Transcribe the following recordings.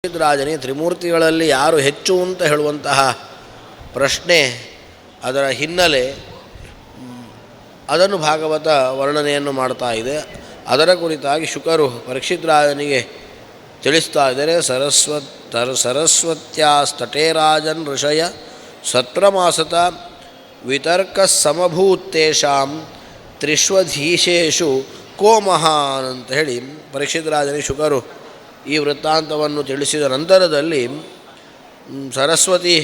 ರಾಜನಿಗೆ ತ್ರಿಮೂರ್ತಿಗಳಲ್ಲಿ ಯಾರು ಹೆಚ್ಚು ಅಂತ ಹೇಳುವಂತಹ ಪ್ರಶ್ನೆ, ಅದರ ಹಿನ್ನೆಲೆ, ಅದನ್ನು ಭಾಗವತ ವರ್ಣನೆಯನ್ನು ಮಾಡ್ತಾ ಇದೆ. ಅದರ ಕುರಿತಾಗಿ ಶುಕರು ಪರೀಕ್ಷಿತರಾಜನಿಗೆ ತಿಳಿಸ್ತಾ ಇದ್ದಾರೆ. ಸರಸ್ವತ್ಯಾಸ್ತಟೇರಾಜನ್ ಋಷಯ ಸತ್ರಮಾಸತ ವಿತರ್ಕ ಸಮಭೂತೇಷಾಂ ತ್ರಿಷ್ವಧೀಶೇಷು ಕೋ ಮಹಾನ್ ಅಂತ ಹೇಳಿ ಪರೀಕ್ಷಿತರಾಜನಿಗೆ ಶುಕರು ಈ ವೃತ್ತಾಂತವನ್ನು ತಿಳಿಸಿದ ನಂತರದಲ್ಲಿ ಸರಸ್ವತಿ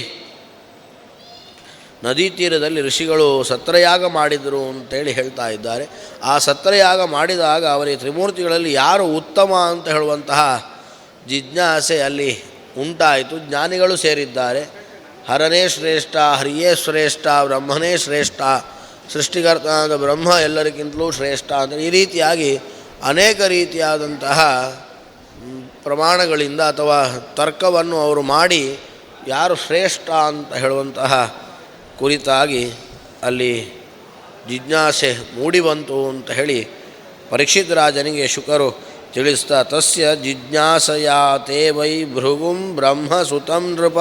ನದಿ ತೀರದಲ್ಲಿ ಋಷಿಗಳು ಸತ್ರಯಾಗ ಮಾಡಿದರು ಅಂತೇಳಿ ಹೇಳ್ತಾ ಇದ್ದಾರೆ. ಆ ಸತ್ರಯಾಗ ಮಾಡಿದಾಗ ಅವರಿಗೆ ತ್ರಿಮೂರ್ತಿಗಳಲ್ಲಿ ಯಾರು ಉತ್ತಮ ಅಂತ ಹೇಳುವಂತಹ ಜಿಜ್ಞಾಸೆ ಅಲ್ಲಿ ಉಂಟಾಯಿತು. ಜ್ಞಾನಿಗಳು ಸೇರಿದ್ದಾರೆ. ಹರನೇ ಶ್ರೇಷ್ಠ, ಹರಿಯೇ ಶ್ರೇಷ್ಠ, ಬ್ರಹ್ಮನೇ ಶ್ರೇಷ್ಠ, ಸೃಷ್ಟಿಕರ್ತನಾದ ಬ್ರಹ್ಮ ಎಲ್ಲರಿಗಿಂತಲೂ ಶ್ರೇಷ್ಠ ಅಂತ ಈ ರೀತಿಯಾಗಿ ಅನೇಕ ರೀತಿಯಾದಂತಹ ಪ್ರಮಾಣಗಳಿಂದ ಅಥವಾ ತರ್ಕವನ್ನು ಅವರು ಮಾಡಿ ಯಾರು ಶ್ರೇಷ್ಠ ಅಂತ ಹೇಳುವಂತಹ ಕುರಿತಾಗಿ ಅಲ್ಲಿ ಜಿಜ್ಞಾಸೆ ಮೂಡಿಬಂತು ಅಂತ ಹೇಳಿ ಪರೀಕ್ಷಿತರಾಜನಿಗೆ ಶುಕರು ತಿಳಿಸ್ತಾ, ತಸ್ಯ ಜಿಜ್ಞಾಸಯಾ ತೇ ವೈ ಭೃಗುಂ ಬ್ರಹ್ಮ ಸುತಂ ನೃಪ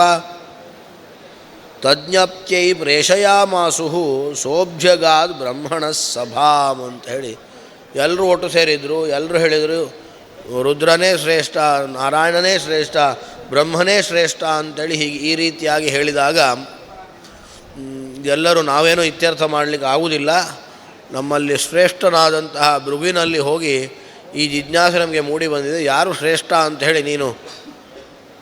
ತಜ್ಞಪ್ತ್ಯೈ ಪ್ರೇಷಯಾಮಾಸು ಸೋಭ್ಯಗಾದ್ ಬ್ರಹ್ಮಣ ಸಭಾಂ ಅಂತ ಹೇಳಿ ಎಲ್ಲರೂ ಒಟ್ಟು ಸೇರಿದರು. ಎಲ್ಲರೂ ಹೇಳಿದರು ರುದ್ರನೇ ಶ್ರೇಷ್ಠ, ನಾರಾಯಣನೇ ಶ್ರೇಷ್ಠ, ಬ್ರಹ್ಮನೇ ಶ್ರೇಷ್ಠ ಅಂತೇಳಿ ಹೀಗೆ ಈ ರೀತಿಯಾಗಿ ಹೇಳಿದಾಗ ಎಲ್ಲರೂ ನಾವೇನೋ ಇತ್ಯರ್ಥ ಮಾಡಲಿಕ್ಕೆ ಆಗುವುದಿಲ್ಲ, ನಮ್ಮಲ್ಲಿ ಶ್ರೇಷ್ಠನಾದಂತಹ ಭೃಗುವಿನಲ್ಲಿ ಹೋಗಿ ಈ ಜಿಜ್ಞಾಸೆ ನಮಗೆ ಮೂಡಿ ಬಂದಿದೆ, ಯಾರು ಶ್ರೇಷ್ಠ ಅಂತ ಹೇಳಿ ನೀನು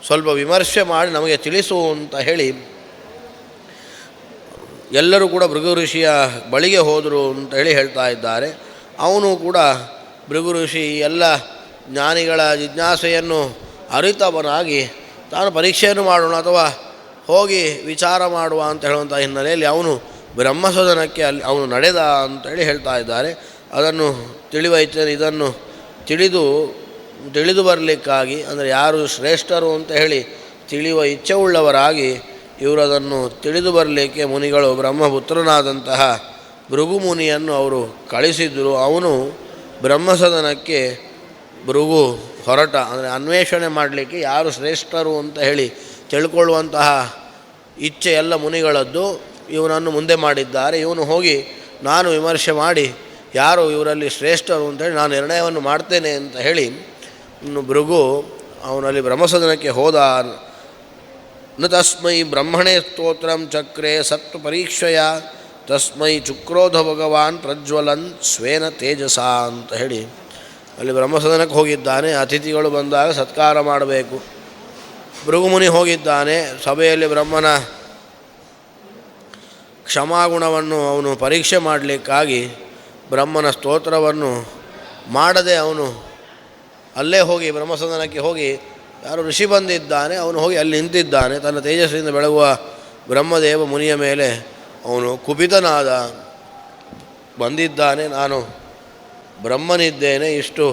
ಸ್ವಲ್ಪ ವಿಮರ್ಶೆ ಮಾಡಿ ನಮಗೆ ತಿಳಿಸು ಅಂತ ಹೇಳಿ ಎಲ್ಲರೂ ಕೂಡ ಭೃಗು ಋಷಿಯ ಬಳಿಗೆ ಹೋದರು ಅಂತ ಹೇಳಿ ಹೇಳ್ತಾ ಇದ್ದಾರೆ. ಅವನು ಕೂಡ ಭೃಗು ಋಷಿ ಎಲ್ಲ ಜ್ಞಾನಿಗಳ ಜಿಜ್ಞಾಸೆಯನ್ನು ಅರಿತವನಾಗಿ ತಾನು ಪರೀಕ್ಷೆಯನ್ನು ಮಾಡೋಣ ಅಥವಾ ಹೋಗಿ ವಿಚಾರ ಮಾಡುವ ಅಂತ ಹೇಳುವಂಥ ಹಿನ್ನೆಲೆಯಲ್ಲಿ ಅವನು ಬ್ರಹ್ಮಸದನಕ್ಕೆ ಅಲ್ಲಿ ಅವನು ನಡೆದ ಅಂತೇಳಿ ಹೇಳ್ತಾ ಇದ್ದಾರೆ. ಅದನ್ನು ಇದನ್ನು ತಿಳಿದು ಬರಲಿಕ್ಕಾಗಿ, ಅಂದರೆ ಯಾರು ಶ್ರೇಷ್ಠರು ಅಂತ ಹೇಳಿ ತಿಳಿಯುವ ಇಚ್ಛೆ ಉಳ್ಳವರಾಗಿ ಇವರು ಅದನ್ನು ತಿಳಿದು ಬರಲಿಕ್ಕೆ ಮುನಿಗಳು ಬ್ರಹ್ಮಪುತ್ರನಾದಂತಹ ಭೃಗು ಮುನಿಯನ್ನು ಅವರು ಕಳಿಸಿದರು. ಅವನು ಬ್ರಹ್ಮಸದನಕ್ಕೆ ಭೃಗು ಹೊರಟ, ಅಂದರೆ ಅನ್ವೇಷಣೆ ಮಾಡಲಿಕ್ಕೆ ಯಾರು ಶ್ರೇಷ್ಠರು ಅಂತ ಹೇಳಿ ತಿಳ್ಕೊಳ್ಳುವಂತಹ ಇಚ್ಛೆ ಎಲ್ಲ ಮುನಿಗಳದ್ದು. ಇವನನ್ನು ಮುಂದೆ ಮಾಡಿದ್ದಾರೆ. ಇವನು ಹೋಗಿ ನಾನು ವಿಮರ್ಶೆ ಮಾಡಿ ಯಾರು ಇವರಲ್ಲಿ ಶ್ರೇಷ್ಠರು ಅಂತೇಳಿ ನಾನು ನಿರ್ಣಯವನ್ನು ಮಾಡ್ತೇನೆ ಅಂತ ಹೇಳಿ ಇನ್ನು ಭೃಗು ಅವನಲ್ಲಿ ಬ್ರಹ್ಮಸದನಕ್ಕೆ ಹೋದ. ನ ತಸ್ಮೈ ಬ್ರಹ್ಮಣೇ ಸ್ತೋತ್ರಂ ಚಕ್ರೆ ಸತ್ವ ಪರೀಕ್ಷೆಯ ತಸ್ಮೈ ಚುಕ್ರೋಧ ಭಗವಾನ್ ಪ್ರಜ್ವಲನ್ ಸ್ವೇನ ತೇಜಸ ಅಂತ ಹೇಳಿ ಅಲ್ಲಿ ಬ್ರಹ್ಮಸದನಕ್ಕೆ ಹೋಗಿದ್ದಾನೆ. ಅತಿಥಿಗಳು ಬಂದಾಗ ಸತ್ಕಾರ ಮಾಡಬೇಕು. ಭೃಗುಮುನಿ ಹೋಗಿದ್ದಾನೆ. ಸಭೆಯಲ್ಲಿ ಬ್ರಹ್ಮನ ಕ್ಷಮಾಗುಣವನ್ನು ಅವನು ಪರೀಕ್ಷೆ ಮಾಡಲಿಕ್ಕಾಗಿ ಬ್ರಹ್ಮನ ಸ್ತೋತ್ರವನ್ನು ಮಾಡದೆ ಅವನು ಅಲ್ಲೇ ಹೋಗಿ ಬ್ರಹ್ಮಸದನಕ್ಕೆ ಹೋಗಿ ಯಾರು ಋಷಿ ಬಂದಿದ್ದಾನೆ ಅವನು ಹೋಗಿ ಅಲ್ಲಿ ನಿಂತಿದ್ದಾನೆ. ತನ್ನ ತೇಜಸ್ಸಿನಿಂದ ಬೆಳಗುವ ಬ್ರಹ್ಮದೇವ ಮುನಿಯ ಮೇಲೆ ಅವನು ಕುಪಿತನಾದ. ಬಂದಿದ್ದಾನೆ, ನಾನು ಬ್ರಹ್ಮನಿದ್ದೇನೆ, ಇಷ್ಟು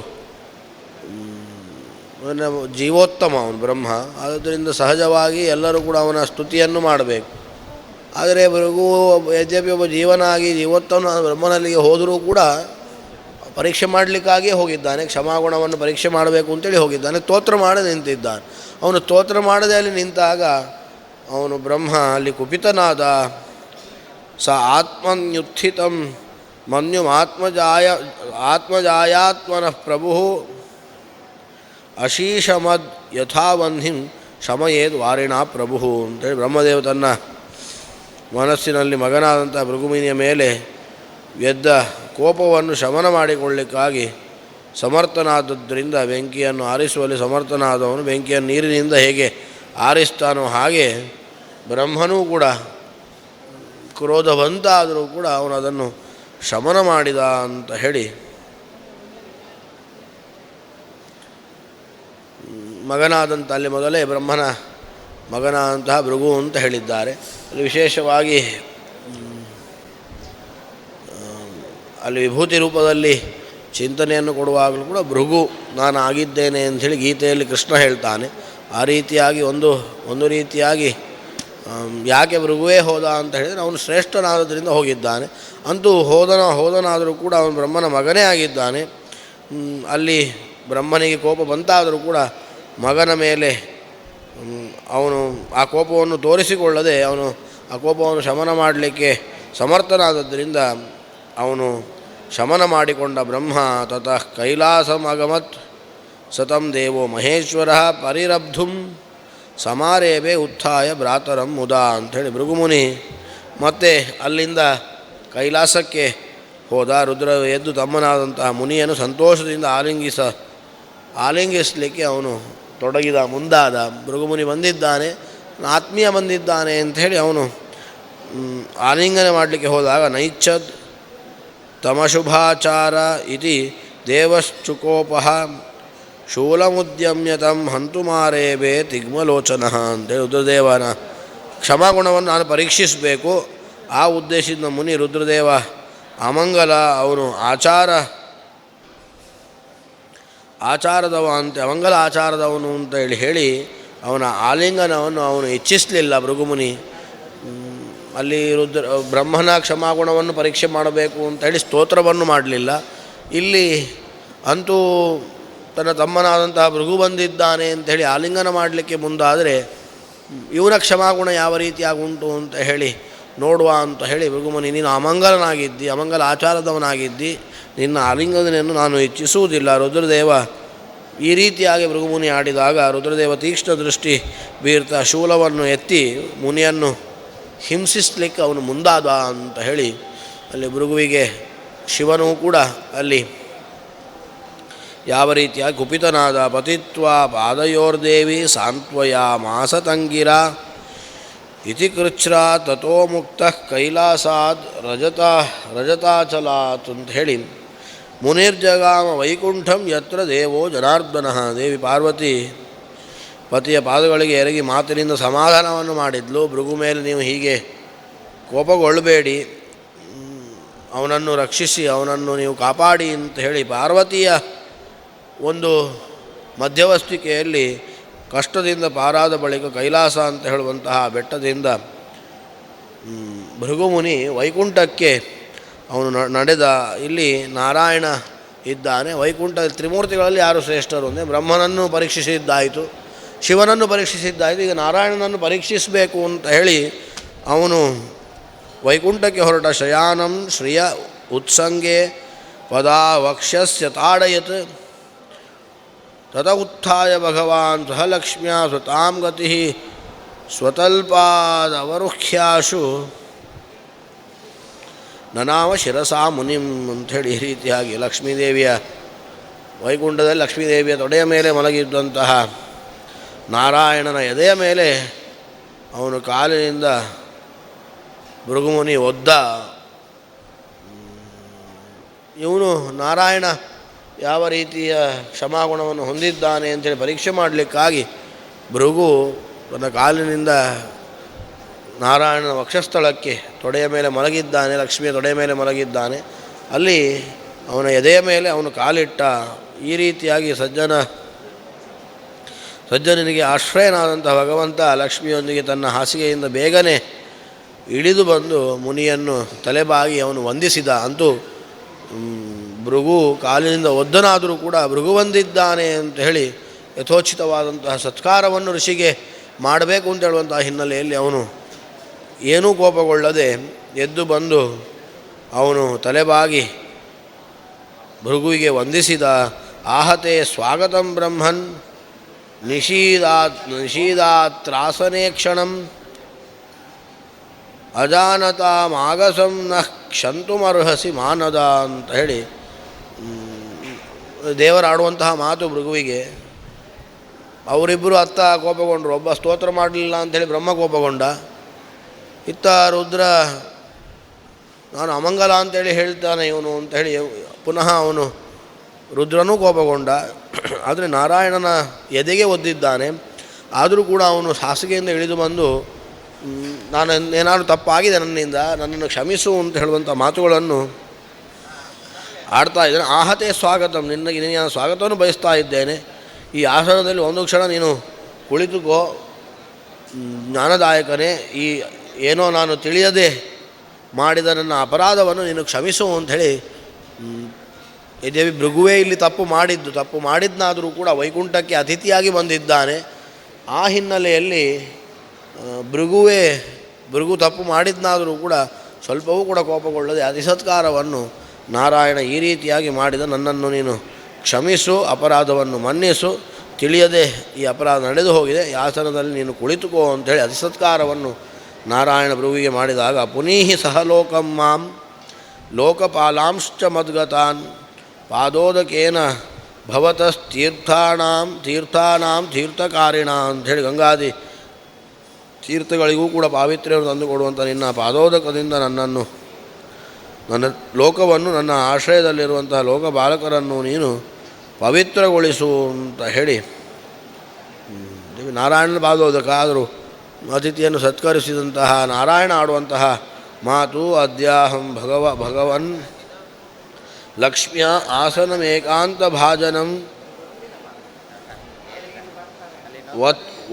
ಜೀವೋತ್ತಮ ಅವನು ಬ್ರಹ್ಮ, ಆದ್ದರಿಂದ ಸಹಜವಾಗಿ ಎಲ್ಲರೂ ಕೂಡ ಅವನ ಸ್ತುತಿಯನ್ನು ಮಾಡಬೇಕು. ಆದರೆ ಭೃಗು ಯದ್ಯಪಿ ಒಬ್ಬ ಜೀವನಾಗಿ ಜೀವೋತ್ತಮ ಬ್ರಹ್ಮನಲ್ಲಿಗೆ ಹೋದರೂ ಕೂಡ ಪರೀಕ್ಷೆ ಮಾಡಲಿಕ್ಕಾಗಿಯೇ ಹೋಗಿದ್ದಾನೆ. ಕ್ಷಮಾಗುಣವನ್ನು ಪರೀಕ್ಷೆ ಮಾಡಬೇಕು ಅಂತೇಳಿ ಹೋಗಿದ್ದಾನೆ. ಸ್ತೋತ್ರ ಮಾಡದೆ ನಿಂತಿದ್ದಾನೆ. ಅವನು ಸ್ತೋತ್ರ ಮಾಡದೆ ಅಲ್ಲಿ ನಿಂತಾಗ ಅವನು ಬ್ರಹ್ಮ ಅಲ್ಲಿ ಕುಪಿತನಾದ. ಸ ಆತ್ಮನ್ಯುತ್ಥಿತಂ ಮನ್ಯುಂ ಆತ್ಮಜಾಯಾತ್ಮನಃ ಪ್ರಭು ಅಶೀಷಮದ್ ಯಥಾವನ್ಹಿಂ ಶಮಯೇದ್ ವಾರಿಣ ಪ್ರಭು ಅಂತೇಳಿ ಬ್ರಹ್ಮದೇವ ತನ್ನ ಮನಸ್ಸಿನಲ್ಲಿ ಮಗನಾದಂಥ ಭೃಗುಮುನಿಯ ಮೇಲೆ ಎದ್ದ ಕೋಪವನ್ನು ಶಮನ ಮಾಡಿಕೊಳ್ಳಿಕ್ಕಾಗಿ ಸಮರ್ಥನಾದದ್ದರಿಂದ ಬೆಂಕಿಯನ್ನು ಆರಿಸುವಲ್ಲಿ ಸಮರ್ಥನಾದವನು ಬೆಂಕಿಯನ್ನು ನೀರಿನಿಂದ ಹೇಗೆ ಆರಿಸ್ತಾನೋ ಹಾಗೆ ಬ್ರಹ್ಮನೂ ಕೂಡ ಕ್ರೋಧ ಬಂತಾದರೂ ಕೂಡ ಅವನು ಅದನ್ನು ಶಮನ ಮಾಡಿದ ಅಂತ ಹೇಳಿ ಮಗನಾದಂಥ ಅಲ್ಲಿ ಮೊದಲೇ ಬ್ರಹ್ಮನ ಮಗನಾದಂತಹ ಭೃಗು ಅಂತ ಹೇಳಿದ್ದಾರೆ. ಅಲ್ಲಿ ವಿಶೇಷವಾಗಿ ಅಲ್ಲಿ ವಿಭೂತಿ ರೂಪದಲ್ಲಿ ಚಿಂತನೆಯನ್ನು ಕೊಡುವಾಗಲೂ ಕೂಡ ಭೃಗು ನಾನು ಆಗಿದ್ದೇನೆ ಅಂಥೇಳಿ ಗೀತೆಯಲ್ಲಿ ಕೃಷ್ಣ ಹೇಳ್ತಾನೆ. ಆ ರೀತಿಯಾಗಿ ಒಂದು ರೀತಿಯಾಗಿ ಯಾಕೆ ಭೃಗುವೇ ಹೋದ ಅಂತ ಹೇಳಿದರೆ ಅವನು ಶ್ರೇಷ್ಠನಾದದ್ರಿಂದ ಹೋಗಿದ್ದಾನೆ. ಅಂತೂ ಹೋದನಾದರೂ ಕೂಡ ಅವನು ಬ್ರಹ್ಮನ ಮಗನೇ ಆಗಿದ್ದಾನೆ. ಅಲ್ಲಿ ಬ್ರಹ್ಮನಿಗೆ ಕೋಪ ಬಂತಾದರೂ ಕೂಡ ಮಗನ ಮೇಲೆ ಅವನು ಆ ಕೋಪವನ್ನು ತೋರಿಸಿಕೊಳ್ಳದೆ ಅವನು ಆ ಕೋಪವನ್ನು ಶಮನ ಮಾಡಲಿಕ್ಕೆ ಸಮರ್ಥನಾದದ್ದರಿಂದ ಅವನು ಶಮನ ಮಾಡಿಕೊಂಡ. ಬ್ರಹ್ಮ ತತಃ ಕೈಲಾಸಮಗಮತ್ ಸತಂ ದೇವೋ ಮಹೇಶ್ವರ ಪರಿರಬ್ಧುಂ ಸಮಾರೇಭೆ ಉತ್ಥಾಯ ಭ್ರಾತರಂ ಮುದಾ ಅಂಥೇಳಿ ಭೃಗುಮುನಿ ಮತ್ತೆ ಅಲ್ಲಿಂದ ಕೈಲಾಸಕ್ಕೆ ಹೋದ. ರುದ್ರ ಎದ್ದು ತಮ್ಮನಾದಂತಹ ಮುನಿಯನ್ನು ಸಂತೋಷದಿಂದ ಆಲಿಂಗಿಸಲಿಕ್ಕೆ ಅವನು ಮುಂದಾದ. ಭೃಗುಮುನಿ ಬಂದಿದ್ದಾನೆ, ಆತ್ಮೀಯ ಬಂದಿದ್ದಾನೆ ಅಂಥೇಳಿ ಅವನು ಆಲಿಂಗನೆ ಮಾಡಲಿಕ್ಕೆ ಹೋದಾಗ ನೈಚ್ಛದ್ ತಮಶುಭಾಚಾರ ಇತಿ ದೇವಶ್ಚುಕೋಪಃ ಶೂಲಮುದ್ಯಮ್ಯತಂ ಹಂತುಮಾರೇಬೆ ತಿಗ್ಮಲೋಚನ ಅಂತೇಳಿ ರುದ್ರದೇವನ ಕ್ಷಮಾಗುಣವನ್ನು ನಾನು ಪರೀಕ್ಷಿಸಬೇಕು. ಆ ಉದ್ದೇಶದಿಂದ ಮುನಿ ರುದ್ರದೇವ ಅಮಂಗಲ, ಅವನು ಆಚಾರದವ ಅಂತೆ, ಅಮಂಗಲ ಆಚಾರದವನು ಅಂತ ಹೇಳಿ ಅವನ ಆಲಿಂಗನವನ್ನು ಅವನು ಇಚ್ಛಿಸಲಿಲ್ಲ ಭೃಗುಮುನಿ. ಅಲ್ಲಿ ಬ್ರಹ್ಮನ ಕ್ಷಮಾಗುಣವನ್ನು ಪರೀಕ್ಷೆ ಮಾಡಬೇಕು ಅಂತ ಹೇಳಿ ಸ್ತೋತ್ರವನ್ನು ಮಾಡಲಿಲ್ಲ. ಇಲ್ಲಿ ಅಂತೂ ತನ್ನ ತಮ್ಮನಾದಂತಹ ಭೃಗು ಬಂದಿದ್ದಾನೆ ಅಂಥೇಳಿ ಆಲಿಂಗನ ಮಾಡಲಿಕ್ಕೆ ಮುಂದಾದರೆ ಇವನ ಕ್ಷಮಾಗುಣ ಯಾವ ರೀತಿಯಾಗಿ ಉಂಟು ಅಂತ ಹೇಳಿ ನೋಡುವ ಅಂತ ಹೇಳಿ ಭೃಗುಮುನಿ, ನೀನು ಅಮಂಗಲನಾಗಿದ್ದಿ, ಅಮಂಗಲ ಆಚಾರದವನಾಗಿದ್ದಿ, ನಿನ್ನ ಆಲಿಂಗನನ್ನು ನಾನು ಇಚ್ಛಿಸುವುದಿಲ್ಲ. ರುದ್ರದೇವ ಈ ರೀತಿಯಾಗಿ ಭೃಗುಮುನಿ ಆಡಿದಾಗ ರುದ್ರದೇವ ತೀಕ್ಷ್ಣ ದೃಷ್ಟಿ ಬೀರ್ತಾ ಶೂಲವನ್ನು ಎತ್ತಿ ಮುನಿಯನ್ನು ಹಿಂಸಿಸಲಿಕ್ಕೆ ಅವನು ಮುಂದಾದ ಅಂತ ಹೇಳಿ ಅಲ್ಲಿ ಭೃಗುವಿಗೆ ಶಿವನೂ ಕೂಡ ಅಲ್ಲಿ ಯಾವ ರೀತಿಯಾಗಿ ಕುಪಿತನಾದ. ಪತಿತ್ವ ಪಾದಯೋರ್ದೇವಿ ಸಾಂತ್ವಯ ಮಾಸತಂಗಿರ ಇತಿ ಕೃಚ್ರ ತಥೋ ಮುಕ್ತ ಕೈಲಾಸಾದ್ ರಜತಾಚಲಾತ್ ಅಂತ ಹೇಳಿ ಮುನಿರ್ಜಗಾಮ ವೈಕುಂಠಂ ಯತ್ರ ದೇವೋ ಜನಾರ್ದನಃ. ದೇವಿ ಪಾರ್ವತಿ ಪತಿಯ ಪಾದಗಳಿಗೆ ಎರಗಿ ಮಾತಿನಿಂದ ಸಮಾಧಾನವನ್ನು ಮಾಡಿದ್ಲು. ಭೃಗು ಮೇಲೆ ನೀವು ಹೀಗೆ ಕೋಪಗೊಳ್ಳಬೇಡಿ, ಅವನನ್ನು ರಕ್ಷಿಸಿ, ಅವನನ್ನು ನೀವು ಕಾಪಾಡಿ ಅಂತ ಹೇಳಿ ಪಾರ್ವತಿಯ ಒಂದು ಮಧ್ಯವಸ್ತಿಕೆಯಲ್ಲಿ ಕಷ್ಟದಿಂದ ಪಾರಾದ ಬಳಿಕ ಕೈಲಾಸ ಅಂತ ಹೇಳುವಂತಹ ಬೆಟ್ಟದಿಂದ ಭೃಗುಮುನಿ ವೈಕುಂಠಕ್ಕೆ ಅವನು ನಡೆದ. ಇಲ್ಲಿ ನಾರಾಯಣ ಇದ್ದಾನೆ. ವೈಕುಂಠ ತ್ರಿಮೂರ್ತಿಗಳಲ್ಲಿ ಯಾರು ಶ್ರೇಷ್ಠರು ಅಂದರೆ ಬ್ರಹ್ಮನನ್ನು ಪರೀಕ್ಷಿಸಿದ್ದಾಯಿತು, ಶಿವನನ್ನು ಪರೀಕ್ಷಿಸಿದ್ದಾಯಿತು, ಈಗ ನಾರಾಯಣನನ್ನು ಪರೀಕ್ಷಿಸಬೇಕು ಅಂತ ಹೇಳಿ ಅವನು ವೈಕುಂಠಕ್ಕೆ ಹೊರಟ. ಶಯಾನಂ ಶ್ರಿಯ ಉತ್ಸಂಗೆ ಪದಾ ವಕ್ಷ್ಯಸ್ಯ ತಾಡಯತ್ ತತ ಉತ್ಥಾಯ ಭಗವಾನ್ ಸಹಲಕ್ಷ್ಮ್ಯಾ ಸ್ವತಾಂ ಗತಿ ಸ್ವತಲ್ಪಾದವರುಖ್ಯಾಶು ನನಾಮ ಶಿರಸಾ ಮುನಿಂ ಅಂಥೇಳಿ ಈ ರೀತಿಯಾಗಿ ಲಕ್ಷ್ಮೀದೇವಿಯ ವೈಕುಂಠದಲ್ಲಿ ಲಕ್ಷ್ಮೀದೇವಿಯ ತೊಡೆಯ ಮೇಲೆ ಮಲಗಿದ್ದಂತಹ ನಾರಾಯಣನ ಎದೆಯ ಮೇಲೆ ಅವನು ಕಾಲಿನಿಂದ ಭೃಗುಮುನಿ ಒದ್ದ. ಇವನು ನಾರಾಯಣ ಯಾವ ರೀತಿಯ ಕ್ಷಮಾಗುಣವನ್ನು ಹೊಂದಿದ್ದಾನೆ ಅಂತೇಳಿ ಪರೀಕ್ಷೆ ಮಾಡಲಿಕ್ಕಾಗಿ ಭೃಗು ತನ್ನ ಕಾಲಿನಿಂದ ನಾರಾಯಣನ ವಕ್ಷಸ್ಥಳಕ್ಕೆ ತೊಡೆಯ ಮೇಲೆ ಮಲಗಿದ್ದಾನೆ, ಲಕ್ಷ್ಮಿಯ ತೊಡೆಯ ಮೇಲೆ ಮಲಗಿದ್ದಾನೆ. ಅಲ್ಲಿ ಅವನ ಎದೆಯ ಮೇಲೆ ಅವನು ಕಾಲಿಟ್ಟ. ಈ ರೀತಿಯಾಗಿ ಸಜ್ಜನನಿಗೆ ಆಶ್ರಯನಾದಂಥ ಭಗವಂತ ಲಕ್ಷ್ಮಿಯೊಂದಿಗೆ ತನ್ನ ಹಾಸಿಗೆಯಿಂದ ಬೇಗನೆ ಇಳಿದು ಬಂದು ಮುನಿಯನ್ನು ತಲೆಬಾಗಿ ಅವನು ವಂದಿಸಿದ. ಅಂತೂ ಭೃಗು ಕಾಲಿನಿಂದ ಒದ್ದನಾದರೂ ಕೂಡ ಭೃಗು ಬಂದಿದ್ದಾನೆ ಅಂತ ಹೇಳಿ ಯಥೋಚಿತವಾದಂತಹ ಸತ್ಕಾರವನ್ನು ಋಷಿಗೆ ಮಾಡಬೇಕು ಅಂತ ಹೇಳುವಂತಹ ಹಿನ್ನೆಲೆಯಲ್ಲಿ ಅವನು ಏನೂ ಕೋಪಗೊಳ್ಳದೆ ಎದ್ದು ಬಂದು ಅವನು ತಲೆಬಾಗಿ ಭೃಗುವಿಗೆ ವಂದಿಸಿದ. ಆಹತೆ ಸ್ವಾಗತಂ ಬ್ರಹ್ಮನ್ ನಿಷೀದಾತ್ರಾಸನೇ ಕ್ಷಣಂ ಅಜಾನತಾಮಾಗಸಂ ನಃ ಕ್ಷಂತುಮರ್ಹಸಿ ಮಾನದ ಅಂತ ಹೇಳಿ ದೇವರಾಡುವಂತಹ ಮಾತು ಭೃಗುವಿಗೆ. ಅವರಿಬ್ಬರು ಅತ್ತ ಕೋಪಗೊಂಡರು. ಒಬ್ಬ ಸ್ತೋತ್ರ ಮಾಡಲಿಲ್ಲ ಅಂಥೇಳಿ ಬ್ರಹ್ಮ ಕೋಪಗೊಂಡ. ಇತ್ತ ರುದ್ರ ನಾನು ಅಮಂಗಲ ಅಂತೇಳಿ ಹೇಳ್ತಾನೆ ಇವನು ಅಂಥೇಳಿ ಪುನಃ ಅವನು ರುದ್ರನೂ ಕೋಪಗೊಂಡ. ಆದರೆ ನಾರಾಯಣನ ಎದೆಗೆ ಒದ್ದಿದ್ದಾನೆ. ಆದರೂ ಕೂಡ ಅವನು ಹಾಸಿಗೆಯಿಂದ ಇಳಿದು ಬಂದು ನಾನು ಏನಾದರೂ ತಪ್ಪಾಗಿದೆ ನನ್ನನ್ನು ಕ್ಷಮಿಸು ಅಂತ ಹೇಳುವಂಥ ಮಾತುಗಳನ್ನು ಆಡ್ತಾ ಇದ್ದಾನೆ. ಆಹತೆ ಸ್ವಾಗತಂ, ನಿನಗೆ ನಾನು ಸ್ವಾಗತವನ್ನು ಬಯಸ್ತಾ ಇದ್ದೇನೆ. ಈ ಆಸನದಲ್ಲಿ ಒಂದು ಕ್ಷಣ ನೀನು ಕುಳಿತುಕೋ. ಜ್ಞಾನದಾಯಕನೇ, ಈ ಏನೋ ನಾನು ತಿಳಿಯದೆ ಮಾಡಿದ ನನ್ನ ಅಪರಾಧವನ್ನು ನೀನು ಕ್ಷಮಿಸು ಅಂಥೇಳಿ ದೇವಿ ಭೃಗುವೇ ಇಲ್ಲಿ ತಪ್ಪು ಮಾಡಿದ್ನಾದರೂ ಕೂಡ ವೈಕುಂಠಕ್ಕೆ ಅತಿಥಿಯಾಗಿ ಬಂದಿದ್ದಾನೆ. ಆ ಹಿನ್ನೆಲೆಯಲ್ಲಿ ಭೃಗು ತಪ್ಪು ಮಾಡಿದ್ನಾದರೂ ಕೂಡ ಸ್ವಲ್ಪವೂ ಕೂಡ ಕೋಪಗೊಳ್ಳದೆ ಅತಿಸತ್ಕಾರವನ್ನು ನಾರಾಯಣ ಈ ರೀತಿಯಾಗಿ ಮಾಡಿದ, ನನ್ನನ್ನು ನೀನು ಕ್ಷಮಿಸು, ಅಪರಾಧವನ್ನು ಮನ್ನಿಸು, ತಿಳಿಯದೆ ಈ ಅಪರಾಧ ನಡೆದು ಹೋಗಿದೆ, ಈ ಆಸನದಲ್ಲಿ ನೀನು ಕುಳಿತುಕೋ ಅಂಥೇಳಿ ಅತಿಸತ್ಕಾರವನ್ನು ನಾರಾಯಣ ಭೃಗುವಿಗೆ ಮಾಡಿದಾಗ ಪುನೀಹಿ ಸಹಲೋಕಂ ಮಾಂ ಲೋಕಪಾಲಾಂಶ್ಚ ಮದ್ಗತಾನ್ ಪಾದೋದಕೇನ ಭವತಸ್ತೀರ್ಥಾನಾಂ ತೀರ್ಥಕಾರಿಣ ಅಂಥೇಳಿ ಗಂಗಾದಿ ತೀರ್ಥಗಳಿಗೂ ಕೂಡ ಪಾವಿತ್ರ್ಯವನ್ನು ತಂದುಕೊಡುವಂಥ ನಿನ್ನ ಪಾದೋದಕದಿಂದ ನನ್ನ ಲೋಕವನ್ನು, ನನ್ನ ಆಶ್ರಯದಲ್ಲಿರುವಂತಹ ಲೋಕ ಬಾಲಕರನ್ನು ನೀನು ಪವಿತ್ರಗೊಳಿಸು ಅಂತ ಹೇಳಿ ನಾರಾಯಣನ ಪಾದೋದಕ ಆದರೂ ಅತಿಥಿಯನ್ನು ಸತ್ಕರಿಸಿದಂತಹ ನಾರಾಯಣ ಆಡುವಂತಹ ಮಾತು ಅದ್ಯಾಹಂ ಭಗವನ್ ಲಕ್ಷ್ಮ್ಯ ಆಸನಮೇಕಾಂತ ಭಾಜನಂ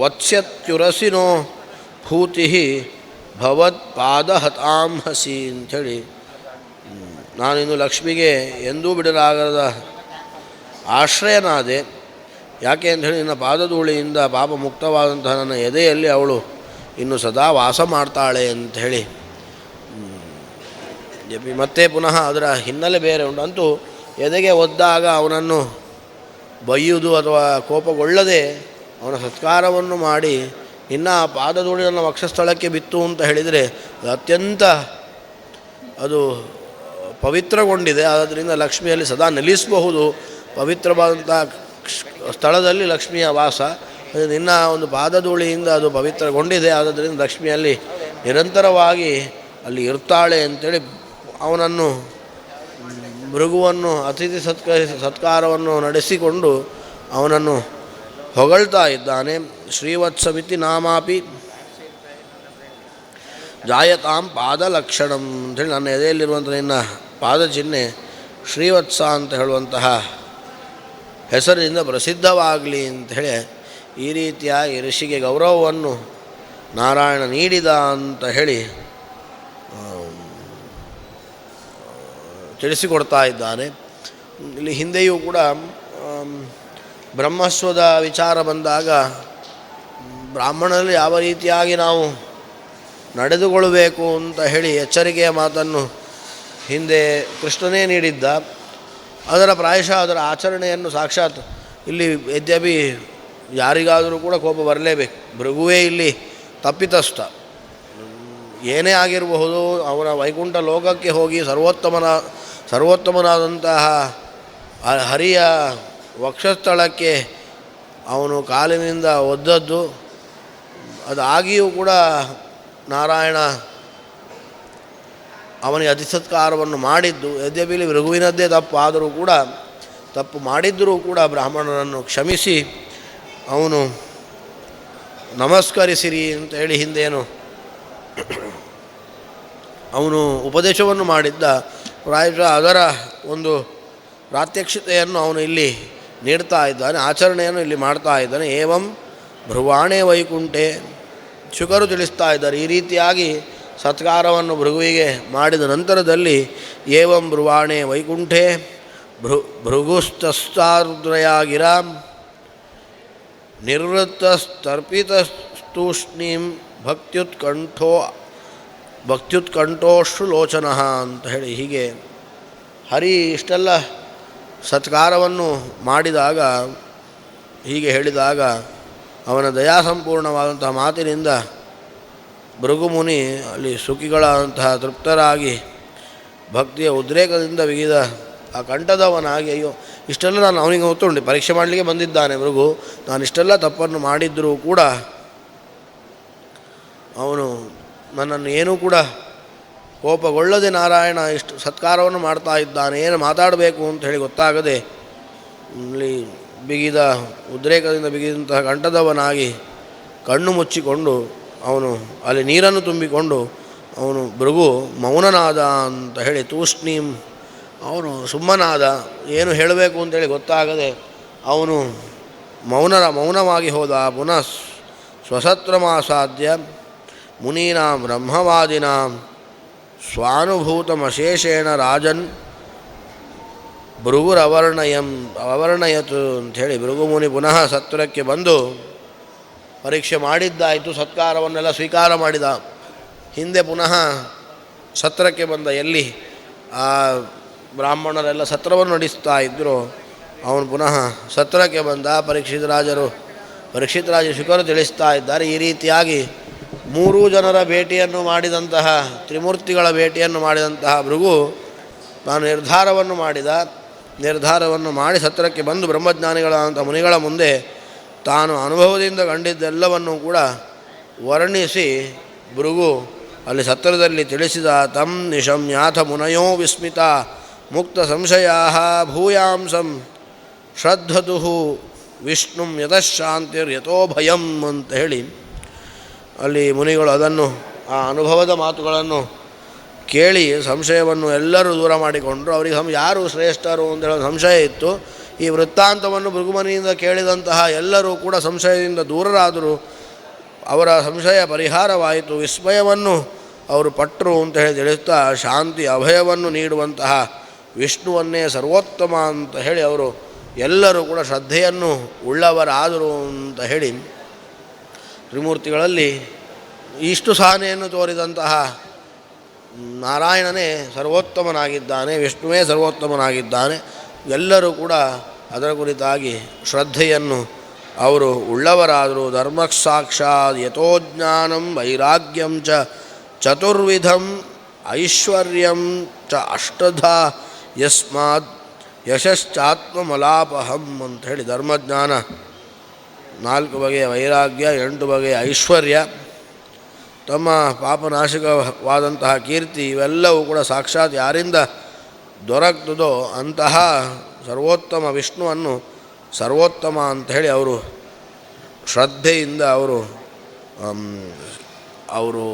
ವತ್ಸ್ಯತ್ಯುರಸಿನೋ ಭೂತಿ ಭವತ್ಪಾದಹತಾಂ ಹಸಿ ಅಂಥೇಳಿ, ನಾನಿನ್ನು ಲಕ್ಷ್ಮಿಗೆ ಎಂದೂ ಬಿಡಲಾಗದ ಆಶ್ರಯನಾದೆ. ಯಾಕೆ ಅಂಥೇಳಿ ನಿನ್ನ ಪಾದಧೂಳಿಯಿಂದ ಪಾಪ ಮುಕ್ತವಾದಂತಹ ನನ್ನ ಎದೆಯಲ್ಲಿ ಅವಳು ಇನ್ನು ಸದಾ ವಾಸ ಮಾಡ್ತಾಳೆ ಅಂಥೇಳಿ ಮತ್ತೆ ಪುನಃ ಅದರ ಹಿನ್ನೆಲೆ ಬೇರೆ ಉಂಟು. ಅಂತೂ ಎದೆಗೆ ಒದ್ದಾಗ ಅವನನ್ನು ಬೈಯುವುದು ಅಥವಾ ಕೋಪಗೊಳ್ಳದೆ ಅವನ ಸತ್ಕಾರವನ್ನು ಮಾಡಿ ಇನ್ನು ಆ ಪಾದಧೂಳಿ ನನ್ನ ವಕ್ಷಸ್ಥಳಕ್ಕೆ ಬಿತ್ತು ಅಂತ ಹೇಳಿದರೆ ಅದು ಅತ್ಯಂತ ಅದು ಪವಿತ್ರಗೊಂಡಿದೆ. ಆದ್ದರಿಂದ ಲಕ್ಷ್ಮಿಯಲ್ಲಿ ಸದಾ ನೆಲೆಸಬಹುದು. ಪವಿತ್ರವಾದಂಥ ಸ್ಥಳದಲ್ಲಿ ಲಕ್ಷ್ಮಿಯ ವಾಸ, ನಿನ್ನ ಒಂದು ಪಾದಧೂಳಿಯಿಂದ ಅದು ಪವಿತ್ರಗೊಂಡಿದೆ. ಆದ್ದರಿಂದ ಲಕ್ಷ್ಮಿಯಲ್ಲಿ ನಿರಂತರವಾಗಿ ಅಲ್ಲಿ ಇರ್ತಾಳೆ ಅಂತೇಳಿ ಅವನನ್ನು ಭೃಗುವನ್ನು ಅತಿಥಿ ಸತ್ಕಾರವನ್ನು ನಡೆಸಿಕೊಂಡು ಅವನನ್ನು ಹೊಗಳ್ತಾ ಇದ್ದಾನೆ. ಶ್ರೀವತ್ಸಮಿತಿ ನಾಮಾಪಿ ಜಾಯತಾಂ ಪಾದಲಕ್ಷಣಂ ಅಂಥೇಳಿ, ನನ್ನ ಎದೆಯಲ್ಲಿರುವಂಥ ನಿನ್ನ ಪಾದಚಿಹ್ನೆ ಶ್ರೀವತ್ಸ ಅಂತ ಹೇಳುವಂತಹ ಹೆಸರಿನಿಂದ ಪ್ರಸಿದ್ಧವಾಗಲಿ ಅಂಥೇಳಿ ಈ ರೀತಿಯಾಗಿ ಋಷಿಗೆ ಗೌರವವನ್ನು ನಾರಾಯಣ ನೀಡಿದ ಅಂತ ಹೇಳಿ ತಿಳಿಸಿಕೊಡ್ತಾ ಇದ್ದಾನೆ. ಇಲ್ಲಿ ಹಿಂದೆಯೂ ಕೂಡ ಬ್ರಹ್ಮಸ್ವದ ವಿಚಾರ ಬಂದಾಗ ಬ್ರಾಹ್ಮಣರಲ್ಲಿ ಯಾವ ರೀತಿಯಾಗಿ ನಾವು ನಡೆದುಕೊಳ್ಳಬೇಕು ಅಂತ ಹೇಳಿ ಎಚ್ಚರಿಕೆಯ ಮಾತನ್ನು ಹಿಂದೆ ಕೃಷ್ಣನೇ ನೀಡಿದ್ದ. ಪ್ರಾಯಶಃ ಅದರ ಆಚರಣೆಯನ್ನು ಸಾಕ್ಷಾತ್ ಇಲ್ಲಿ ಯದ್ಯಪಿ ಯಾರಿಗಾದರೂ ಕೂಡ ಕೋಪ ಬರಲೇಬೇಕು. ಭೃಗುವೇ ಇಲ್ಲಿ ತಪ್ಪಿತಸ್ಥ. ಏನೇ ಆಗಿರಬಹುದು, ಅವನ ವೈಕುಂಠ ಲೋಕಕ್ಕೆ ಹೋಗಿ ಸರ್ವೋತ್ತಮನಾದಂತಹ ಹರಿಯ ವಕ್ಷಸ್ಥಳಕ್ಕೆ ಅವನು ಕಾಲಿನಿಂದ ಒದ್ದದ್ದು, ಅದಾಗಿಯೂ ಕೂಡ ನಾರಾಯಣ ಅವನಿಗೆ ಅತಿಸತ್ಕಾರವನ್ನು ಮಾಡಿದ್ದು. ಯದ್ಯಪಿ ಭೃಗುವಿನದ್ದೇ ತಪ್ಪು ಮಾಡಿದ್ದರೂ ಕೂಡ ಬ್ರಾಹ್ಮಣರನ್ನು ಕ್ಷಮಿಸಿ ಅವನು ನಮಸ್ಕರಿಸಿರಿ ಅಂತ ಹೇಳಿ ಹಿಂದೇನು ಅವನು ಉಪದೇಶವನ್ನು ಮಾಡಿದ್ದ. ಪ್ರಾಯಶಃ ಅದರ ಒಂದು ಪ್ರಾತ್ಯಕ್ಷಿತೆಯನ್ನು ಅವನು ಇಲ್ಲಿ ನೀಡ್ತಾ ಇದ್ದಾನೆ, ಆಚರಣೆಯನ್ನು ಇಲ್ಲಿ ಮಾಡ್ತಾ ಇದ್ದಾನೆ. ಏವಂ ಭ್ರುವಾಣೆ ವೈಕುಂಠೆ, ಶುಕರು ತಿಳಿಸ್ತಾ ಇದ್ದಾರೆ. ಈ ರೀತಿಯಾಗಿ ಸತ್ಕಾರವನ್ನು ಭೃಗುವಿಗೆ ಮಾಡಿದ ನಂತರದಲ್ಲಿ ಏವಂ ಬ್ರುವಾಣೆ ವೈಕುಂಠೆ ಭೃಗುಸ್ತಸ್ತಾರುದ್ರಯಾಗಿರಾಂ ನಿರ್ವೃತ್ತಸ್ತರ್ಪಿತಸ್ತೂಷ್ಣೀಂ ಭಕ್ತ್ಯುತ್ಕಂಠೋಶ್ರುಲೋಚನ ಅಂತ ಹೇಳಿ ಹೀಗೆ ಹರಿ ಇಷ್ಟೆಲ್ಲ ಸತ್ಕಾರವನ್ನು ಮಾಡಿದಾಗ, ಹೀಗೆ ಹೇಳಿದಾಗ ಅವನ ದಯಾಸಂಪೂರ್ಣವಾದಂತಹ ಮಾತಿನಿಂದ ಭೃಗುಮುನಿ ಅಲ್ಲಿ ಸುಖಿಗಳಂತಹ ತೃಪ್ತರಾಗಿ ಭಕ್ತಿಯ ಉದ್ರೇಕದಿಂದ ಬಿಗಿದ ಆ ಕಂಠದವನಾಗಿ, ಅಯ್ಯೋ ಇಷ್ಟೆಲ್ಲ ನಾನು ಅವನಿಗೆ ಗೊತ್ತುಂಟು, ಪರೀಕ್ಷೆ ಮಾಡಲಿಕ್ಕೆ ಬಂದಿದ್ದಾನೆ ಭೃಗು, ನಾನು ಇಷ್ಟೆಲ್ಲ ತಪ್ಪನ್ನು ಮಾಡಿದ್ದರೂ ಕೂಡ ಅವನು ನನ್ನನ್ನು ಏನೂ ಕೂಡ ಕೋಪಗೊಳ್ಳದೆ ನಾರಾಯಣ ಇಷ್ಟು ಸತ್ಕಾರವನ್ನು ಮಾಡ್ತಾ ಇದ್ದಾನೆ, ಏನು ಮಾತಾಡಬೇಕು ಅಂತ ಹೇಳಿ ಗೊತ್ತಾಗದೆ ಇಲ್ಲಿ ಬಿಗಿದ ಉದ್ರೇಕದಿಂದ ಬಿಗಿದಂತಹ ಕಂಠದವನಾಗಿ ಕಣ್ಣು ಮುಚ್ಚಿಕೊಂಡು ಅವನು ಅಲ್ಲಿ ನೀರನ್ನು ತುಂಬಿಕೊಂಡು ಅವನು ಭೃಗು ಮೌನನಾದ ಅಂತ ಹೇಳಿ ತೂಷ್ಣೀಂ, ಅವನು ಸುಮ್ಮನಾದ, ಏನು ಹೇಳಬೇಕು ಅಂತೇಳಿ ಗೊತ್ತಾಗದೆ ಅವನು ಮೌನವಾಗಿ ಹೋದ. ಪುನಃ ಸ್ವಸತ್ರಮಾಸಾದ್ಯ ಮುನೀನಾಂ ಬ್ರಹ್ಮವಾದಿನಾಂ ಸ್ವಾನುಭೂತಮಶೇಷೇಣ ರಾಜನ್ ಭೃಗುರವರ್ಣಯತು ಅಂಥೇಳಿ ಭೃಗುಮುನಿ ಪುನಃ ಸತ್ರಕ್ಕೆ ಬಂದು ಪರೀಕ್ಷೆ ಮಾಡಿದ್ದಾಯಿತು, ಸತ್ಕಾರವನ್ನೆಲ್ಲ ಸ್ವೀಕಾರ ಮಾಡಿದ. ಹಿಂದೆ ಪುನಃ ಸತ್ರಕ್ಕೆ ಬಂದ. ಎಲ್ಲಿ ಆ ಬ್ರಾಹ್ಮಣರೆಲ್ಲ ಸತ್ರವನ್ನು ನಡೆಸ್ತಾ ಇದ್ದರು, ಅವನು ಪುನಃ ಸತ್ರಕ್ಕೆ ಬಂದ. ಪರೀಕ್ಷಿತ ರಾಜ ಶುಕರು ತಿಳಿಸ್ತಾ ಇದ್ದಾರೆ, ಈ ರೀತಿಯಾಗಿ 3 ಜನರ ಭೇಟಿಯನ್ನು ಮಾಡಿದಂತಹ, ತ್ರಿಮೂರ್ತಿಗಳ ಭೇಟಿಯನ್ನು ಮಾಡಿದಂತಹ ಭೃಗು ತಾನು ನಿರ್ಧಾರವನ್ನು ಮಾಡಿ ಸತ್ರಕ್ಕೆ ಬಂದು ಬ್ರಹ್ಮಜ್ಞಾನಿಗಳಾದಂಥ ಮುನಿಗಳ ಮುಂದೆ ತಾನು ಅನುಭವದಿಂದ ಕಂಡಿದ್ದೆಲ್ಲವನ್ನು ಕೂಡ ವರ್ಣಿಸಿ ಭೃಗು ಅಲ್ಲಿ ಸತ್ರದಲ್ಲಿ ತಿಳಿಸಿದ. ತಂ ನಿಶಮ್ಯಾಥ ಮುನಯೋ ವಿಸ್ಮಿತ ಮುಕ್ತ ಸಂಶಯಾ ಭೂಯಾಂಸಂ ಶ್ರದ್ಧತು ವಿಷ್ಣುಂ ಯತಃಶಾಂತಿರ್ಯಥೋ ಭಯಂ ಅಂತ ಹೇಳಿ ಅಲ್ಲಿ ಮುನಿಗಳು ಅದನ್ನು ಆ ಅನುಭವದ ಮಾತುಗಳನ್ನು ಕೇಳಿ ಸಂಶಯವನ್ನು ಎಲ್ಲರೂ ದೂರ ಮಾಡಿಕೊಂಡರು. ಅವರಿಗೆ ಯಾರು ಶ್ರೇಷ್ಠರು ಅಂತ ಹೇಳೋ ಸಂಶಯ ಇತ್ತು. ಈ ವೃತ್ತಾಂತವನ್ನು ಭೃಗುಮನಿಯಿಂದ ಕೇಳಿದಂತಹ ಎಲ್ಲರೂ ಕೂಡ ಸಂಶಯದಿಂದ ದೂರರಾದರು. ಅವರ ಸಂಶಯ ಪರಿಹಾರವಾಯಿತು. ವಿಸ್ಮಯವನ್ನು ಅವರು ಪಟ್ಟರು ಅಂತ ಹೇಳಿ ತಿಳಿಸ್ತಾ ಶಾಂತಿ ಅಭಯವನ್ನು ನೀಡುವಂತಹ ವಿಷ್ಣುವನ್ನೇ ಸರ್ವೋತ್ತಮ ಅಂತ ಹೇಳಿ ಅವರು ಎಲ್ಲರೂ ಕೂಡ ಶ್ರದ್ಧೆಯನ್ನು ಉಳ್ಳವರಾದರು ಅಂತ ಹೇಳಿ ತ್ರಿಮೂರ್ತಿಗಳಲ್ಲಿ ಇಷ್ಟು ಸಹನೆಯನ್ನು ತೋರಿದಂತಹ ನಾರಾಯಣನೇ ಸರ್ವೋತ್ತಮನಾಗಿದ್ದಾನೆ, ವಿಷ್ಣುವೇ ಸರ್ವೋತ್ತಮನಾಗಿದ್ದಾನೆ. ಎಲ್ಲರೂ ಕೂಡ ಅದರ ಕುರಿತಾಗಿ ಶ್ರದ್ಧೆಯನ್ನು ಅವರು ಉಳ್ಳವರಾದರು. ಧರ್ಮಸಾಕ್ಷಾತ್ ಯಥೋಜ್ಞಾನಂ ವೈರಾಗ್ಯಂ ಚ ಚತುರ್ವಿಧಂ ಐಶ್ವರ್ಯಂ ಚ ಅಷ್ಟಧಾ ಯಸ್ಮಾತ್ ಯಶಶ್ಚಾತ್ಮಮಲಾಪಹಂ ಅಂತ ಹೇಳಿ ಧರ್ಮಜ್ಞಾನ, 4 ಬಗೆಯ ವೈರಾಗ್ಯ, 8 ಬಗೆಯ ಐಶ್ವರ್ಯ, ತಮ್ಮ ಪಾಪನಾಶಕವಾದಂತಹ ಕೀರ್ತಿ, ಇವೆಲ್ಲವೂ ಕೂಡ ಸಾಕ್ಷಾತ್ ಯಾರಿಂದ ದೊರಕ್ತದೋ ಅಂತಹ ಸರ್ವೋತ್ತಮ ವಿಷ್ಣುವನ್ನು ಸರ್ವೋತ್ತಮ ಅಂಥೇಳಿ ಅವರು ಶ್ರದ್ಧೆಯಿಂದ ಅವರು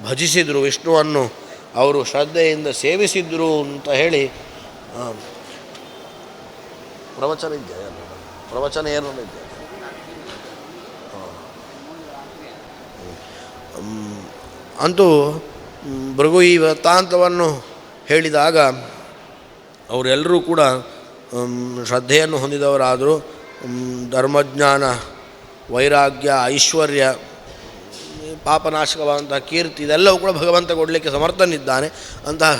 ಭಜಿಸಿದರು. ವಿಷ್ಣುವನ್ನು ಅವರು ಶ್ರದ್ಧೆಯಿಂದ ಸೇವಿಸಿದರು ಅಂತ ಹೇಳಿ ಪ್ರವಚನ ಏನು ಇದೆ. ಅಂತೂ ಭೃಗು ಈ ವೃತ್ತಾಂತವನ್ನು ಹೇಳಿದಾಗ ಅವರೆಲ್ಲರೂ ಕೂಡ ಶ್ರದ್ಧೆಯನ್ನು ಹೊಂದಿದವರಾದರು. ಧರ್ಮಜ್ಞಾನ, ವೈರಾಗ್ಯ, ಐಶ್ವರ್ಯ, ಪಾಪನಾಶಕವಾದಂಥ ಕೀರ್ತಿ, ಇದೆಲ್ಲವೂ ಕೂಡ ಭಗವಂತ ಕೊಡಲಿಕ್ಕೆ ಸಮರ್ಥನಿದ್ದಾನೆ. ಅಂತಹ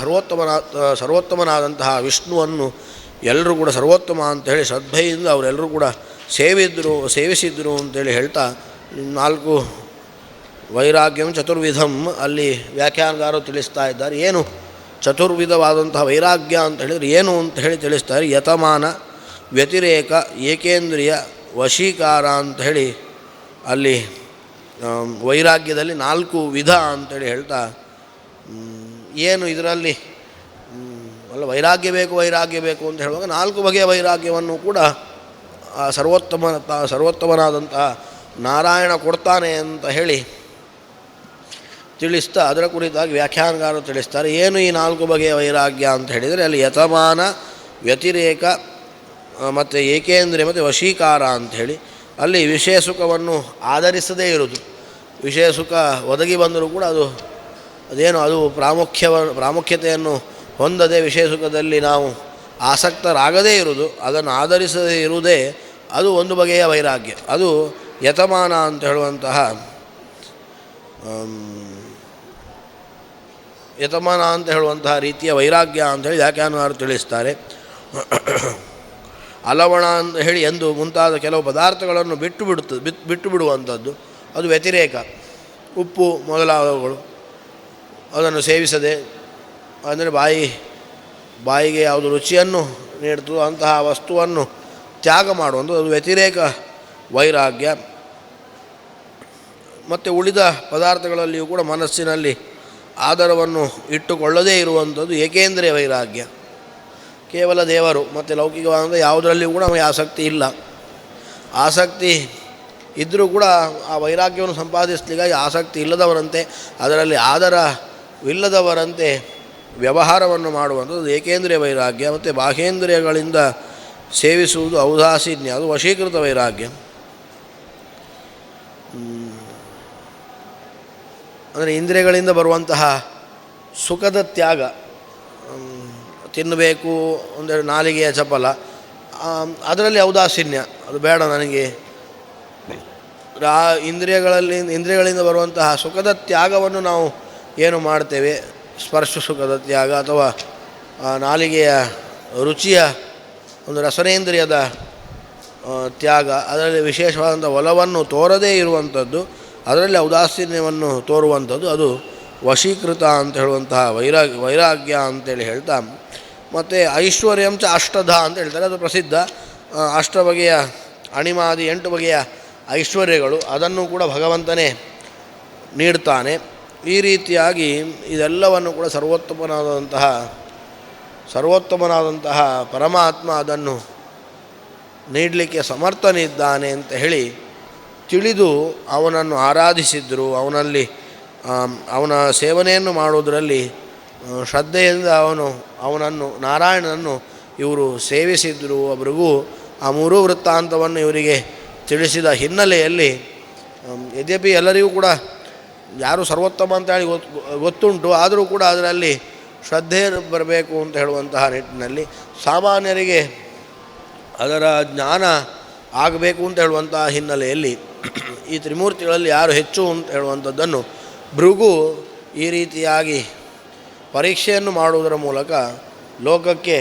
ಸರ್ವೋತ್ತಮನಾದಂತಹ ವಿಷ್ಣುವನ್ನು ಎಲ್ಲರೂ ಕೂಡ ಸರ್ವೋತ್ತಮ ಅಂಥೇಳಿ ಶ್ರದ್ಧೆಯಿಂದ ಅವರೆಲ್ಲರೂ ಕೂಡ ಸೇವಿಸಿದ್ರು ಅಂತೇಳಿ ಹೇಳ್ತಾ 4 ವೈರಾಗ್ಯಂ ಚತುರ್ವಿಧಂ ಅಲ್ಲಿ ವ್ಯಾಖ್ಯಾನಗಾರರು ತಿಳಿಸ್ತಾ ಇದ್ದಾರೆ. ಏನು ಚತುರ್ವಿಧವಾದಂತಹ ವೈರಾಗ್ಯ ಅಂತ ಹೇಳಿದರೆ ಏನು ಅಂತ ಹೇಳಿ ತಿಳಿಸ್ತಾರೆ. ಯತಮಾನ, ವ್ಯತಿರೇಕ, ಏಕೇಂದ್ರಿಯ, ವಶೀಕಾರ ಅಂತ ಹೇಳಿ ಅಲ್ಲಿ ವೈರಾಗ್ಯದಲ್ಲಿ 4 ವಿಧ ಅಂತೇಳಿ ಹೇಳ್ತಾ, ಏನು ಇದರಲ್ಲಿ ಅಲ್ಲ ವೈರಾಗ್ಯ ಬೇಕು ಅಂತ ಹೇಳುವಾಗ 4 ಬಗೆಯ ವೈರಾಗ್ಯವನ್ನು ಕೂಡ ಸರ್ವೋತ್ತಮನಾದಂತಹ ನಾರಾಯಣ ಕೊಡ್ತಾನೆ ಅಂತ ಹೇಳಿ ತಿಳಿಸ್ತಾ ಅದರ ಕುರಿತಾಗಿ ವ್ಯಾಖ್ಯಾನಗಾರರು ತಿಳಿಸ್ತಾರೆ. ಏನು ಈ 4 ಬಗೆಯ ವೈರಾಗ್ಯ ಅಂತ ಹೇಳಿದರೆ ಅಲ್ಲಿ ಯತಮಾನ, ವ್ಯತಿರೇಕ ಮತ್ತು ಏಕೇಂದ್ರಿಯ ಮತ್ತು ವಶೀಕಾರ ಅಂಥೇಳಿ ಅಲ್ಲಿ ವಿಷಯ ಸುಖವನ್ನು ಆಧರಿಸದೇ ಇರುವುದು. ವಿಷಯ ಸುಖ ಒದಗಿ ಬಂದರೂ ಕೂಡ ಅದು ಪ್ರಾಮುಖ್ಯತೆಯನ್ನು ಹೊಂದದೆ ವಿಷಯ ಸುಖದಲ್ಲಿ ನಾವು ಆಸಕ್ತರಾಗದೇ ಇರುವುದು, ಅದನ್ನು ಆಧರಿಸದೇ ಇರುವುದೇ ಅದು ಒಂದು ಬಗೆಯ ವೈರಾಗ್ಯ. ಅದು ಯತಮಾನ ಅಂತ ಹೇಳುವಂತಹ ರೀತಿಯ ವೈರಾಗ್ಯ ಅಂಥೇಳಿ ವ್ಯಾಖ್ಯಾನಗಾರರು ತಿಳಿಸ್ತಾರೆ. ಅಲವಣ ಅಂತ ಹೇಳಿ ಎಂದು ಮುಂತಾದ ಕೆಲವು ಪದಾರ್ಥಗಳನ್ನು ಬಿಟ್ಟು ಬಿಡುವಂಥದ್ದು ಅದು ವ್ಯತಿರೇಕ. ಉಪ್ಪು ಮೊದಲಾದವುಗಳು ಅದನ್ನು ಸೇವಿಸದೆ, ಅಂದರೆ ಬಾಯಿಗೆ ಯಾವುದು ರುಚಿಯನ್ನು ನೀಡ್ತದೋ ಅಂತಹ ವಸ್ತುವನ್ನು ತ್ಯಾಗ ಮಾಡುವಂಥದ್ದು ಅದು ವ್ಯತಿರೇಕ ವೈರಾಗ್ಯ. ಮತ್ತು ಉಳಿದ ಪದಾರ್ಥಗಳಲ್ಲಿಯೂ ಕೂಡ ಮನಸ್ಸಿನಲ್ಲಿ ಆದರವನ್ನು ಇಟ್ಟುಕೊಳ್ಳದೇ ಇರುವಂಥದ್ದು ಏಕೇಂದ್ರಿಯ ವೈರಾಗ್ಯ. ಕೇವಲ ದೇವರು ಮತ್ತು ಲೌಕಿಕವಾದಂಥ ಯಾವುದರಲ್ಲಿಯೂ ಕೂಡ ನಮಗೆ ಆಸಕ್ತಿ ಇಲ್ಲ. ಆಸಕ್ತಿ ಇದ್ದರೂ ಕೂಡ ಆ ವೈರಾಗ್ಯವನ್ನು ಸಂಪಾದಿಸಲಿಕ್ಕಾಗಿ ಆಸಕ್ತಿ ಇಲ್ಲದವರಂತೆ, ಅದರಲ್ಲಿ ಆದರವಿಲ್ಲದವರಂತೆ ವ್ಯವಹಾರವನ್ನು ಮಾಡುವಂಥದ್ದು ಏಕೇಂದ್ರಿಯ ವೈರಾಗ್ಯ. ಮತ್ತು ಬಾಹ್ಯೇಂದ್ರಿಯಗಳಿಂದ ಸೇವಿಸುವುದು ಔದಾಸೀನ್ಯ, ಅದು ವಶೀಕೃತ ವೈರಾಗ್ಯ. ಅಂದರೆ ಇಂದ್ರಿಯಗಳಿಂದ ಬರುವಂತಹ ಸುಖದ ತ್ಯಾಗ, ತಿನ್ನಬೇಕು ಅಂದರೆ ನಾಲಿಗೆಯ ಚಪಲ, ಅದರಲ್ಲಿ ಔದಾಸೀನ್ಯ, ಅದು ಬೇಡ ನನಗೆ ಇಂದ್ರಿಯಗಳಿಂದ ಬರುವಂತಹ ಸುಖದ ತ್ಯಾಗವನ್ನು ನಾವು ಏನು ಮಾಡ್ತೇವೆ, ಸ್ಪರ್ಶ ಸುಖದ ತ್ಯಾಗ ಅಥವಾ ನಾಲಿಗೆಯ ರುಚಿಯ ಒಂದು ರಸನೇಂದ್ರಿಯದ ತ್ಯಾಗ, ಅದರಲ್ಲಿ ವಿಶೇಷವಾದಂಥ ಒಲವನ್ನು ತೋರದೇ ಇರುವಂಥದ್ದು, ಅದರಲ್ಲಿ ಔದಾಸೀನ್ಯವನ್ನು ತೋರುವಂಥದ್ದು, ಅದು ವಶೀಕೃತ ಅಂತ ಹೇಳುವಂತಹ ವೈರಾಗ್ಯ ಅಂತೇಳಿ ಹೇಳ್ತಾ, ಮತ್ತು ಐಶ್ವರ್ಯಂ ಚ ಅಷ್ಟಧ ಅಂತ ಹೇಳ್ತಾರೆ. ಅದು ಪ್ರಸಿದ್ಧ. ಬಗೆಯ ಅಣಿಮಾದಿ 8 ಬಗೆಯ ಐಶ್ವರ್ಯಗಳು ಅದನ್ನು ಕೂಡ ಭಗವಂತನೇ ನೀಡ್ತಾನೆ. ಈ ರೀತಿಯಾಗಿ ಇದೆಲ್ಲವನ್ನು ಕೂಡ ಸರ್ವೋತ್ತಮನಾದಂತಹ ಪರಮಾತ್ಮ ಅದನ್ನು ನೀಡಲಿಕ್ಕೆ ಸಮರ್ಥನಿದ್ದಾನೆ ಅಂತ ಹೇಳಿ ತಿಳಿದು ಅವನನ್ನು ಆರಾಧಿಸಿದ್ರು. ಅವನ ಸೇವನೆಯನ್ನು ಮಾಡುವುದರಲ್ಲಿ ಶ್ರದ್ಧೆಯಿಂದ ಅವನನ್ನು ನಾರಾಯಣನನ್ನು ಇವರು ಸೇವಿಸಿದ್ರು. ಅವರಿಗೂ ಆ 3 ವೃತ್ತಾಂತವನ್ನು ಇವರಿಗೆ ತಿಳಿಸಿದ ಹಿನ್ನೆಲೆಯಲ್ಲಿ, ಯದ್ಯಪಿ ಎಲ್ಲರಿಗೂ ಕೂಡ ಯಾರು ಸರ್ವೋತ್ತಮ ಅಂತ ಹೇಳಿ ಗೊತ್ತುಂಟು, ಆದರೂ ಕೂಡ ಅದರಲ್ಲಿ ಶ್ರದ್ಧೆ ಬರಬೇಕು ಅಂತ ಹೇಳುವಂತಹ ನಿಟ್ಟಿನಲ್ಲಿ ಸಾಮಾನ್ಯರಿಗೆ ಅದರ ಜ್ಞಾನ ಆಗಬೇಕು ಅಂತ ಹೇಳುವಂತಹ ಹಿನ್ನೆಲೆಯಲ್ಲಿ ಈ ತ್ರಿಮೂರ್ತಿಗಳಲ್ಲಿ ಯಾರು ಹೆಚ್ಚು ಅಂತ ಹೇಳುವಂಥದ್ದನ್ನು ಭೃಗು ಈ ರೀತಿಯಾಗಿ ಪರೀಕ್ಷೆಯನ್ನು ಮಾಡುವುದರ ಮೂಲಕ ಲೋಕಕ್ಕೆ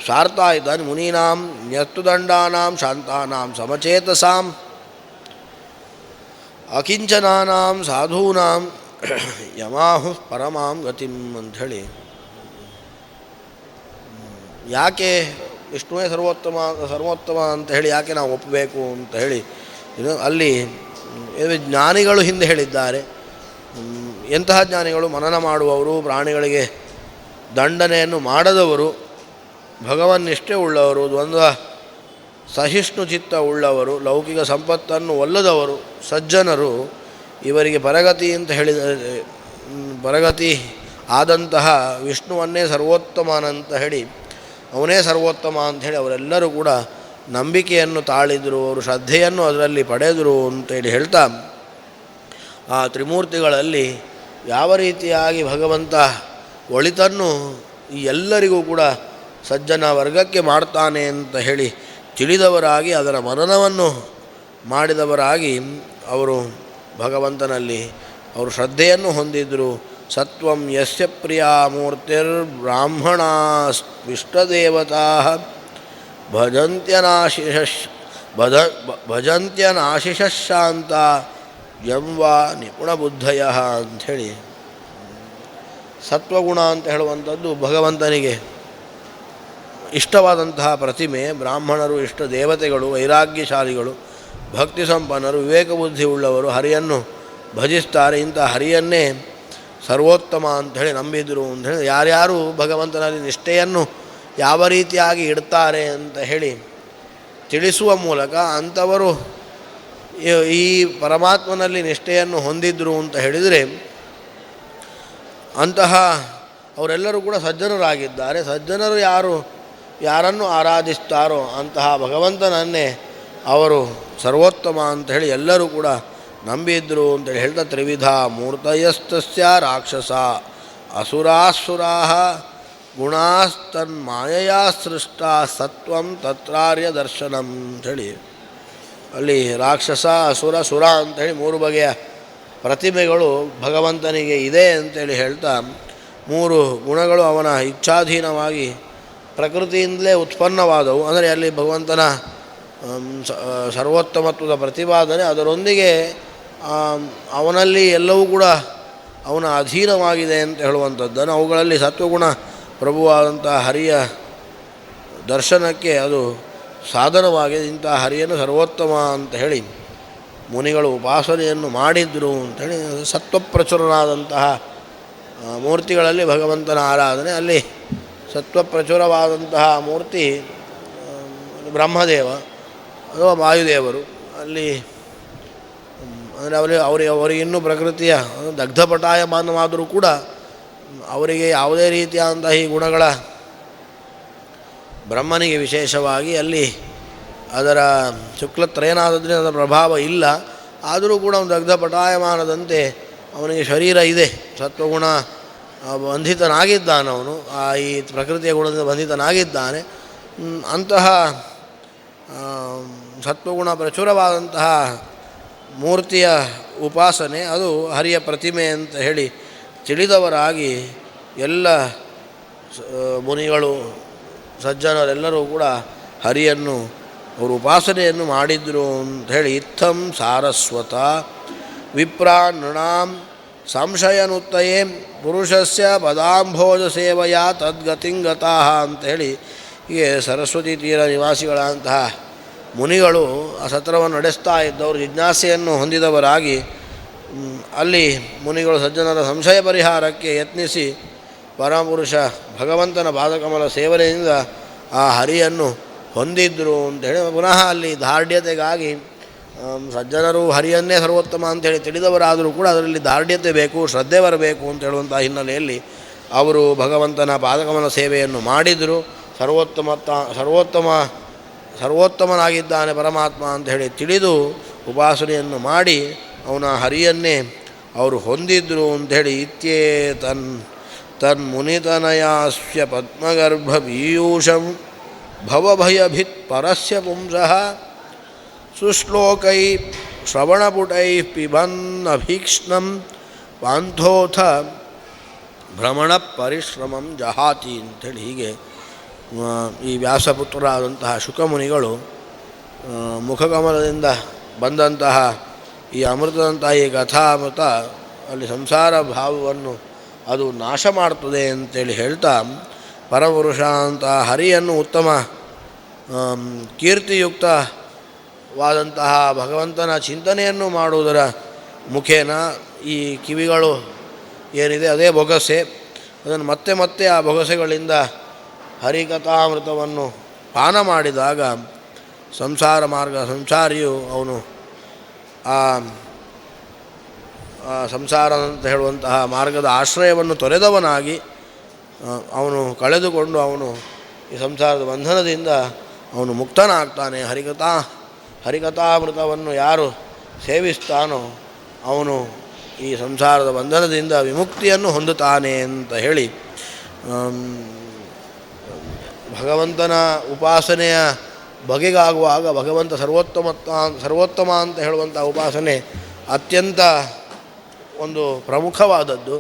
ಸಾರ್ತಾ ಇದ್ದಾನೆ. ಮುನೀನಾಂ ನ್ಯಸ್ತುದಂಡಾನಾಂ ಶಾಂತಾನಾಂ ಸಮಚೇತಸಾಂ ಅಕಿಂಚನಾನಾಂ ಸಾಧೂನಾಂ ಯಮಾಹು ಪರಮಾಂ ಗತಿಂ ಅಂಥೇಳಿ. ಯಾಕೆ ವಿಷ್ಣುವೇ ಸರ್ವೋತ್ತಮ ಅಂತ ಹೇಳಿ ಯಾಕೆ ನಾವು ಒಪ್ಪಬೇಕು ಅಂತ ಹೇಳಿ ಅಲ್ಲಿ ಜ್ಞಾನಿಗಳು ಹಿಂದೆ ಹೇಳಿದ್ದಾರೆ. ಎಂತಹ ಜ್ಞಾನಿಗಳು? ಮನನ ಮಾಡುವವರು, ಪ್ರಾಣಿಗಳಿಗೆ ದಂಡನೆಯನ್ನು ಮಾಡದವರು, ಭಗವನ್ನಿಷ್ಠೆ ಉಳ್ಳವರು, ದ್ವಂದ್ವ ಸಹಿಷ್ಣು ಚಿತ್ತ ಉಳ್ಳವರು, ಲೌಕಿಕ ಸಂಪತ್ತನ್ನು ಒಲ್ಲದವರು, ಸಜ್ಜನರು. ಇವರಿಗೆ ಪರಗತಿ ಅಂತ ಪರಗತಿ ಆದಂತಹ ವಿಷ್ಣುವನ್ನೇ ಸರ್ವೋತ್ತಮನಂತ ಹೇಳಿ, ಅವನೇ ಸರ್ವೋತ್ತಮ ಅಂಥೇಳಿ ಅವರೆಲ್ಲರೂ ಕೂಡ ನಂಬಿಕೆಯನ್ನು ತಾಳಿದರು, ಅವರು ಶ್ರದ್ಧೆಯನ್ನು ಅದರಲ್ಲಿ ಪಡೆದರು ಅಂತೇಳಿ ಹೇಳ್ತಾ, ಆ ತ್ರಿಮೂರ್ತಿಗಳಲ್ಲಿ ಯಾವ ರೀತಿಯಾಗಿ ಭಗವಂತ ಒಳಿತನ್ನು ಎಲ್ಲರಿಗೂ ಕೂಡ ಸಜ್ಜನ ವರ್ಗಕ್ಕೆ ಮಾಡ್ತಾನೆ ಅಂತ ಹೇಳಿ ತಿಳಿದವರಾಗಿ ಅದರ ಮನನವನ್ನು ಮಾಡಿದವರಾಗಿ ಅವರು ಭಗವಂತನಲ್ಲಿ ಅವರು ಶ್ರದ್ಧೆಯನ್ನು ಹೊಂದಿದ್ದರು. ಸತ್ವಂ ಯಸ್ಯ ಪ್ರಿಯ ಮೂರ್ತಿರ್ಬ್ರಾಹ್ಮಣಾಸ್ತ್ವಿಷ್ಟದೇವತಾ ಭಜಂತ್ಯನಾಶಿಷಾಂತ ಯಂ ವಾ ನಿಪುಣಬುದ್ಧಯ ಅಂಥೇಳಿ. ಸತ್ವಗುಣ ಅಂತ ಹೇಳುವಂಥದ್ದು ಭಗವಂತನಿಗೆ ಇಷ್ಟವಾದಂತಹ ಪ್ರತಿಮೆ. ಬ್ರಾಹ್ಮಣರು ಇಷ್ಟ ದೇವತೆಗಳು, ವೈರಾಗ್ಯಶಾಲಿಗಳು, ಭಕ್ತಿ ಸಂಪನ್ನರು, ವಿವೇಕ ಬುದ್ಧಿ ಉಳ್ಳವರು ಹರಿಯನ್ನು ಭಜಿಸ್ತಾರೆ. ಇಂಥ ಹರಿಯನ್ನೇ ಸರ್ವೋತ್ತಮ ಅಂಥೇಳಿ ನಂಬಿದರು ಅಂಥೇಳಿ ಯಾರ್ಯಾರು ಭಗವಂತನಲ್ಲಿ ನಿಷ್ಠೆಯನ್ನು ಯಾವ ರೀತಿಯಾಗಿ ಇಡ್ತಾರೆ ಅಂತ ಹೇಳಿ ತಿಳಿಸುವ ಮೂಲಕ ಅಂಥವರು ಈ ಪರಮಾತ್ಮನಲ್ಲಿ ನಿಷ್ಠೆಯನ್ನು ಹೊಂದಿದ್ರು ಅಂತ ಹೇಳಿದರೆ ಅಂತಹ ಅವರೆಲ್ಲರೂ ಕೂಡ ಸಜ್ಜನರಾಗಿದ್ದಾರೆ. ಸಜ್ಜನರು ಯಾರನ್ನು ಆರಾಧಿಸ್ತಾರೋ ಅಂತಹ ಭಗವಂತನನ್ನೇ ಅವರು ಸರ್ವೋತ್ತಮ ಅಂತ ಹೇಳಿ ಎಲ್ಲರೂ ಕೂಡ ನಂಬಿದ್ರು ಅಂತೇಳಿ ಹೇಳ್ತಾ, ತ್ರಿವಿಧ ಮೂರ್ತಯಸ್ತಸ್ಯ ರಾಕ್ಷಸ ಅಸುರಾಸುರಾ ಗುಣಾಸ್ತನ್ಮಾಯಾ ಸೃಷ್ಟ ಸತ್ವಂ ತತ್ರಾರ್ಯ ದರ್ಶನಂ ಅಂಥೇಳಿ ಅಲ್ಲಿ ರಾಕ್ಷಸ, ಅಸುರ, ಸುರ ಅಂಥೇಳಿ 3 ಬಗೆಯ ಪ್ರತಿಮೆಗಳು ಭಗವಂತನಿಗೆ ಇದೆ ಅಂತೇಳಿ ಹೇಳ್ತಾ, 3 ಗುಣಗಳು ಅವನ ಇಚ್ಛಾಧೀನವಾಗಿ ಪ್ರಕೃತಿಯಿಂದಲೇ ಉತ್ಪನ್ನವಾದವು. ಅಂದರೆ ಅಲ್ಲಿ ಭಗವಂತನ ಸರ್ವೋತ್ತಮತ್ವದ ಪ್ರತಿಪಾದನೆ, ಅದರೊಂದಿಗೆ ಅವನಲ್ಲಿ ಎಲ್ಲವೂ ಕೂಡ ಅವನ ಅಧೀನವಾಗಿದೆ ಅಂತ ಹೇಳುವಂಥದ್ದನ್ನು, ಅವುಗಳಲ್ಲಿ ಸತ್ವಗುಣ ಪ್ರಭುವಾದಂಥ ಹರಿಯ ದರ್ಶನಕ್ಕೆ ಅದು ಸಾಧನವಾಗಿದೆ. ಇಂಥ ಹರಿಯನ್ನು ಸರ್ವೋತ್ತಮ ಅಂತ ಹೇಳಿ ಮುನಿಗಳು ಉಪಾಸನೆಯನ್ನು ಮಾಡಿದ್ರು ಅಂಥೇಳಿ. ಸತ್ವಪ್ರಚುರನಾದಂತಹ ಮೂರ್ತಿಗಳಲ್ಲಿ ಭಗವಂತನ ಆರಾಧನೆ, ಅಲ್ಲಿ ಸತ್ವಪ್ರಚುರವಾದಂತಹ ಮೂರ್ತಿ ಬ್ರಹ್ಮದೇವ ಅಥವಾ ವಾಯುದೇವರು. ಅಲ್ಲಿ ಅಂದರೆ ಅವರಿಗೆ ಇನ್ನೂ ಪ್ರಕೃತಿಯ ದಗ್ಧಪಟಾಯಮಾನವಾದರೂ ಕೂಡ ಅವರಿಗೆ ಯಾವುದೇ ರೀತಿಯಾದಂತಹ ಈ ಗುಣಗಳ ಬ್ರಹ್ಮನಿಗೆ ವಿಶೇಷವಾಗಿ ಅಲ್ಲಿ ಅದರ ಶುಕ್ಲತ್ರಯನಾದದ್ರಿಂದ ಅದರ ಪ್ರಭಾವ ಇಲ್ಲ. ಆದರೂ ಕೂಡ ಒಂದು ದಗ್ಧಪಟಾಯಮಾನದಂತೆ ಅವನಿಗೆ ಶರೀರ ಇದೆ. ಸತ್ವಗುಣ ಬಂಧಿತನಾಗಿದ್ದಾನೆ ಅವನು, ಈ ಪ್ರಕೃತಿಯ ಗುಣದಿಂದ ಬಂಧಿತನಾಗಿದ್ದಾನೆ. ಅಂತಹ ಸತ್ವಗುಣ ಪ್ರಚುರವಾದಂತಹ ಮೂರ್ತಿಯ ಉಪಾಸನೆ ಅದು ಹರಿಯ ಪ್ರತಿಮೆ ಅಂತ ಹೇಳಿ ತಿಳಿದವರಾಗಿ ಎಲ್ಲ ಮುನಿಗಳು ಸಜ್ಜನರೆಲ್ಲರೂ ಕೂಡ ಹರಿಯನ್ನು ಅವರು ಉಪಾಸನೆಯನ್ನು ಮಾಡಿದರು ಅಂತ ಹೇಳಿ ಇತ್ತಂ ಸಾರಸ್ವತ ವಿಪ್ರಾ ನೃಣಾಂ ಸಂಶಯನುತ್ತಯೇ ಪುರುಷಸ್ಯ ಪದಾಂಭೋಜ ಸೇವೆಯ ತದ್ಗತಿಂಗತಃ ಅಂಥೇಳಿ ಹೀಗೆ ಸರಸ್ವತಿ ತೀರ ನಿವಾಸಿಗಳಂತಹ ಮುನಿಗಳು ಆ ಸತ್ರವನ್ನು ನಡೆಸ್ತಾ ಇದ್ದವರು ಜಿಜ್ಞಾಸೆಯನ್ನು ಹೊಂದಿದವರಾಗಿ ಅಲ್ಲಿ ಮುನಿಗಳು ಸಜ್ಜನರ ಸಂಶಯ ಪರಿಹಾರಕ್ಕೆ ಯತ್ನಿಸಿ ಪರಮಪುರುಷ ಭಗವಂತನ ಪಾದಕಮಲ ಸೇವನೆಯಿಂದ ಆ ಹರಿಯನ್ನು ಹೊಂದಿದ್ರು ಅಂತೇಳಿ ಪುನಃ ಅಲ್ಲಿ ದಾರ್ಢ್ಯತೆಗಾಗಿ ಸಜ್ಜನರು ಹರಿಯನ್ನೇ ಸರ್ವೋತ್ತಮ ಅಂಥೇಳಿ ತಿಳಿದವರಾದರೂ ಕೂಡ ಅದರಲ್ಲಿ ದಾರ್ಢ್ಯತೆ ಬೇಕು, ಶ್ರದ್ಧೆ ಬರಬೇಕು ಅಂತ ಹೇಳುವಂಥ ಹಿನ್ನೆಲೆಯಲ್ಲಿ ಅವರು ಭಗವಂತನ ಪಾದಕಮಲ ಸೇವೆಯನ್ನು ಮಾಡಿದರು. ಸರ್ವೋತ್ತಮನಾಗಿದ್ದಾನೆ ಪರಮಾತ್ಮ ಅಂತ ಹೇಳಿ ತಿಳಿದು ಉಪಾಸನೆಯನ್ನು ಮಾಡಿ ಅವನ ಹರಿಯನ್ನೇ ಅವರು ಹೊಂದಿದ್ರು ಅಂಥೇಳಿ ತನ್ಮುನಿತನಯಾಸ್ಯ ಪದ್ಮಗರ್ಭ ಪೀಯೂಷಂ ಭವಭಯಭಿತ್ ಪರಸ್ಯ ಪುಂಸಃ ಸುಶ್ಲೋಕೈ ಶ್ರವಣಪುಟೈ ಪಿಬನ್ನಭೀಕ್ಷ್ಣಂ ಪಾಂಥೋಥ ಭ್ರಮಣ ಪರಿಶ್ರಮಂ ಜಹಾತಿ ಅಂಥೇಳಿ ಹೀಗೆ ಈ ವ್ಯಾಸಪುತ್ರರಾದಂತಹ ಶುಕಮುನಿಗಳು ಮುಖಕಮಲದಿಂದ ಬಂದಂತಹ ಈ ಅಮೃತದಂತಹ ಈ ಕಥಾಮೃತ ಅಲ್ಲಿ ಸಂಸಾರ ಭಾವವನ್ನು ಅದು ನಾಶ ಮಾಡ್ತದೆ ಅಂತೇಳಿ ಹೇಳ್ತಾ ಪರಮಪುರುಷ ಅಂತ ಹರಿಯನ್ನು ಉತ್ತಮ ಕೀರ್ತಿಯುಕ್ತವಾದಂತಹ ಭಗವಂತನ ಚಿಂತನೆಯನ್ನು ಮಾಡುವುದರ ಮುಖೇನ ಈ ಕಿವಿಗಳು ಏನಿದೆ ಅದೇ ಬೊಗಸೆ, ಅದನ್ನು ಮತ್ತೆ ಮತ್ತೆ ಆ ಬೊಗಸೆಗಳಿಂದ ಹರಿಕಥಾಮೃತವನ್ನು ಪಾನ ಮಾಡಿದಾಗ ಸಂಸಾರಿಯು ಅವನು ಆ ಸಂಸಾರ ಅಂತ ಹೇಳುವಂತಹ ಮಾರ್ಗದ ಆಶ್ರಯವನ್ನು ತೊರೆದವನಾಗಿ ಅವನು ಕಳೆದುಕೊಂಡು ಅವನು ಈ ಸಂಸಾರದ ಬಂಧನದಿಂದ ಅವನು ಮುಕ್ತನಾಗ್ತಾನೆ. ಹರಿಕಥಾಮೃತವನ್ನು ಯಾರು ಸೇವಿಸ್ತಾನೋ ಅವನು ಈ ಸಂಸಾರದ ಬಂಧನದಿಂದ ವಿಮುಕ್ತಿಯನ್ನು ಹೊಂದುತ್ತಾನೆ ಅಂತ ಹೇಳಿ ಭಗವಂತನ ಉಪಾಸನೆಯ ಬಗೆಗಾಗುವಾಗ ಭಗವಂತ ಸರ್ವೋತ್ತಮ ಅಂತ ಹೇಳುವಂಥ ಉಪಾಸನೆ ಅತ್ಯಂತ ಒಂದು ಪ್ರಮುಖವಾದದ್ದು.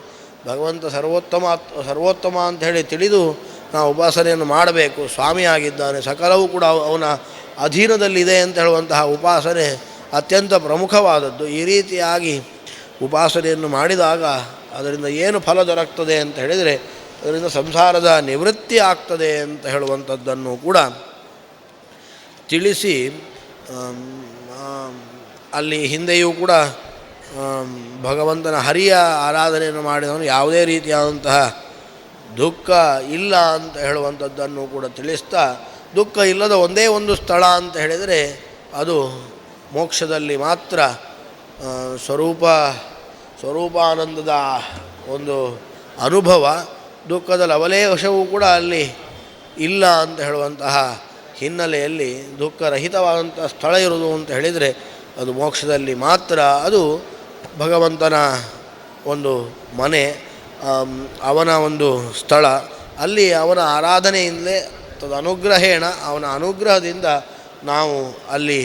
ಭಗವಂತ ಸರ್ವೋತ್ತಮ ಅಂತ ಹೇಳಿ ತಿಳಿದು ನಾವು ಉಪಾಸನೆಯನ್ನು ಮಾಡಬೇಕು. ಸ್ವಾಮಿಯಾಗಿದ್ದಾನೆ, ಸಕಲವೂ ಕೂಡ ಅವನ ಅಧೀನದಲ್ಲಿದೆ ಅಂತ ಹೇಳುವಂತಹ ಉಪಾಸನೆ ಅತ್ಯಂತ ಪ್ರಮುಖವಾದದ್ದು. ಈ ರೀತಿಯಾಗಿ ಉಪಾಸನೆಯನ್ನು ಮಾಡಿದಾಗ ಅದರಿಂದ ಏನು ಫಲ ದೊರಕ್ತದೆ ಅಂತ ಹೇಳಿದರೆ ಅದರಿಂದ ಸಂಸಾರದ ನಿವೃತ್ತಿ ಆಗ್ತದೆ ಅಂತ ಹೇಳುವಂಥದ್ದನ್ನು ಕೂಡ ತಿಳಿಸಿ ಅಲ್ಲಿ ಹಿಂದೆಯೂ ಕೂಡ ಭಗವಂತನ ಹರಿಯ ಆರಾಧನೆಯನ್ನು ಮಾಡಿದವನು ಯಾವುದೇ ರೀತಿಯಾದಂತಹ ದುಃಖ ಇಲ್ಲ ಅಂತ ಹೇಳುವಂಥದ್ದನ್ನು ಕೂಡ ತಿಳಿಸ್ತಾ, ದುಃಖ ಇಲ್ಲದ ಒಂದೇ ಒಂದು ಸ್ಥಳ ಅಂತ ಹೇಳಿದರೆ ಅದು ಮೋಕ್ಷದಲ್ಲಿ ಮಾತ್ರ ಸ್ವರೂಪಾನಂದದ ಒಂದು ಅನುಭವ. ದುಃಖದ ಲವಲೇಶವೂ ಕೂಡ ಅಲ್ಲಿ ಇಲ್ಲ ಅಂತ ಹೇಳುವಂತಹ ಹಿನ್ನೆಲೆಯಲ್ಲಿ ದುಃಖರಹಿತವಾದಂಥ ಸ್ಥಳ ಇರುವುದು ಅಂತ ಹೇಳಿದರೆ ಅದು ಮೋಕ್ಷದಲ್ಲಿ ಮಾತ್ರ. ಅದು ಭಗವಂತನ ಒಂದು ಮನೆ, ಅವನ ಒಂದು ಸ್ಥಳ. ಅಲ್ಲಿ ಅವನ ಆರಾಧನೆಯಿಂದಲೇ ತದನುಗ್ರಹೇಣ ಅವನ ಅನುಗ್ರಹದಿಂದ ನಾವು ಅಲ್ಲಿ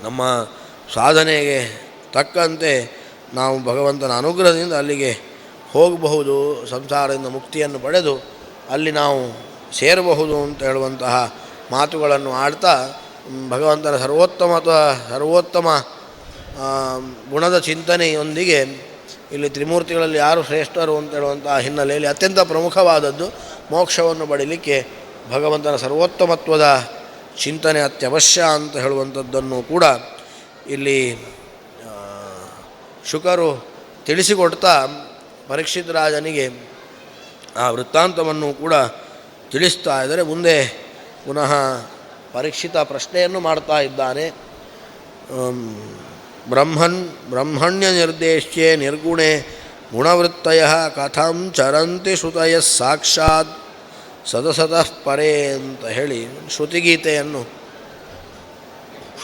ನಮ್ಮ ಸಾಧನೆಗೆ ತಕ್ಕಂತೆ ನಾವು ಭಗವಂತನ ಅನುಗ್ರಹದಿಂದ ಅಲ್ಲಿಗೆ ಹೋಗಬಹುದು, ಸಂಸಾರದಿಂದ ಮುಕ್ತಿಯನ್ನು ಪಡೆದು ಅಲ್ಲಿ ನಾವು ಸೇರಬಹುದು ಅಂತ ಹೇಳುವಂತಹ ಮಾತುಗಳನ್ನು ಆಡ್ತಾ ಭಗವಂತನ ಸರ್ವೋತ್ತಮ ಗುಣದ ಚಿಂತನೆಯೊಂದಿಗೆ ಇಲ್ಲಿ ತ್ರಿಮೂರ್ತಿಗಳಲ್ಲಿ ಯಾರು ಶ್ರೇಷ್ಠರು ಅಂತ ಹೇಳುವಂತಹ ಹಿನ್ನೆಲೆಯಲ್ಲಿ ಅತ್ಯಂತ ಪ್ರಮುಖವಾದದ್ದು ಮೋಕ್ಷವನ್ನು ಪಡೀಲಿಕ್ಕೆ ಭಗವಂತನ ಸರ್ವೋತ್ತಮತ್ವದ ಚಿಂತನೆ ಅತ್ಯವಶ್ಯ ಅಂತ ಹೇಳುವಂಥದ್ದನ್ನು ಕೂಡ ಇಲ್ಲಿ ಶುಕರು ತಿಳಿಸಿಕೊಡ್ತಾ ಪರೀಕ್ಷಿತ ರಾಜನಿಗೆ ಆ ವೃತ್ತಾಂತವನ್ನು ಕೂಡ ತಿಳಿಸ್ತಾ ಇದ್ದಾರೆ. ಮುಂದೆ ಪುನಃ ಪರೀಕ್ಷಿತ ಪ್ರಶ್ನೆಯನ್ನು ಮಾಡ್ತಾ ಇದ್ದಾನೆ. ಬ್ರಹ್ಮಣ್ಯ ನಿರ್ದೇಶ್ಯೆ ನಿರ್ಗುಣೆ ಗುಣವೃತ್ತಯ ಕಥಂ ಚರಂತಿ ಶ್ರುತಯ ಸಾಕ್ಷಾತ್ ಸದಸತಃ ಪರೇ ಅಂತ ಹೇಳಿ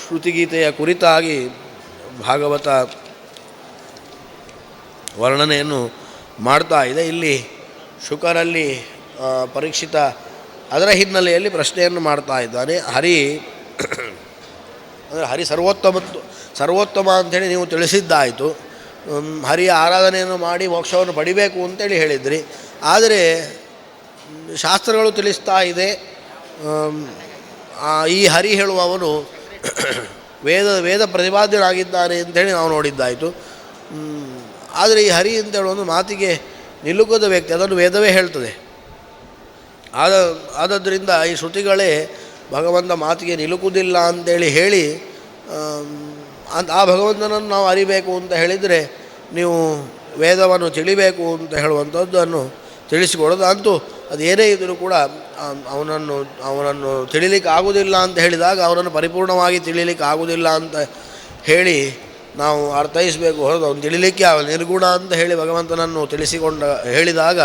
ಶ್ರುತಿಗೀತೆಯ ಕುರಿತಾಗಿ ಭಾಗವತ ವರ್ಣನೆಯನ್ನು ಮಾಡ್ತಾ ಇದೆ. ಇಲ್ಲಿ ಶುಕರಲ್ಲಿ ಪರೀಕ್ಷಿತ ಅದರ ಹಿನ್ನೆಲೆಯಲ್ಲಿ ಪ್ರಶ್ನೆಯನ್ನು ಮಾಡ್ತಾ ಇದ್ದಾನೆ. ಹರಿ ಸರ್ವೋತ್ತಮ ಅಂಥೇಳಿ ನೀವು ತಿಳಿಸಿದ್ದಾಯಿತು. ಹರಿಯ ಆರಾಧನೆಯನ್ನು ಮಾಡಿ ಮೋಕ್ಷವನ್ನು ಪಡಿಬೇಕು ಅಂತೇಳಿ ಹೇಳಿದ್ರಿ. ಆದರೆ ಶಾಸ್ತ್ರಗಳು ತಿಳಿಸ್ತಾ ಇದೆ ಈ ಹರಿ ಹೇಳುವವನು ವೇದ ಪ್ರತಿಪಾದ್ಯನಾಗಿದ್ದಾನೆ ಅಂಥೇಳಿ ನಾವು ನೋಡಿದ್ದಾಯಿತು. ಆದರೆ ಈ ಹರಿ ಅಂತ ಹೇಳುವ ಮಾತಿಗೆ ನಿಲುಕದ ವ್ಯಕ್ತಿ, ಅದನ್ನು ವೇದವೇ ಹೇಳ್ತದೆ. ಆದದ್ದರಿಂದ ಈ ಶ್ರುತಿಗಳೇ ಭಗವಂತ ಮಾತಿಗೆ ನಿಲುಕುವುದಿಲ್ಲ ಅಂತೇಳಿ ಹೇಳಿ ಆ ಭಗವಂತನನ್ನು ನಾವು ಅರಿಬೇಕು ಅಂತ ಹೇಳಿದರೆ ನೀವು ವೇದವನ್ನು ತಿಳಿಬೇಕು ಅಂತ ಹೇಳುವಂಥದ್ದನ್ನು ತಿಳಿಸಿಕೊಡೋದು. ಅಂತೂ ಅದೇನೇ ಇದ್ದರೂ ಕೂಡ ಅವನನ್ನು ತಿಳಿಲಿಕ್ಕೆ ಆಗುವುದಿಲ್ಲ ಅಂತ ಹೇಳಿದಾಗ ಅವನನ್ನು ಪರಿಪೂರ್ಣವಾಗಿ ತಿಳಿಲಿಕ್ಕೆ ಆಗುವುದಿಲ್ಲ ಅಂತ ಹೇಳಿ ನಾವು ಅರ್ಥೈಸಬೇಕು ಹೊರತು ಅವನು ತಿಳಿಲಿಕ್ಕೆ ನಿರ್ಗುಣ ಅಂತ ಹೇಳಿ ಭಗವಂತನನ್ನು ಹೇಳಿದಾಗ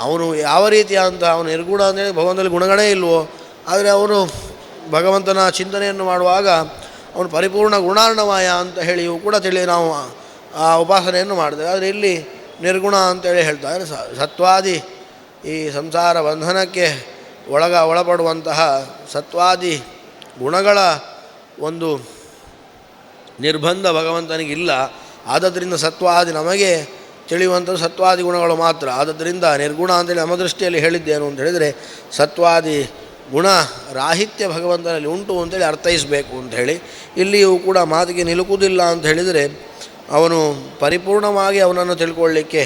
ಅವನು ಯಾವ ರೀತಿಯ ಅಂತ ಅವನು ನಿರ್ಗುಣ ಅಂತೇಳಿ ಭಗವಂತನಲ್ಲಿ ಗುಣಗಳೇ ಇಲ್ವೋ. ಆದರೆ ಅವನು ಭಗವಂತನ ಚಿಂತನೆಯನ್ನು ಮಾಡುವಾಗ ಅವನು ಪರಿಪೂರ್ಣ ಗುಣಾರ್ಣಮಯ ಅಂತ ಹೇಳಿಯೂ ಕೂಡ ನಾವು ಆ ಉಪಾಸನೆಯನ್ನು ಮಾಡ್ತೇವೆ. ಆದರೆ ಇಲ್ಲಿ ನಿರ್ಗುಣ ಅಂತೇಳಿ ಹೇಳ್ತಾರೆ. ಸತ್ವಾದಿ ಈ ಸಂಸಾರ ಬಂಧನಕ್ಕೆ ಒಳಪಡುವಂತಹ ಸತ್ವಾದಿ ಗುಣಗಳ ಒಂದು ನಿರ್ಬಂಧ ಭಗವಂತನಿಗಿಲ್ಲ. ಆದ್ದರಿಂದ ಸತ್ವಾದಿ ನಮಗೆ ತಿಳಿಯುವಂಥದ್ದು ಸತ್ವಾದಿ ಗುಣಗಳು ಮಾತ್ರ. ಆದ್ದರಿಂದ ನಿರ್ಗುಣ ಅಂತೇಳಿ ನಮ್ಮ ದೃಷ್ಟಿಯಲ್ಲಿ ಹೇಳಿದ್ದೇನು ಅಂತ ಹೇಳಿದರೆ ಸತ್ವಾದಿ ಗುಣ ರಾಹಿತ್ಯ ಭಗವಂತನಲ್ಲಿ ಉಂಟು ಅಂತೇಳಿ ಅರ್ಥೈಸಬೇಕು ಅಂಥೇಳಿ. ಇಲ್ಲಿಯೂ ಕೂಡ ಮಾತಿಗೆ ನಿಲುಕುವುದಿಲ್ಲ ಅಂತ ಹೇಳಿದರೆ ಅವನು ಪರಿಪೂರ್ಣವಾಗಿ ಅವನನ್ನು ತಿಳ್ಕೊಳ್ಳಿಕ್ಕೆ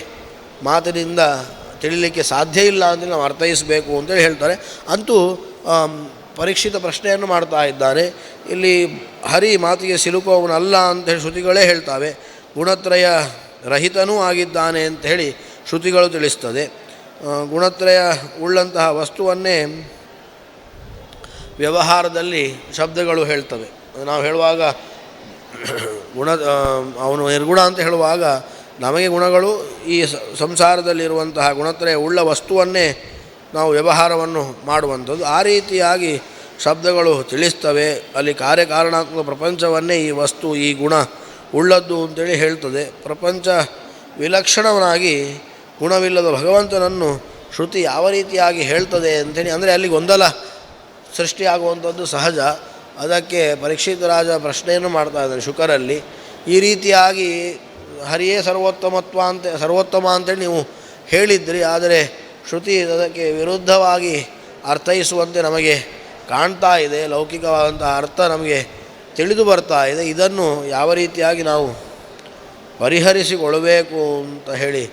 ಮಾತಿನಿಂದ ತಿಳಿಲಿಕ್ಕೆ ಸಾಧ್ಯ ಇಲ್ಲ ಅಂತೇಳಿ ನಾವು ಅರ್ಥೈಸಬೇಕು ಅಂತೇಳಿ ಹೇಳ್ತಾರೆ. ಅಂತೂ ಪರೀಕ್ಷಿತ ಪ್ರಶ್ನೆಯನ್ನು ಮಾಡ್ತಾ ಇದ್ದಾನೆ. ಇಲ್ಲಿ ಹರಿ ಮಾತಿಗೆ ಸಿಲುಕುವವನಲ್ಲ ಅಂಥೇಳಿ ಶ್ರುತಿಗಳೇ ಹೇಳ್ತಾವೆ. ಗುಣತ್ರಯ ರಹಿತನೂ ಆಗಿದ್ದಾನೆ ಅಂಥೇಳಿ ಶ್ರುತಿಗಳು ತಿಳಿಸ್ತದೆ. ಗುಣತ್ರಯ ಉಳ್ಳಂತಹ ವಸ್ತುವನ್ನೇ ವ್ಯವಹಾರದಲ್ಲಿ ಶಬ್ದಗಳು ಹೇಳ್ತವೆ. ನಾವು ಹೇಳುವಾಗ ಅವನು ನಿರ್ಗುಣ ಅಂತ ಹೇಳುವಾಗ ನಮಗೆ ಗುಣಗಳು ಈ ಸಂಸಾರದಲ್ಲಿರುವಂತಹ ಗುಣತ್ರಯ ಉಳ್ಳ ವಸ್ತುವನ್ನೇ ನಾವು ವ್ಯವಹಾರವನ್ನು ಮಾಡುವಂಥದ್ದು. ಆ ರೀತಿಯಾಗಿ ಶಬ್ದಗಳು ತಿಳಿಸ್ತವೆ. ಅಲ್ಲಿ ಕಾರ್ಯಕಾರಣಾತ್ಮಕ ಪ್ರಪಂಚವನ್ನೇ ಈ ವಸ್ತು ಈ ಗುಣ ಉಳ್ಳದ್ದು ಅಂತೇಳಿ ಹೇಳ್ತದೆ. ಪ್ರಪಂಚ ವಿಲಕ್ಷಣವನಾಗಿ ಗುಣವಿಲ್ಲದ ಭಗವಂತನನ್ನು ಶ್ರುತಿ ಯಾವ ರೀತಿಯಾಗಿ ಹೇಳ್ತದೆ ಅಂಥೇಳಿ ಅಂದರೆ ಅಲ್ಲಿ ಗೊಂದಲ ಸೃಷ್ಟಿಯಾಗುವಂಥದ್ದು ಸಹಜ. ಅದಕ್ಕೆ ಪರೀಕ್ಷಿತ ರಾಜ ಪ್ರಶ್ನೆಯನ್ನು ಮಾಡ್ತಾ ಇದ್ದಾನೆ ಶುಕರಲ್ಲಿ. ಈ ರೀತಿಯಾಗಿ ಹರಿಯೇ ಸರ್ವೋತ್ತಮ ಅಂತೇಳಿ ನೀವು ಹೇಳಿದ್ರಿ, ಆದರೆ ಶ್ರುತಿ ಅದಕ್ಕೆ ವಿರುದ್ಧವಾಗಿ ಅರ್ಥೈಸುವಂತೆ ನಮಗೆ ಕಾಣ್ತಾ ಇದೆ. ಲೌಕಿಕವಾದಂತಹ ಅರ್ಥ ನಮಗೆ ತಿಳಿದು ಬರ್ತಾ ಇದೆ. ಇದನ್ನು ಯಾವ ರೀತಿಯಾಗಿ ನಾವು ಪರಿಹರಿಸಿಕೊಳ್ಳಬೇಕು ಅಂತ ಹೇಳಿ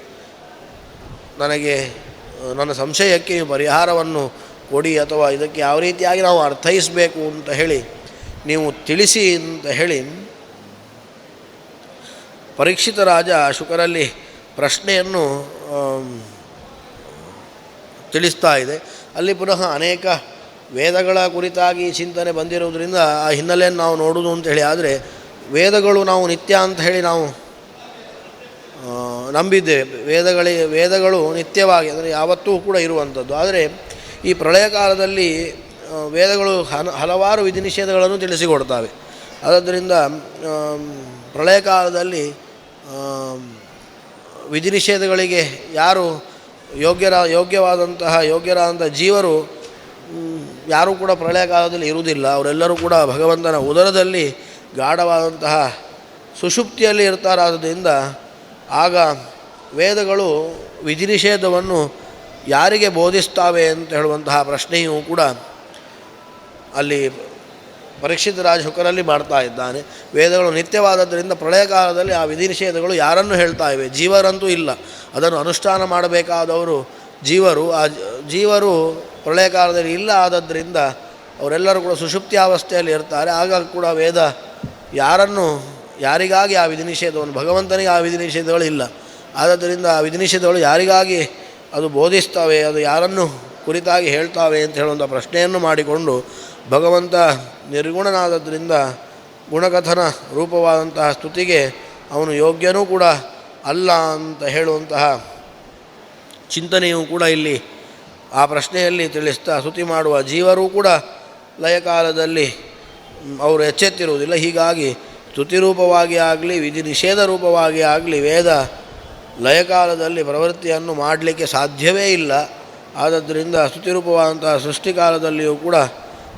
ನನ್ನ ಸಂಶಯಕ್ಕೆ ಪರಿಹಾರವನ್ನು ಕೊಡಿ, ಅಥವಾ ಇದಕ್ಕೆ ಯಾವ ರೀತಿಯಾಗಿ ನಾವು ಅರ್ಥೈಸಬೇಕು ಅಂತ ಹೇಳಿ ನೀವು ತಿಳಿಸಿ ಅಂತ ಹೇಳಿ ಪರೀಕ್ಷಿತ ರಾಜ ಶುಕರಲ್ಲಿ ಪ್ರಶ್ನೆಯನ್ನು ತಿಳಿಸ್ತಾ ಇದೆ. ಅಲ್ಲಿ ಪುನಃ ಅನೇಕ ವೇದಗಳ ಕುರಿತಾಗಿ ಚಿಂತನೆ ಬಂದಿರುವುದರಿಂದ ಆ ಹಿನ್ನೆಲೆಯನ್ನು ನಾವು ನೋಡುವುದು ಅಂತೇಳಿ. ಆದರೆ ವೇದಗಳು ನಾವು ನಿತ್ಯ ಅಂತ ಹೇಳಿ ನಾವು ನಂಬಿದ್ದೇವೆ. ವೇದಗಳು ನಿತ್ಯವಾಗಿ ಅಂದರೆ ಯಾವತ್ತೂ ಕೂಡ ಇರುವಂಥದ್ದು. ಆದರೆ ಈ ಪ್ರಳಯ ಕಾಲದಲ್ಲಿ ವೇದಗಳು ಹಲವಾರು ವಿಧಿ ನಿಷೇಧಗಳನ್ನು ತಿಳಿಸಿಕೊಡ್ತವೆ. ಆದ್ದರಿಂದ ಪ್ರಳಯ ಕಾಲದಲ್ಲಿ ವಿಧಿ ನಿಷೇಧಗಳಿಗೆ ಯಾರು ಯೋಗ್ಯರಾದಂಥ ಜೀವರು ಯಾರೂ ಕೂಡ ಪ್ರಳಯ ಕಾಲದಲ್ಲಿ ಇರುವುದಿಲ್ಲ. ಅವರೆಲ್ಲರೂ ಕೂಡ ಭಗವಂತನ ಉದರದಲ್ಲಿ ಗಾಢವಾದಂತಹ ಸುಷುಪ್ತಿಯಲ್ಲಿ ಇರ್ತಾರಾದ್ದರಿಂದ ಆಗ ವೇದಗಳು ವಿಧಿ ನಿಷೇಧವನ್ನು ಯಾರಿಗೆ ಬೋಧಿಸ್ತಾವೆ ಅಂತ ಹೇಳುವಂತಹ ಪ್ರಶ್ನೆಯೂ ಕೂಡ ಅಲ್ಲಿ ಪರೀಕ್ಷಿತ ರಾಜ ಶುಕರಲ್ಲಿ ಮಾಡ್ತಾ ಇದ್ದಾನೆ. ವೇದಗಳು ನಿತ್ಯವಾದದ್ದರಿಂದ ಪ್ರಳಯ ಕಾಲದಲ್ಲಿ ಆ ವಿಧಿ ನಿಷೇಧಗಳು ಯಾರನ್ನು ಹೇಳ್ತಾ ಇವೆ? ಜೀವರಂತೂ ಇಲ್ಲ. ಅದನ್ನು ಅನುಷ್ಠಾನ ಮಾಡಬೇಕಾದವರು ಜೀವರು ಪ್ರಳಯ ಕಾಲದಲ್ಲಿ ಇಲ್ಲ. ಆದದ್ದರಿಂದ ಅವರೆಲ್ಲರೂ ಕೂಡ ಸುಷುಪ್ತಿಯಾವಸ್ಥೆಯಲ್ಲಿ ಇರ್ತಾರೆ. ಆಗ ಕೂಡ ವೇದ ಯಾರಿಗಾಗಿ ಆ ವಿಧಿ ನಿಷೇಧವನ್ನು, ಭಗವಂತನಿಗೆ ಆ ವಿಧಿ ನಿಷೇಧಗಳು ಇಲ್ಲ. ಆದ್ದರಿಂದ ಆ ವಿಧಿ ನಿಷೇಧಗಳು ಯಾರಿಗಾಗಿ ಅದು ಬೋಧಿಸ್ತವೆ, ಅದು ಯಾರನ್ನು ಕುರಿತಾಗಿ ಹೇಳ್ತಾವೆ ಅಂತ ಹೇಳುವಂಥ ಪ್ರಶ್ನೆಯನ್ನು ಮಾಡಿಕೊಂಡು ಭಗವಂತ ನಿರ್ಗುಣನಾದದ್ದರಿಂದ ಗುಣಕಥನ ರೂಪವಾದಂತಹ ಸ್ತುತಿಗೆ ಅವನು ಯೋಗ್ಯನೂ ಕೂಡ ಅಲ್ಲ ಅಂತ ಹೇಳುವಂತಹ ಚಿಂತನೆಯೂ ಕೂಡ ಇಲ್ಲಿ ಆ ಪ್ರಶ್ನೆಯಲ್ಲಿ ತಿಳಿಸ್ತಾ ಸ್ತುತಿ ಮಾಡುವ ಜೀವರೂ ಕೂಡ ಲಯಕಾಲದಲ್ಲಿ ಅವರು ಎಚ್ಚೆತ್ತಿರುವುದಿಲ್ಲ. ಹೀಗಾಗಿ ಸ್ತುತಿ ರೂಪವಾಗಿ ಆಗಲಿ ವಿಧಿ ನಿಷೇಧ ರೂಪವಾಗಿ ಆಗಲಿ ವೇದ ಲಯಕಾಲದಲ್ಲಿ ಪ್ರವೃತ್ತಿಯನ್ನು ಮಾಡಲಿಕ್ಕೆ ಸಾಧ್ಯವೇ ಇಲ್ಲ. ಆದ್ದರಿಂದ ಸ್ತುತಿರೂಪವಾದಂತಹ ಸೃಷ್ಟಿಕಾಲದಲ್ಲಿಯೂ ಕೂಡ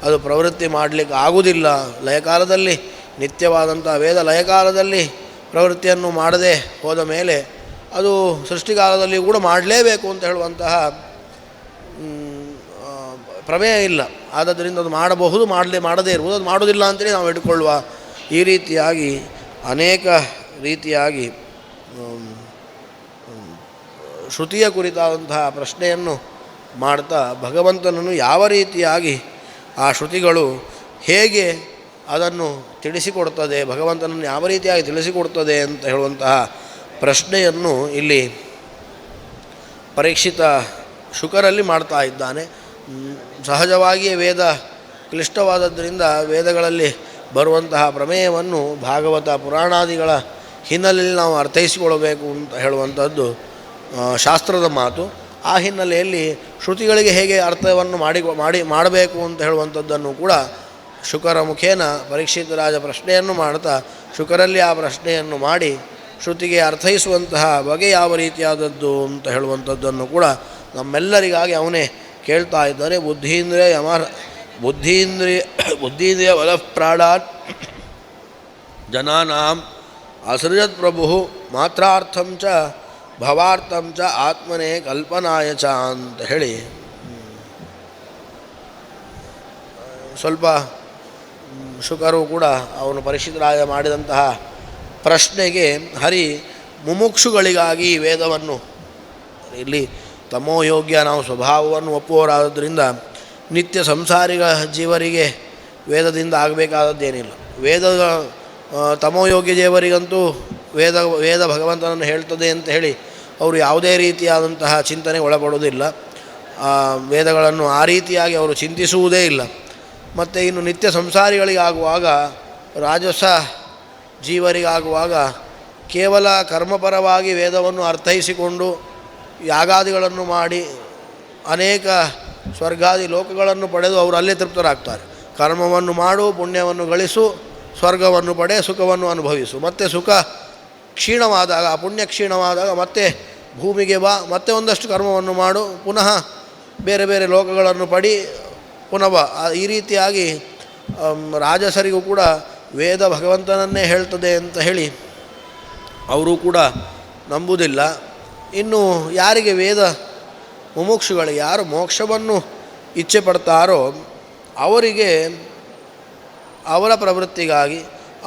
ಅದು ಪ್ರವೃತ್ತಿ ಮಾಡಲಿಕ್ಕೆ ಆಗುವುದಿಲ್ಲ. ಲಯಕಾಲದಲ್ಲಿ ನಿತ್ಯವಾದಂಥ ವೇದ ಲಯಕಾಲದಲ್ಲಿ ಪ್ರವೃತ್ತಿಯನ್ನು ಮಾಡದೆ ಹೋದ ಮೇಲೆ ಅದು ಸೃಷ್ಟಿಕಾಲದಲ್ಲಿ ಕೂಡ ಮಾಡಲೇಬೇಕು ಅಂತ ಹೇಳುವಂತಹ ಪ್ರಮೇಯ ಇಲ್ಲ. ಆದ್ದರಿಂದ ಅದು ಮಾಡಬಹುದು, ಮಾಡದೇ ಇರುವುದು, ಅದು ಮಾಡೋದಿಲ್ಲ ಅಂತೇಳಿ ನಾವು ಇಟ್ಕೊಳ್ಳುವ. ಈ ರೀತಿಯಾಗಿ ಅನೇಕ ರೀತಿಯಾಗಿ ಶ್ರುತಿಯ ಕುರಿತಾದಂತಹ ಪ್ರಶ್ನೆಯನ್ನು ಮಾಡ್ತಾ ಭಗವಂತನನ್ನು ಯಾವ ರೀತಿಯಾಗಿ ಆ ಶ್ರುತಿಗಳು ಹೇಗೆ ಅದನ್ನು ತಿಳಿಸಿಕೊಡ್ತದೆ, ಭಗವಂತನನ್ನು ಯಾವ ರೀತಿಯಾಗಿ ತಿಳಿಸಿಕೊಡ್ತದೆ ಅಂತ ಹೇಳುವಂತಹ ಪ್ರಶ್ನೆಯನ್ನು ಇಲ್ಲಿ ಪರೀಕ್ಷಿತ ಶುಕರಲ್ಲಿ ಮಾಡ್ತಾ ಇದ್ದಾನೆ. ಸಹಜವಾಗಿಯೇ ವೇದ ಕ್ಲಿಷ್ಟವಾದದ್ದರಿಂದ ವೇದಗಳಲ್ಲಿ ಬರುವಂತಹ ಪ್ರಮೇಯವನ್ನು ಭಾಗವತ ಪುರಾಣಾದಿಗಳ ಹಿನ್ನೆಲೆಯಲ್ಲಿ ನಾವು ಅರ್ಥೈಸಿಕೊಳ್ಳಬೇಕು ಅಂತ ಹೇಳುವಂಥದ್ದು ಶಾಸ್ತ್ರದ ಮಾತು. ಆ ಹಿನ್ನೆಲೆಯಲ್ಲಿ ಶ್ರುತಿಗಳಿಗೆ ಹೇಗೆ ಅರ್ಥವನ್ನು ಮಾಡಬೇಕು ಅಂತ ಹೇಳುವಂಥದ್ದನ್ನು ಕೂಡ ಶುಕರ ಮುಖೇನ ಪರೀಕ್ಷಿತ ರಾಜ ಪ್ರಶ್ನೆಯನ್ನು ಮಾಡ್ತಾ ಶುಕರಲ್ಲಿ ಆ ಪ್ರಶ್ನೆಯನ್ನು ಮಾಡಿ ಶ್ರುತಿಗೆ ಅರ್ಥೈಸುವಂತಹ ಬಗೆ ಯಾವ ರೀತಿಯಾದದ್ದು ಅಂತ ಹೇಳುವಂಥದ್ದನ್ನು ಕೂಡ ನಮ್ಮೆಲ್ಲರಿಗಾಗಿ ಅವನೇ ಕೇಳ್ತಾ ಇದ್ದಾನೆ. ಬುದ್ಧೀಂದ್ರಿಯ ವಲಃಪ್ರಾಣಾತ್ ಜನಾನಾಂ ಅಸೃಜತ್ ಪ್ರಭು ಮಾತ್ರಾರ್ಥಂ ಚ ಭವಾರ್ಥಂ ಚ ಆತ್ಮನೇ ಕಲ್ಪನಾಯ ಚ ಅಂತ ಹೇಳಿ ಸ್ವಲ್ಪ ಶುಕರು ಕೂಡ ಅವನು ಪರೀಕ್ಷಿತರಾಯ ಮಾಡಿದಂತಹ ಪ್ರಶ್ನೆಗೆ ಹರಿ ಮುಮುಕ್ಷುಗಳಿಗಾಗಿ ವೇದವನ್ನು, ಇಲ್ಲಿ ತಮೋಯೋಗ್ಯ ನಾವು ಸ್ವಭಾವವನ್ನು ಒಪ್ಪುವವರಾದ್ದರಿಂದ ನಿತ್ಯ ಸಂಸಾರಿಗ ಜೀವರಿಗೆ ವೇದದಿಂದ ಆಗಬೇಕಾದದ್ದೇನಿಲ್ಲ. ತಮೋಯೋಗ್ಯ ಜೀವರಿಗಂತೂ ವೇದ ಭಗವಂತನನ್ನು ಹೇಳ್ತದೆ ಅಂತ ಹೇಳಿ ಅವರು ಯಾವುದೇ ರೀತಿಯಾದಂತಹ ಚಿಂತನೆಗೆ ಒಳಪಡುವುದಿಲ್ಲ. ವೇದಗಳನ್ನು ಆ ರೀತಿಯಾಗಿ ಅವರು ಚಿಂತಿಸುವುದೇ ಇಲ್ಲ. ಮತ್ತು ಇನ್ನು ನಿತ್ಯ ಸಂಸಾರಿಗಳಿಗಾಗುವಾಗ, ರಾಜಸ ಜೀವರಿಗಾಗುವಾಗ ಕೇವಲ ಕರ್ಮಪರವಾಗಿ ವೇದವನ್ನು ಅರ್ಥೈಸಿಕೊಂಡು ಯಾಗಾದಿಗಳನ್ನು ಮಾಡಿ ಅನೇಕ ಸ್ವರ್ಗಾದಿ ಲೋಕಗಳನ್ನು ಪಡೆದು ಅವರು ಅಲ್ಲೇ ತೃಪ್ತರಾಗ್ತಾರೆ. ಕರ್ಮವನ್ನು ಮಾಡು, ಪುಣ್ಯವನ್ನು ಗಳಿಸು, ಸ್ವರ್ಗವನ್ನು ಪಡೆ, ಸುಖವನ್ನು ಅನುಭವಿಸು. ಮತ್ತು ಸುಖ ಕ್ಷೀಣವಾದಾಗ, ಆ ಪುಣ್ಯ ಕ್ಷೀಣವಾದಾಗ ಮತ್ತೆ ಭೂಮಿಗೆ ಬಾ, ಮತ್ತೆ ಒಂದಷ್ಟು ಕರ್ಮವನ್ನು ಮಾಡು, ಪುನಃ ಬೇರೆ ಬೇರೆ ಲೋಕಗಳನ್ನು ಪಡಿ, ಪುನಃ ಬಾ. ಈ ರೀತಿಯಾಗಿ ರಾಜಸರಿಗೂ ಕೂಡ ವೇದ ಭಗವಂತನನ್ನೇ ಹೇಳ್ತದೆ ಅಂತ ಹೇಳಿ ಅವರು ಕೂಡ ನಂಬುವುದಿಲ್ಲ. ಇನ್ನು ಯಾರಿಗೆ ವೇದ ಮುಮುಕ್ಷುಗಳಿಗೆ, ಯಾರು ಮೋಕ್ಷವನ್ನು ಇಚ್ಛೆ ಪಡ್ತಾರೋ ಅವರಿಗೆ ಅವರ ಪ್ರವೃತ್ತಿಗಾಗಿ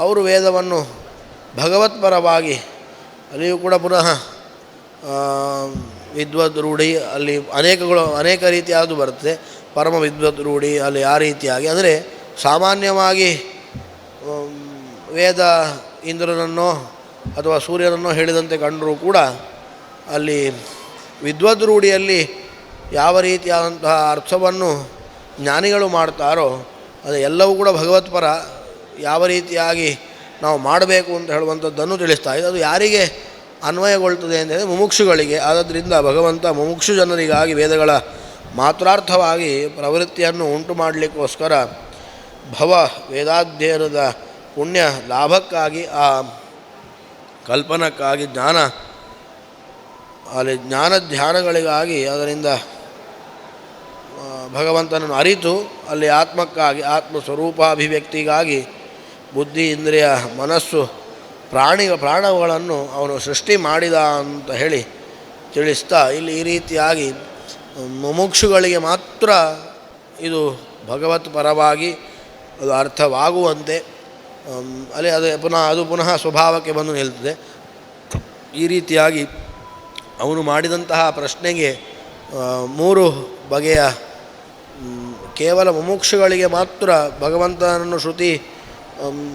ಅವರು ವೇದವನ್ನು ಭಗವತ್ಪರವಾಗಿ, ಅಲ್ಲಿಯೂ ಕೂಡ ಪುನಃ ವಿದ್ವದ್ ರೂಢಿ ಅಲ್ಲಿ ಅನೇಕ ರೀತಿಯಾದ್ದು ಬರುತ್ತೆ. ಪರಮ ವಿದ್ವದ್ ರೂಢಿ ಅಲ್ಲಿ ಆ ರೀತಿಯಾಗಿ, ಅಂದರೆ ಸಾಮಾನ್ಯವಾಗಿ ವೇದ ಇಂದ್ರನನ್ನೋ ಅಥವಾ ಸೂರ್ಯನನ್ನೋ ಹೇಳಿದಂತೆ ಕಂಡರೂ ಕೂಡ ಅಲ್ಲಿ ವಿದ್ವದ್ ರೂಢಿಯಲ್ಲಿ ಯಾವ ರೀತಿಯಾದಂತಹ ಅರ್ಥವನ್ನು ಜ್ಞಾನಿಗಳು ಮಾಡ್ತಾರೋ ಅದು ಎಲ್ಲವೂ ಕೂಡ ಭಗವತ್ಪರ. ಯಾವ ರೀತಿಯಾಗಿ ನಾವು ಮಾಡಬೇಕು ಅಂತ ಹೇಳುವಂಥದ್ದನ್ನು ತಿಳಿಸ್ತಾ ಇದೆ. ಅದು ಯಾರಿಗೆ ಅನ್ವಯಗೊಳ್ತದೆ ಅಂತೇಳಿದರೆ ಮುಮುಕ್ಷುಗಳಿಗೆ. ಆದ್ದರಿಂದ ಭಗವಂತ ಮುಮುಕ್ಷು ಜನರಿಗಾಗಿ ವೇದಗಳ ಮಾತ್ರಾರ್ಥವಾಗಿ ಪ್ರವೃತ್ತಿಯನ್ನು ಉಂಟು ಮಾಡಲಿಕ್ಕೋಸ್ಕರ ಭವ ವೇದಾಧ್ಯಯನದ ಪುಣ್ಯ ಲಾಭಕ್ಕಾಗಿ, ಆ ಕಲ್ಪನಕ್ಕಾಗಿ, ಜ್ಞಾನ ಧ್ಯಾನಗಳಿಗಾಗಿ, ಅದರಿಂದ ಭಗವಂತನನ್ನು ಅರಿತು ಅಲ್ಲಿ ಆತ್ಮಕ್ಕಾಗಿ, ಆತ್ಮಸ್ವರೂಪಾಭಿವ್ಯಕ್ತಿಗಾಗಿ ಬುದ್ಧಿ, ಇಂದ್ರಿಯ, ಮನಸ್ಸು, ಪ್ರಾಣಗಳನ್ನು ಅವನು ಸೃಷ್ಟಿ ಮಾಡಿದ ಅಂತ ಹೇಳಿ ತಿಳಿಸ್ತಾ ಇಲ್ಲಿ ಈ ರೀತಿಯಾಗಿ ಮುಮುಕ್ಷುಗಳಿಗೆ ಮಾತ್ರ ಇದು ಭಗವತ್ ಪರವಾಗಿ ಅದು ಅರ್ಥವಾಗುವಂತೆ ಅಲ್ಲಿ ಅದು ಪುನಃ ಸ್ವಭಾವಕ್ಕೆ ಬಂದು ನಿಲ್ತದೆ. ಈ ರೀತಿಯಾಗಿ ಅವನು ಮಾಡಿದಂತಹ ಪ್ರಶ್ನೆಗೆ 3 ಬಗೆಯ, ಕೇವಲ ಮುಮುಕ್ಷುಗಳಿಗೆ ಮಾತ್ರ ಭಗವಂತನನ್ನು ಶ್ರುತಿ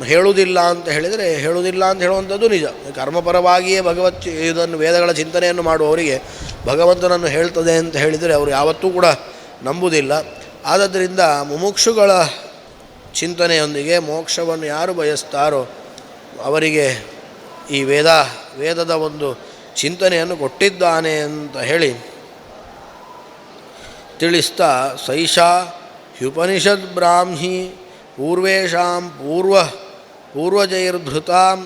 ಹೇಳುವುದಿಲ್ಲ ಅಂತ ಹೇಳಿದರೆ, ಹೇಳುವುದಿಲ್ಲ ಅಂತ ಹೇಳುವಂಥದ್ದು ನಿಜ. ಕರ್ಮಪರವಾಗಿಯೇ ಇದನ್ನು ವೇದಗಳ ಚಿಂತನೆಯನ್ನು ಮಾಡುವವರಿಗೆ ಭಗವಂತನನ್ನು ಹೇಳ್ತದೆ ಅಂತ ಹೇಳಿದರೆ ಅವರು ಯಾವತ್ತೂ ಕೂಡ ನಂಬುವುದಿಲ್ಲ. ಆದ್ದರಿಂದ ಮುಮುಕ್ಷುಗಳ ಚಿಂತನೆಯೊಂದಿಗೆ ಮೋಕ್ಷವನ್ನು ಯಾರು ಬಯಸ್ತಾರೋ ಅವರಿಗೆ ಈ ವೇದದ ಒಂದು ಚಿಂತನೆಯನ್ನು ಕೊಟ್ಟಿದ್ದಾನೆ ಅಂತ ಹೇಳಿ ತಿಳಿಸ್ತಾ, ಸೈಷಾ ಹ್ಯುಪನಿಷದ್ ಬ್ರಾಹ್ಮಿ ಪೂರ್ವೇಷಾಂ ಪೂರ್ವಜೈರ್ಧೃತಾಂ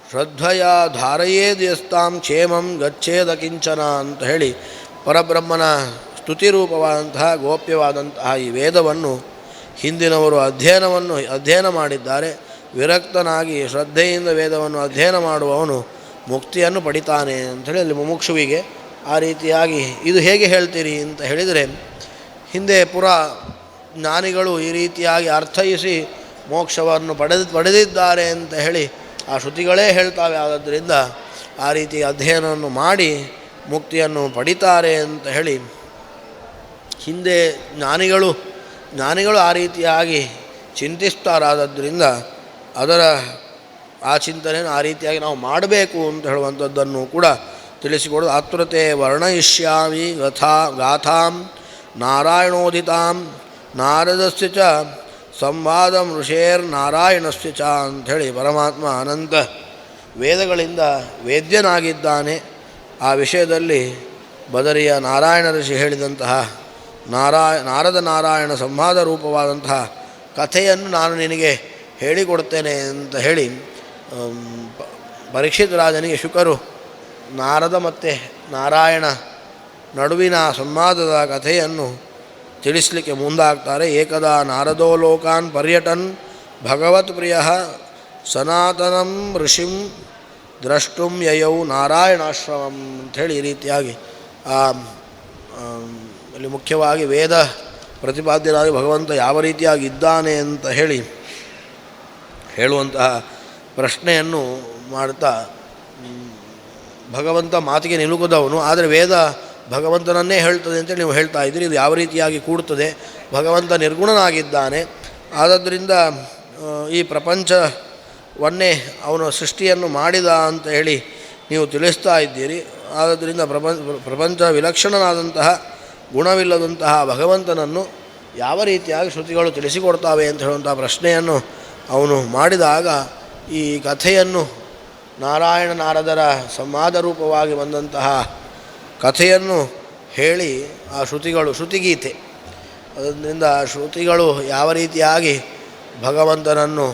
ಶ್ರದ್ಧೆಯ ಧಾರಯೇದ್ಯಸ್ತಾಂ ಕ್ಷೇಮಂ ಗಚ್ಚೇದ ಕಿಂಚನ ಅಂತ ಹೇಳಿ ಪರಬ್ರಹ್ಮನ ಸ್ತುತಿರೂಪವಾದಂತಹ ಗೋಪ್ಯವಾದಂತಹ ಈ ವೇದವನ್ನು ಹಿಂದಿನವರು ಅಧ್ಯಯನ ಮಾಡಿದ್ದಾರೆ. ವಿರಕ್ತನಾಗಿ ಶ್ರದ್ಧೆಯಿಂದ ವೇದವನ್ನು ಅಧ್ಯಯನ ಮಾಡುವವನು ಮುಕ್ತಿಯನ್ನು ಪಡಿತಾನೆ ಅಂಥೇಳಿ ಅಲ್ಲಿ ಮುಮುಕ್ಷುವಿಗೆ ಆ ರೀತಿಯಾಗಿ ಇದು ಹೇಗೆ ಹೇಳ್ತೀರಿ ಅಂತ ಹೇಳಿದರೆ, ಹಿಂದೆ ಜ್ಞಾನಿಗಳು ಈ ರೀತಿಯಾಗಿ ಅರ್ಥೈಸಿ ಮೋಕ್ಷವನ್ನು ಪಡೆದಿದ್ದಾರೆ ಅಂತ ಹೇಳಿ ಆ ಶ್ರುತಿಗಳೇ ಹೇಳ್ತಾವೆ. ಆದ್ದರಿಂದ ಆ ರೀತಿ ಅಧ್ಯಯನವನ್ನು ಮಾಡಿ ಮುಕ್ತಿಯನ್ನು ಪಡಿತಾರೆ ಅಂತ ಹೇಳಿ ಹಿಂದೆ ಜ್ಞಾನಿಗಳು ಆ ರೀತಿಯಾಗಿ ಚಿಂತಿಸ್ತಾರಾದದ್ದರಿಂದ ಆ ಚಿಂತನೆಯನ್ನು ಆ ರೀತಿಯಾಗಿ ನಾವು ಮಾಡಬೇಕು ಅಂತ ಹೇಳುವಂಥದ್ದನ್ನು ಕೂಡ ತಿಳಿಸಿಕೊಡೋದು. ಆತುರತೆ ವರ್ಣಯಿಷ್ಯಾಮಿ ಗಾಥಾಂ ನಾರಾಯಣೋದಿತಾಂ ನಾರದಸ್ಯ ಚ ಸಂವಾದಂ ಋಷೇರ್ನಾರಾಯಣಸ್ಯ ಚ ಅಂಥೇಳಿ ಪರಮಾತ್ಮ ಅನಂತ ವೇದಗಳಿಂದ ವೇದ್ಯನಾಗಿದ್ದಾನೆ. ಆ ವಿಷಯದಲ್ಲಿ ಬದರಿಯ ನಾರಾಯಣ ಋಷಿ ಹೇಳಿದಂತಹ ನಾರದ ನಾರಾಯಣ ಸಂವಾದ ರೂಪವಾದಂತಹ ಕಥೆಯನ್ನು ನಾನು ನಿನಗೆ ಹೇಳಿಕೊಡ್ತೇನೆ ಅಂತ ಹೇಳಿ ಪರೀಕ್ಷಿತ್ ರಾಜನಿಗೆ ಶುಕರು ನಾರದ ಮತ್ತು ನಾರಾಯಣ ನಡುವಿನ ಸಂವಾದದ ಕಥೆಯನ್ನು ತಿಳಿಸಲಿಕ್ಕೆ ಮುಂದಾಗ್ತಾರೆ. ಏಕದಾ ನಾರದೋ ಲೋಕಾನ್ ಪರ್ಯಟನ್ ಭಗವತ್ ಪ್ರಿಯ ಸನಾತನಂ ಋಷಿಂ ದ್ರಷ್ಟುಂ ಯಯೌ ನಾರಾಯಣಾಶ್ರಮಂ ಅಂಥೇಳಿ ಈ ರೀತಿಯಾಗಿ ಅಲ್ಲಿ ಮುಖ್ಯವಾಗಿ ವೇದ ಪ್ರತಿಪಾದ್ಯನಾಗಿ ಭಗವಂತ ಯಾವ ರೀತಿಯಾಗಿ ಇದ್ದಾನೆ ಅಂತ ಹೇಳುವಂತಹ ಪ್ರಶ್ನೆಯನ್ನು ಮಾಡ್ತಾ, ಭಗವಂತ ಮಾತಿಗೆ ನಿಲುಕದವನು, ಆದರೆ ವೇದ ಭಗವಂತನನ್ನೇ ಹೇಳ್ತದೆ ಅಂತೇಳಿ ನೀವು ಹೇಳ್ತಾ ಇದ್ದೀರಿ, ಇದು ಯಾವ ರೀತಿಯಾಗಿ ಕೂಡ್ತದೆ? ಭಗವಂತ ನಿರ್ಗುಣನಾಗಿದ್ದಾನೆ, ಆದ್ದರಿಂದ ಈ ಪ್ರಪಂಚವನ್ನೇ ಅವನು ಸೃಷ್ಟಿಯನ್ನು ಮಾಡಿದ ಅಂತ ಹೇಳಿ ನೀವು ತಿಳಿಸ್ತಾ ಇದ್ದೀರಿ. ಆದ್ದರಿಂದ ಪ್ರಪಂಚ ವಿಲಕ್ಷಣನಾದಂತಹ ಗುಣವಿಲ್ಲದಂತಹ ಭಗವಂತನನ್ನು ಯಾವ ರೀತಿಯಾಗಿ ಶ್ರುತಿಗಳು ತಿಳಿಸಿಕೊಡ್ತಾವೆ ಅಂತ ಹೇಳುವಂಥ ಪ್ರಶ್ನೆಯನ್ನು ಅವನು ಮಾಡಿದಾಗ ಈ ಕಥೆಯನ್ನು ನಾರಾಯಣ-ನಾರದರ ಸಂವಾದ ರೂಪವಾಗಿ ಬಂದಂತಹ ಕಥೆಯನ್ನು ಹೇಳಿ ಆ ಶ್ರುತಿಗೀತೆ, ಅದರಿಂದ ಶ್ರುತಿಗಳು ಯಾವ ರೀತಿಯಾಗಿ ಭಗವಂತನನ್ನು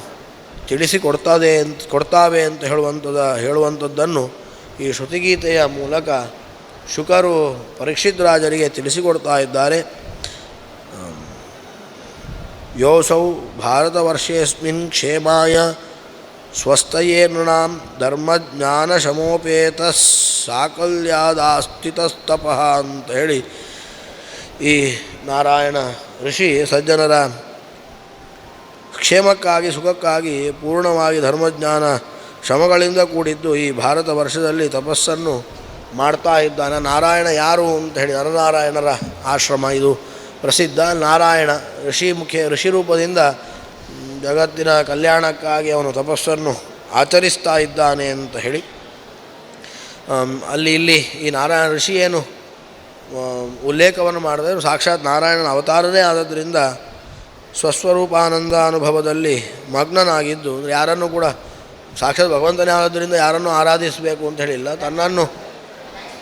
ಕೊಡ್ತಾವೆ ಅಂತ ಹೇಳುವಂಥದ್ದನ್ನು ಈ ಶ್ರುತಿಗೀತೆಯ ಮೂಲಕ ಶುಕರು ಪರೀಕ್ಷಿತ್ ರಾಜರಿಗೆ ತಿಳಿಸಿಕೊಡ್ತಾ ಇದ್ದಾರೆ. ಯೋಸೌ ಭಾರತವರ್ಷೇಸ್ಮಿನ್ ಕ್ಷೇಮಾಯ ಸ್ವಸ್ಥಯೇ ನೃಣಾಂ ಧರ್ಮಜ್ಞಾನಶಮೋಪೇತ ಸಾಕಲ್ಯಾದಾಸ್ಥಿತಸ್ತಪಃ ಅಂತ ಹೇಳಿ ಈ ನಾರಾಯಣ ಋಷಿ ಸಜ್ಜನರ ಕ್ಷೇಮಕ್ಕಾಗಿ ಸುಖಕ್ಕಾಗಿ ಪೂರ್ಣವಾಗಿ ಧರ್ಮಜ್ಞಾನ ಶ್ರಮಗಳಿಂದ ಕೂಡಿದ್ದು ಈ ಭಾರತ ವರ್ಷದಲ್ಲಿ ತಪಸ್ಸನ್ನು ಮಾಡ್ತಾ ಇದ್ದಾನೆ. ನಾರಾಯಣ ಯಾರು ಅಂತ ಹೇಳಿ ನರನಾರಾಯಣರ ಆಶ್ರಮ ಇದು ಪ್ರಸಿದ್ಧ. ನಾರಾಯಣ ಋಷಿ ರೂಪದಿಂದ ಜಗತ್ತಿನ ಕಲ್ಯಾಣಕ್ಕಾಗಿ ಅವನು ತಪಸ್ಸನ್ನು ಆಚರಿಸ್ತಾ ಇದ್ದಾನೆ ಅಂತ ಹೇಳಿ ಇಲ್ಲಿ ಈ ನಾರಾಯಣ ಋಷಿ ಏನು ಉಲ್ಲೇಖವನ್ನು ಮಾಡಿದ್ರೆ ಸಾಕ್ಷಾತ್ ನಾರಾಯಣನ ಅವತಾರನೇ ಆದದ್ದರಿಂದ ಸ್ವಸ್ವರೂಪಾನಂದ ಅನುಭವದಲ್ಲಿ ಮಗ್ನನಾಗಿದ್ದು, ಯಾರನ್ನು ಕೂಡ ಸಾಕ್ಷಾತ್ ಭಗವಂತನೇ ಆದದ್ದರಿಂದ ಯಾರನ್ನು ಆರಾಧಿಸಬೇಕು ಅಂತ ಹೇಳಿಲ್ಲ,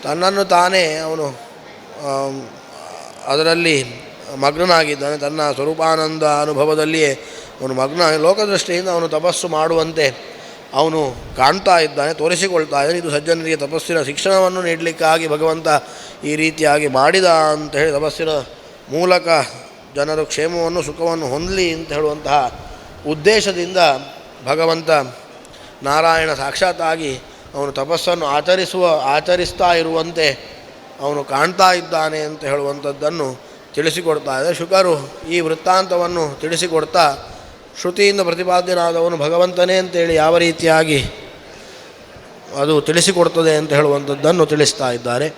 ತನ್ನನ್ನು ತಾನೇ ಅವನು ಅದರಲ್ಲಿ ಮಗ್ನನಾಗಿದ್ದಾನೆ. ತನ್ನ ಸ್ವರೂಪಾನಂದ ಅನುಭವದಲ್ಲಿಯೇ ಅವನು ಲೋಕದೃಷ್ಟಿಯಿಂದ ಅವನು ತಪಸ್ಸು ಮಾಡುವಂತೆ ಅವನು ಕಾಣ್ತಾ ಇದ್ದಾನೆ, ತೋರಿಸಿಕೊಳ್ತಾ ಇದ್ದಾನೆ. ಇದು ಸಜ್ಜನರಿಗೆ ತಪಸ್ಸಿನ ಶಿಕ್ಷಣವನ್ನು ನೀಡಲಿಕ್ಕಾಗಿ ಭಗವಂತ ಈ ರೀತಿಯಾಗಿ ಮಾಡಿದ ಅಂತ ಹೇಳಿ, ತಪಸ್ಸಿನ ಮೂಲಕ ಜನರು ಕ್ಷೇಮವನ್ನು ಸುಖವನ್ನು ಹೊಂದಲಿ ಅಂತ ಹೇಳುವಂತಹ ಉದ್ದೇಶದಿಂದ ಭಗವಂತ ನಾರಾಯಣ ಸಾಕ್ಷಾತ್ತಾಗಿ ಅವನು ತಪಸ್ಸನ್ನು ಆಚರಿಸ್ತಾ ಇರುವಂತೆ ಅವನು ಕಾಣ್ತಾ ಇದ್ದಾನೆ ಅಂತ ಹೇಳುವಂಥದ್ದನ್ನು ತಿಳಿಸಿಕೊಡ್ತಾ ಇದೆ. ಶುಕರು ಈ ವೃತ್ತಾಂತವನ್ನು ತಿಳಿಸಿಕೊಡ್ತಾ ಶ್ರುತಿಯಿಂದ ಪ್ರತಿಪಾದ್ಯನಾದವನು ಭಗವಂತನೇ ಅಂತೇಳಿ ಯಾವ ರೀತಿಯಾಗಿ ಅದು ತಿಳಿಸಿಕೊಡ್ತದೆ ಅಂತ ಹೇಳುವಂಥದ್ದನ್ನು ತಿಳಿಸ್ತಾ ಇದ್ದಾರೆ.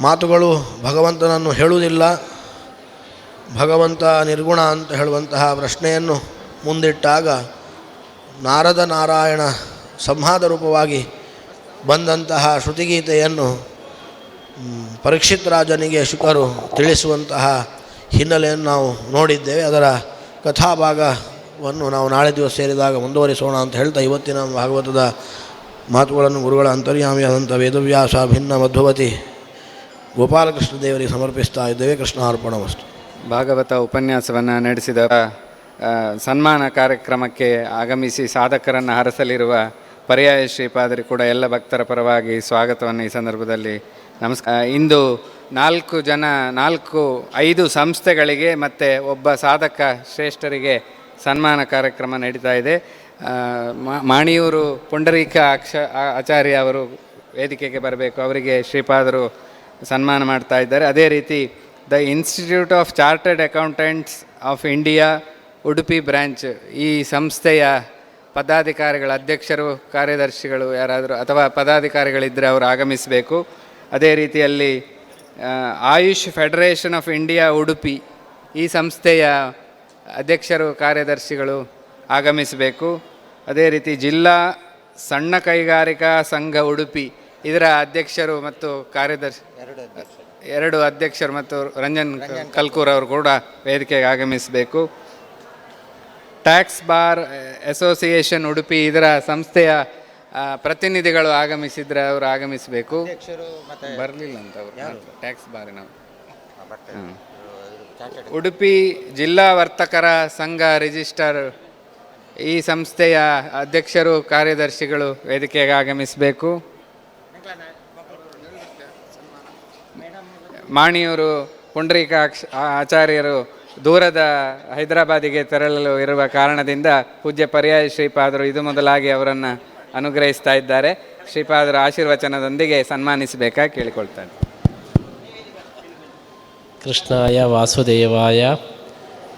ಮಾತುಗಳು ಭಗವಂತನನ್ನು ಹೇಳುವುದಿಲ್ಲ, ಭಗವಂತ ನಿರ್ಗುಣ ಅಂತ ಹೇಳುವಂತಹ ಪ್ರಶ್ನೆಯನ್ನು ಮುಂದಿಟ್ಟಾಗ ನಾರದ ನಾರಾಯಣ ಸಂವಾದ ರೂಪವಾಗಿ ಬಂದಂತಹ ಶ್ರುತಿಗೀತೆಯನ್ನು ಪರೀಕ್ಷಿತ್ ರಾಜನಿಗೆ ಶುಕರು ತಿಳಿಸುವಂತಹ ಹಿನ್ನೆಲೆಯನ್ನು ನಾವು ನೋಡಿದ್ದೇವೆ. ಅದರ ಕಥಾಭಾಗವನ್ನು ನಾವು ನಾಳೆ ದಿವಸ ಸೇರಿದಾಗ ಮುಂದುವರಿಸೋಣ ಅಂತ ಹೇಳ್ತಾ ಇವತ್ತಿನ ಭಾಗವತದ ಮಾತುಗಳನ್ನು ಗುರುಗಳ ಅಂತರ್ಯಾಮಿಯಾದಂಥ ವೇದವ್ಯಾಸ ಭಿನ್ನ ಮಧ್ವವತಿ ಗೋಪಾಲಕೃಷ್ಣ ದೇವರಿಗೆ ಸಮರ್ಪಿಸ್ತಾ ಇದ್ದೇವೆ. ಕೃಷ್ಣಾರ್ಪಣಮಸ್ತು. ಭಾಗವತ ಉಪನ್ಯಾಸವನ್ನು ನಡೆಸಿದ ಸನ್ಮಾನ ಕಾರ್ಯಕ್ರಮಕ್ಕೆ ಆಗಮಿಸಿ ಸಾಧಕರನ್ನು ಹರಸಲಿರುವ ಪರ್ಯಾಯ ಶ್ರೀಪಾದರಿ ಕೂಡ ಎಲ್ಲ ಭಕ್ತರ ಪರವಾಗಿ ಸ್ವಾಗತವನ್ನು ಈ ಸಂದರ್ಭದಲ್ಲಿ ನಮಸ್ಕಾರ. ಇಂದು 5 ಸಂಸ್ಥೆಗಳಿಗೆ ಮತ್ತು ಒಬ್ಬ ಸಾಧಕ ಶ್ರೇಷ್ಠರಿಗೆ ಸನ್ಮಾನ ಕಾರ್ಯಕ್ರಮ ನಡೀತಾ ಇದೆ. ಮಾಣಿಯೂರು ಪುಂಡರೀಕ ಆಚಾರ್ಯ ಅವರು ವೇದಿಕೆಗೆ ಬರಬೇಕು, ಅವರಿಗೆ ಶ್ರೀಪಾದರು ಸನ್ಮಾನ ಮಾಡ್ತಾ ಇದ್ದಾರೆ. ಅದೇ ರೀತಿ the institute of chartered accountants of India Udupi branch, ಈ ಸಂಸ್ಥೆಯ ಪದಾಧಿಕಾರಿಗಳ ಅಧ್ಯಕ್ಷರು, ಕಾರ್ಯದರ್ಶಿಗಳು ಯಾರಾದರೂ ಅಥವಾ ಪದಾಧಿಕಾರಿಗಳಿದ್ದರೆ ಅವರು ಆಗಮಿಸಬೇಕು. ಅದೇ ರೀತಿಯಲ್ಲಿ AYUSH federation of India Udupi, ಈ ಸಂಸ್ಥೆಯ ಅಧ್ಯಕ್ಷರು, ಕಾರ್ಯದರ್ಶಿಗಳು ಆಗಮಿಸಬೇಕು. ಅದೇ ರೀತಿ ಜಿಲ್ಲಾ ಸಣ್ಣ ಕೈಗಾರಿಕಾ ಸಂಘ ಉಡುಪಿ, ಇದರ ಅಧ್ಯಕ್ಷರು ಮತ್ತು ಕಾರ್ಯದರ್ಶಿ 2 ಅಧ್ಯಕ್ಷರು ಮತ್ತು ರಂಜನ್ ಕಲ್ಕೂರ್ ಅವರು ಕೂಡ ವೇದಿಕೆಗೆ ಆಗಮಿಸಬೇಕು. ಟ್ಯಾಕ್ಸ್ ಬಾರ್ ಅಸೋಸಿಯೇಷನ್ ಉಡುಪಿ, ಇದರ ಸಂಸ್ಥೆಯ ಪ್ರತಿನಿಧಿಗಳು ಆಗಮಿಸಿದರೆ ಅವರು ಆಗಮಿಸಬೇಕು. ಬರಲಿಲ್ಲ ಅಂತ ಅವರು ಟ್ಯಾಕ್ಸ್ ಬಾರಿನವರು. ಉಡುಪಿ ಜಿಲ್ಲಾ ವರ್ತಕರ ಸಂಘ ರಿಜಿಸ್ಟರ್, ಈ ಸಂಸ್ಥೆಯ ಅಧ್ಯಕ್ಷರು, ಕಾರ್ಯದರ್ಶಿಗಳು ವೇದಿಕೆಗೆ ಆಗಮಿಸಬೇಕು. ಮಾಣಿಯೂರು ಪುಂಡರೀಕ ಆಚಾರ್ಯರು ದೂರದ ಹೈದರಾಬಾದಿಗೆ ತೆರಳಲು ಇರುವ ಕಾರಣದಿಂದ ಪೂಜ್ಯ ಪರ್ಯಾಯ ಶ್ರೀಪಾದರು ಇದು ಮೊದಲಾಗಿ ಅವರನ್ನು ಅನುಗ್ರಹಿಸ್ತಾ ಇದ್ದಾರೆ. ಶ್ರೀಪಾದರ ಆಶೀರ್ವಚನದೊಂದಿಗೆ ಸನ್ಮಾನಿಸಬೇಕಾಗಿ ಕೇಳಿಕೊಳ್ತಾರೆ. ಕೃಷ್ಣಾಯ ವಾಸುದೇವಾಯ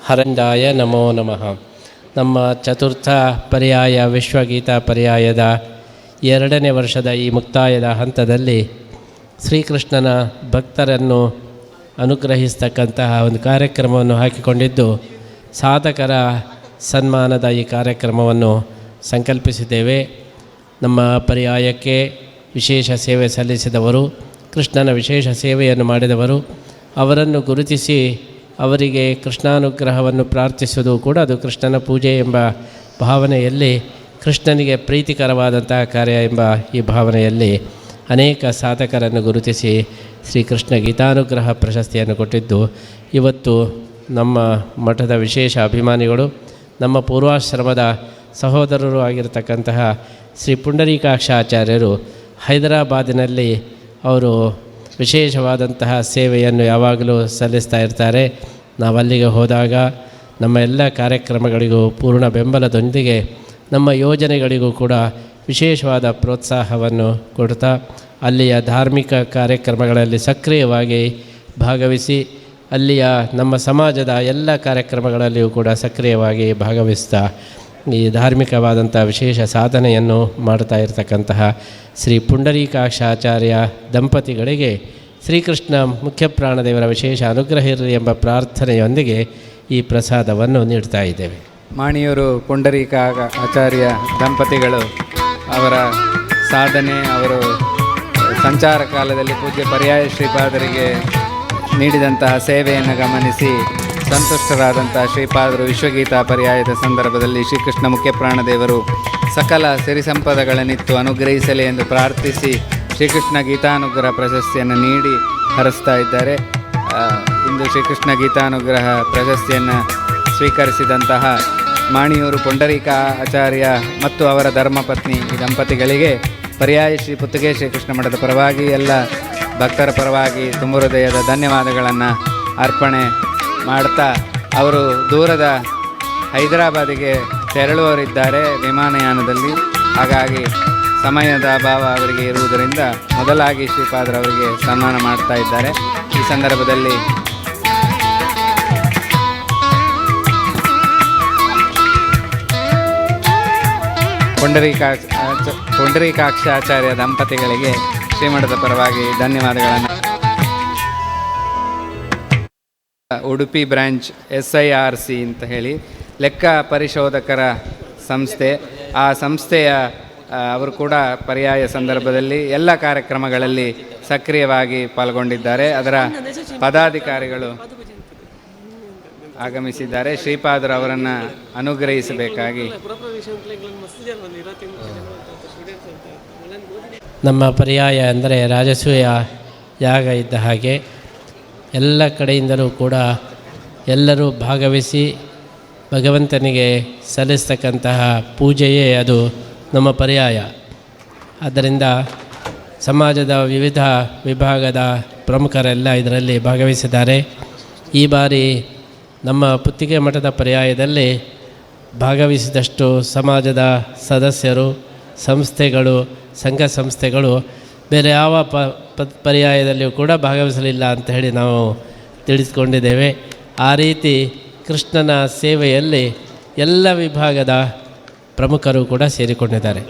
ಹರಂದಾಯ ನಮೋ ನಮಃ. ನಮ್ಮ ಚತುರ್ಥ ಪರ್ಯಾಯ ವಿಶ್ವಗೀತಾ ಪರ್ಯಾಯದ 2ನೇ ವರ್ಷದ ಈ ಮುಕ್ತಾಯದ ಹಂತದಲ್ಲಿ ಶ್ರೀಕೃಷ್ಣನ ಭಕ್ತರನ್ನು ಅನುಗ್ರಹಿಸ್ತಕ್ಕಂತಹ ಒಂದು ಕಾರ್ಯಕ್ರಮವನ್ನು ಹಾಕಿಕೊಂಡಿದ್ದು, ಸಾಧಕರ ಸನ್ಮಾನದ ಈ ಕಾರ್ಯಕ್ರಮವನ್ನು ಸಂಕಲ್ಪಿಸಿದ್ದೇವೆ. ನಮ್ಮ ಪರ್ಯಾಯಕ್ಕೆ ವಿಶೇಷ ಸೇವೆ ಸಲ್ಲಿಸಿದವರು, ಕೃಷ್ಣನ ವಿಶೇಷ ಸೇವೆಯನ್ನು ಮಾಡಿದವರು, ಅವರನ್ನು ಗುರುತಿಸಿ ಅವರಿಗೆ ಕೃಷ್ಣಾನುಗ್ರಹವನ್ನು ಪ್ರಾರ್ಥಿಸುವುದು ಕೂಡ ಅದು ಕೃಷ್ಣನ ಪೂಜೆ ಎಂಬ ಭಾವನೆಯಲ್ಲಿ, ಕೃಷ್ಣನಿಗೆ ಪ್ರೀತಿಕರವಾದಂತಹ ಕಾರ್ಯ ಎಂಬ ಈ ಭಾವನೆಯಲ್ಲಿ ಅನೇಕ ಸಾಧಕರನ್ನು ಗುರುತಿಸಿ ಶ್ರೀಕೃಷ್ಣ ಗೀತಾನುಗ್ರಹ ಪ್ರಶಸ್ತಿಯನ್ನು ಕೊಟ್ಟಿದ್ದು, ಇವತ್ತು ನಮ್ಮ ಮಠದ ವಿಶೇಷ ಅಭಿಮಾನಿಗಳು, ನಮ್ಮ ಪೂರ್ವಾಶ್ರಮದ ಸಹೋದರರು ಆಗಿರತಕ್ಕಂತಹ ಶ್ರೀ ಪುಂಡರೀಕಾಕ್ಷಾಚಾರ್ಯರು ಹೈದರಾಬಾದಿನಲ್ಲಿ ಅವರು ವಿಶೇಷವಾದಂತಹ ಸೇವೆಯನ್ನು ಯಾವಾಗಲೂ ಸಲ್ಲಿಸ್ತಾ ಇರ್ತಾರೆ. ನಾವಲ್ಲಿಗೆ ಹೋದಾಗ ನಮ್ಮ ಎಲ್ಲ ಕಾರ್ಯಕ್ರಮಗಳಿಗೂ ಪೂರ್ಣ ಬೆಂಬಲದೊಂದಿಗೆ ನಮ್ಮ ಯೋಜನೆಗಳಿಗೂ ಕೂಡ ವಿಶೇಷವಾದ ಪ್ರೋತ್ಸಾಹವನ್ನು ಕೊಡ್ತಾ ಅಲ್ಲಿಯ ಧಾರ್ಮಿಕ ಕಾರ್ಯಕ್ರಮಗಳಲ್ಲಿ ಸಕ್ರಿಯವಾಗಿ ಭಾಗವಹಿಸಿ, ಅಲ್ಲಿಯ ನಮ್ಮ ಸಮಾಜದ ಎಲ್ಲ ಕಾರ್ಯಕ್ರಮಗಳಲ್ಲಿಯೂ ಕೂಡ ಸಕ್ರಿಯವಾಗಿ ಭಾಗವಹಿಸ್ತಾ ಈ ಧಾರ್ಮಿಕವಾದಂಥ ವಿಶೇಷ ಸಾಧನೆಯನ್ನು ಮಾಡ್ತಾ ಇರತಕ್ಕಂತಹ ಶ್ರೀ ಪುಂಡರೀಕಾಕ್ಷಾಚಾರ್ಯ ದಂಪತಿಗಳಿಗೆ ಶ್ರೀಕೃಷ್ಣ ಮುಖ್ಯ ಪ್ರಾಣದೇವರ ವಿಶೇಷ ಅನುಗ್ರಹ ಇರಲಿ ಎಂಬ ಪ್ರಾರ್ಥನೆಯೊಂದಿಗೆ ಈ ಪ್ರಸಾದವನ್ನು ನೀಡ್ತಾ ಇದ್ದೇವೆ. ಮಾಣಿಯೂರು ಪುಂಡರೀಕ ಆಚಾರ್ಯ ದಂಪತಿಗಳು ಅವರ ಸಾಧನೆ, ಅವರು ಸಂಚಾರ ಕಾಲದಲ್ಲಿ ಪೂಜ್ಯ ಪರ್ಯಾಯ ಶ್ರೀಪಾದರಿಗೆ ನೀಡಿದಂತಹ ಸೇವೆಯನ್ನು ಗಮನಿಸಿ ಸಂತುಷ್ಟರಾದಂಥ ಶ್ರೀಪಾದರು ವಿಶ್ವಗೀತಾ ಪರ್ಯಾಯದ ಸಂದರ್ಭದಲ್ಲಿ ಶ್ರೀಕೃಷ್ಣ ಮುಖ್ಯ ಪ್ರಾಣದೇವರು ಸಕಲ ಸಿರಿ ಸಂಪದಗಳನ್ನಿತ್ತು ಅನುಗ್ರಹಿಸಲಿ ಎಂದು ಪ್ರಾರ್ಥಿಸಿ ಶ್ರೀಕೃಷ್ಣ ಗೀತಾನುಗ್ರಹ ಪ್ರಶಸ್ತಿಯನ್ನು ನೀಡಿ ಹರಿಸ್ತಾ ಇದ್ದಾರೆ. ಇಂದು ಶ್ರೀಕೃಷ್ಣ ಗೀತಾನುಗ್ರಹ ಪ್ರಶಸ್ತಿಯನ್ನು ಸ್ವೀಕರಿಸಿದಂತಹ ಮಾಣಿಯೂರು ಪುಂಡರೀಕ ಆಚಾರ್ಯ ಮತ್ತು ಅವರ ಧರ್ಮಪತ್ನಿ ಈ ದಂಪತಿಗಳಿಗೆ ಪರ್ಯಾಯ ಶ್ರೀ ಪುತ್ತಿಗೆ ಶ್ರೀಕೃಷ್ಣ ಮಠದ ಪರವಾಗಿ, ಎಲ್ಲ ಭಕ್ತರ ಪರವಾಗಿ ತುಂಬ ಹೃದಯದ ಧನ್ಯವಾದಗಳನ್ನು ಅರ್ಪಣೆ ಮಾಡ್ತಾ, ಅವರು ದೂರದ ಹೈದರಾಬಾದಿಗೆ ತೆರಳುವವರಿದ್ದಾರೆ ವಿಮಾನಯಾನದಲ್ಲಿ. ಹಾಗಾಗಿ ಸಮಯದ ಅಭಾವ ಅವರಿಗೆ ಇರುವುದರಿಂದ ಮೊದಲಾಗಿ ಶ್ರೀಪಾದರವರಿಗೆ ಸನ್ಮಾನ ಮಾಡ್ತಾ ಇದ್ದಾರೆ. ಈ ಸಂದರ್ಭದಲ್ಲಿ ಪುಂಡರೀಕಾಕ್ಷಾಚಾರ್ಯ ದಂಪತಿಗಳಿಗೆ ಶ್ರೀಮಠದ ಪರವಾಗಿ ಧನ್ಯವಾದಗಳನ್ನು. ಉಡುಪಿ ಬ್ರಾಂಚ್ SIRC ಅಂತ ಹೇಳಿ ಲೆಕ್ಕ ಪರಿಶೋಧಕರ ಸಂಸ್ಥೆ, ಆ ಸಂಸ್ಥೆಯ ಅವರು ಕೂಡ ಪರ್ಯಾಯ ಸಂದರ್ಭದಲ್ಲಿ ಎಲ್ಲ ಕಾರ್ಯಕ್ರಮಗಳಲ್ಲಿ ಸಕ್ರಿಯವಾಗಿ ಪಾಲ್ಗೊಂಡಿದ್ದಾರೆ. ಅದರ ಪದಾಧಿಕಾರಿಗಳು ಆಗಮಿಸಿದ್ದಾರೆ. ಶ್ರೀಪಾದರು ಅವರನ್ನು ಅನುಗ್ರಹಿಸಬೇಕಾಗಿ ನಮ್ಮ ಪರ್ಯಾಯ ಅಂದರೆ ರಾಜಸೂಯ ಯಾಗ ಇದ್ದ ಹಾಗೆ ಎಲ್ಲ ಕಡೆಯಿಂದಲೂ ಕೂಡ ಎಲ್ಲರೂ ಭಾಗವಹಿಸಿ ಭಗವಂತನಿಗೆ ಸಲ್ಲಿಸ್ತಕ್ಕಂತಹ ಪೂಜೆಯೇ ಅದು ನಮ್ಮ ಪರ್ಯಾಯ. ಆದ್ದರಿಂದ ಸಮಾಜದ ವಿವಿಧ ವಿಭಾಗದ ಪ್ರಮುಖರೆಲ್ಲ ಇದರಲ್ಲಿ ಭಾಗವಹಿಸಿದ್ದಾರೆ. ಈ ಬಾರಿ ನಮ್ಮ ಪುತ್ತಿಗೆ ಮಠದ ಪರ್ಯಾಯದಲ್ಲಿ ಭಾಗವಹಿಸಿದಷ್ಟು ಸಮಾಜದ ಸದಸ್ಯರು, ಸಂಸ್ಥೆಗಳು, ಸಂಘ ಸಂಸ್ಥೆಗಳು ಬೇರೆ ಯಾವ ಪರ್ಯಾಯದಲ್ಲಿಯೂ ಕೂಡ ಭಾಗವಹಿಸಲಿಲ್ಲ ಅಂತ ಹೇಳಿ ನಾವು ತಿಳಿದುಕೊಂಡಿದ್ದೇವೆ. ಆ ರೀತಿ ಕೃಷ್ಣನ ಸೇವೆಯಲ್ಲಿ ಎಲ್ಲ ವಿಭಾಗದ ಪ್ರಮುಖರು ಕೂಡ ಸೇರಿಕೊಂಡಿದ್ದಾರೆ.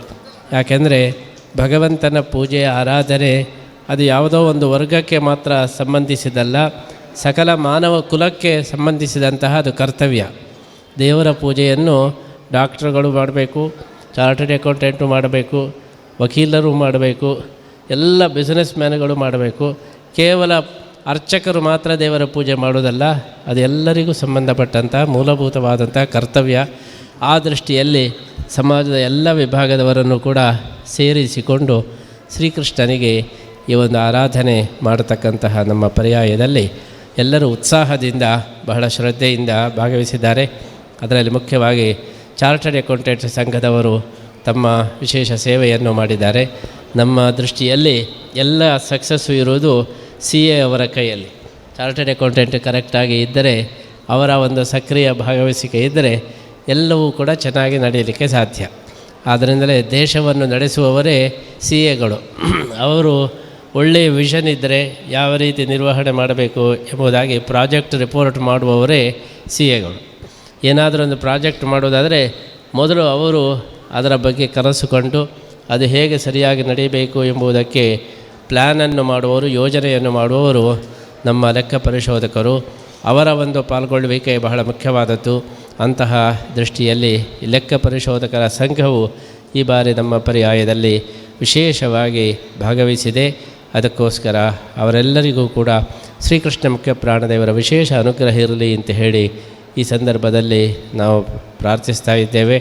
ಯಾಕೆಂದರೆ ಭಗವಂತನ ಪೂಜೆ, ಆರಾಧನೆ ಅದು ಯಾವುದೋ ಒಂದು ವರ್ಗಕ್ಕೆ ಮಾತ್ರ ಸಂಬಂಧಿಸಿದಲ್ಲ, ಸಕಲ ಮಾನವ ಕುಲಕ್ಕೆ ಸಂಬಂಧಿಸಿದಂತಹ ಅದು ಕರ್ತವ್ಯ. ದೇವರ ಪೂಜೆಯನ್ನು ಡಾಕ್ಟ್ರುಗಳು ಮಾಡಬೇಕು, ಚಾರ್ಟರ್ಡ್ ಅಕೌಂಟೆಂಟು ಮಾಡಬೇಕು, ವಕೀಲರು ಮಾಡಬೇಕು, ಎಲ್ಲ ಬಿಸ್ನೆಸ್ ಮ್ಯಾನ್ಗಳು ಮಾಡಬೇಕು. ಕೇವಲ ಅರ್ಚಕರು ಮಾತ್ರ ದೇವರ ಪೂಜೆ ಮಾಡೋದಲ್ಲ, ಅದು ಎಲ್ಲರಿಗೂ ಸಂಬಂಧಪಟ್ಟಂಥ ಮೂಲಭೂತವಾದಂಥ ಕರ್ತವ್ಯ. ಆ ದೃಷ್ಟಿಯಲ್ಲಿ ಸಮಾಜದ ಎಲ್ಲ ವಿಭಾಗದವರನ್ನು ಕೂಡ ಸೇರಿಸಿಕೊಂಡು ಶ್ರೀಕೃಷ್ಣನಿಗೆ ಈ ಒಂದು ಆರಾಧನೆ ಮಾಡತಕ್ಕಂತಹ ನಮ್ಮ ಪರ್ಯಾಯದಲ್ಲಿ ಎಲ್ಲರೂ ಉತ್ಸಾಹದಿಂದ ಬಹಳ ಶ್ರದ್ಧೆಯಿಂದ ಭಾಗವಹಿಸಿದ್ದಾರೆ. ಅದರಲ್ಲಿ ಮುಖ್ಯವಾಗಿ ಚಾರ್ಟರ್ಡ್ ಅಕೌಂಟೆಂಟ್ ಸಂಘದವರು ತಮ್ಮ ವಿಶೇಷ ಸೇವೆಯನ್ನು ಮಾಡಿದ್ದಾರೆ. ನಮ್ಮ ದೃಷ್ಟಿಯಲ್ಲಿ ಎಲ್ಲ ಸಕ್ಸಸ್ಸು ಇರುವುದು CA ಅವರ ಕೈಯಲ್ಲಿ. ಚಾರ್ಟರ್ಡ್ ಅಕೌಂಟೆಂಟ್ ಕರೆಕ್ಟಾಗಿ ಇದ್ದರೆ, ಅವರ ಒಂದು ಸಕ್ರಿಯ ಭಾಗವಹಿಸಿಕೆ ಇದ್ದರೆ ಎಲ್ಲವೂ ಕೂಡ ಚೆನ್ನಾಗಿ ನಡೆಯಲಿಕ್ಕೆ ಸಾಧ್ಯ. ಆದ್ದರಿಂದಲೇ ದೇಶವನ್ನು ನಡೆಸುವವರೇ CAಗಳು. ಅವರು ಒಳ್ಳೆಯ ವಿಷನ್ ಇದ್ದರೆ ಯಾವ ರೀತಿ ನಿರ್ವಹಣೆ ಮಾಡಬೇಕು ಎಂಬುದಾಗಿ ಪ್ರಾಜೆಕ್ಟ್ ರಿಪೋರ್ಟ್ ಮಾಡುವವರೇ CAಗಳು. ಏನಾದರೂ ಒಂದು ಪ್ರಾಜೆಕ್ಟ್ ಮಾಡೋದಾದರೆ ಮೊದಲು ಅವರು ಅದರ ಬಗ್ಗೆ ಕನಸುಕೊಂಡು ಅದು ಹೇಗೆ ಸರಿಯಾಗಿ ನಡೆಯಬೇಕು ಎಂಬುದಕ್ಕೆ ಪ್ಲ್ಯಾನನ್ನು ಮಾಡುವವರು, ಯೋಜನೆಯನ್ನು ಮಾಡುವವರು ನಮ್ಮ ಲೆಕ್ಕ ಪರಿಶೋಧಕರು. ಅವರ ಒಂದು ಪಾಲ್ಗೊಳ್ಳುವಿಕೆ ಬಹಳ ಮುಖ್ಯವಾದದ್ದು. ಅಂತಹ ದೃಷ್ಟಿಯಲ್ಲಿ ಲೆಕ್ಕ ಪರಿಶೋಧಕರ ಸಂಘವು ಈ ಬಾರಿ ನಮ್ಮ ಪರ್ಯಾಯದಲ್ಲಿ ವಿಶೇಷವಾಗಿ ಭಾಗವಹಿಸಿದೆ. ಅದಕ್ಕೋಸ್ಕರ ಅವರೆಲ್ಲರಿಗೂ ಕೂಡ ಶ್ರೀಕೃಷ್ಣ ಮುಖ್ಯ ಪ್ರಾಣದೇವರ ವಿಶೇಷ ಅನುಗ್ರಹ ಇರಲಿ ಅಂತ ಹೇಳಿ ಈ ಸಂದರ್ಭದಲ್ಲಿ ನಾವು ಪ್ರಾರ್ಥಿಸ್ತಾ ಇದ್ದೇವೆ.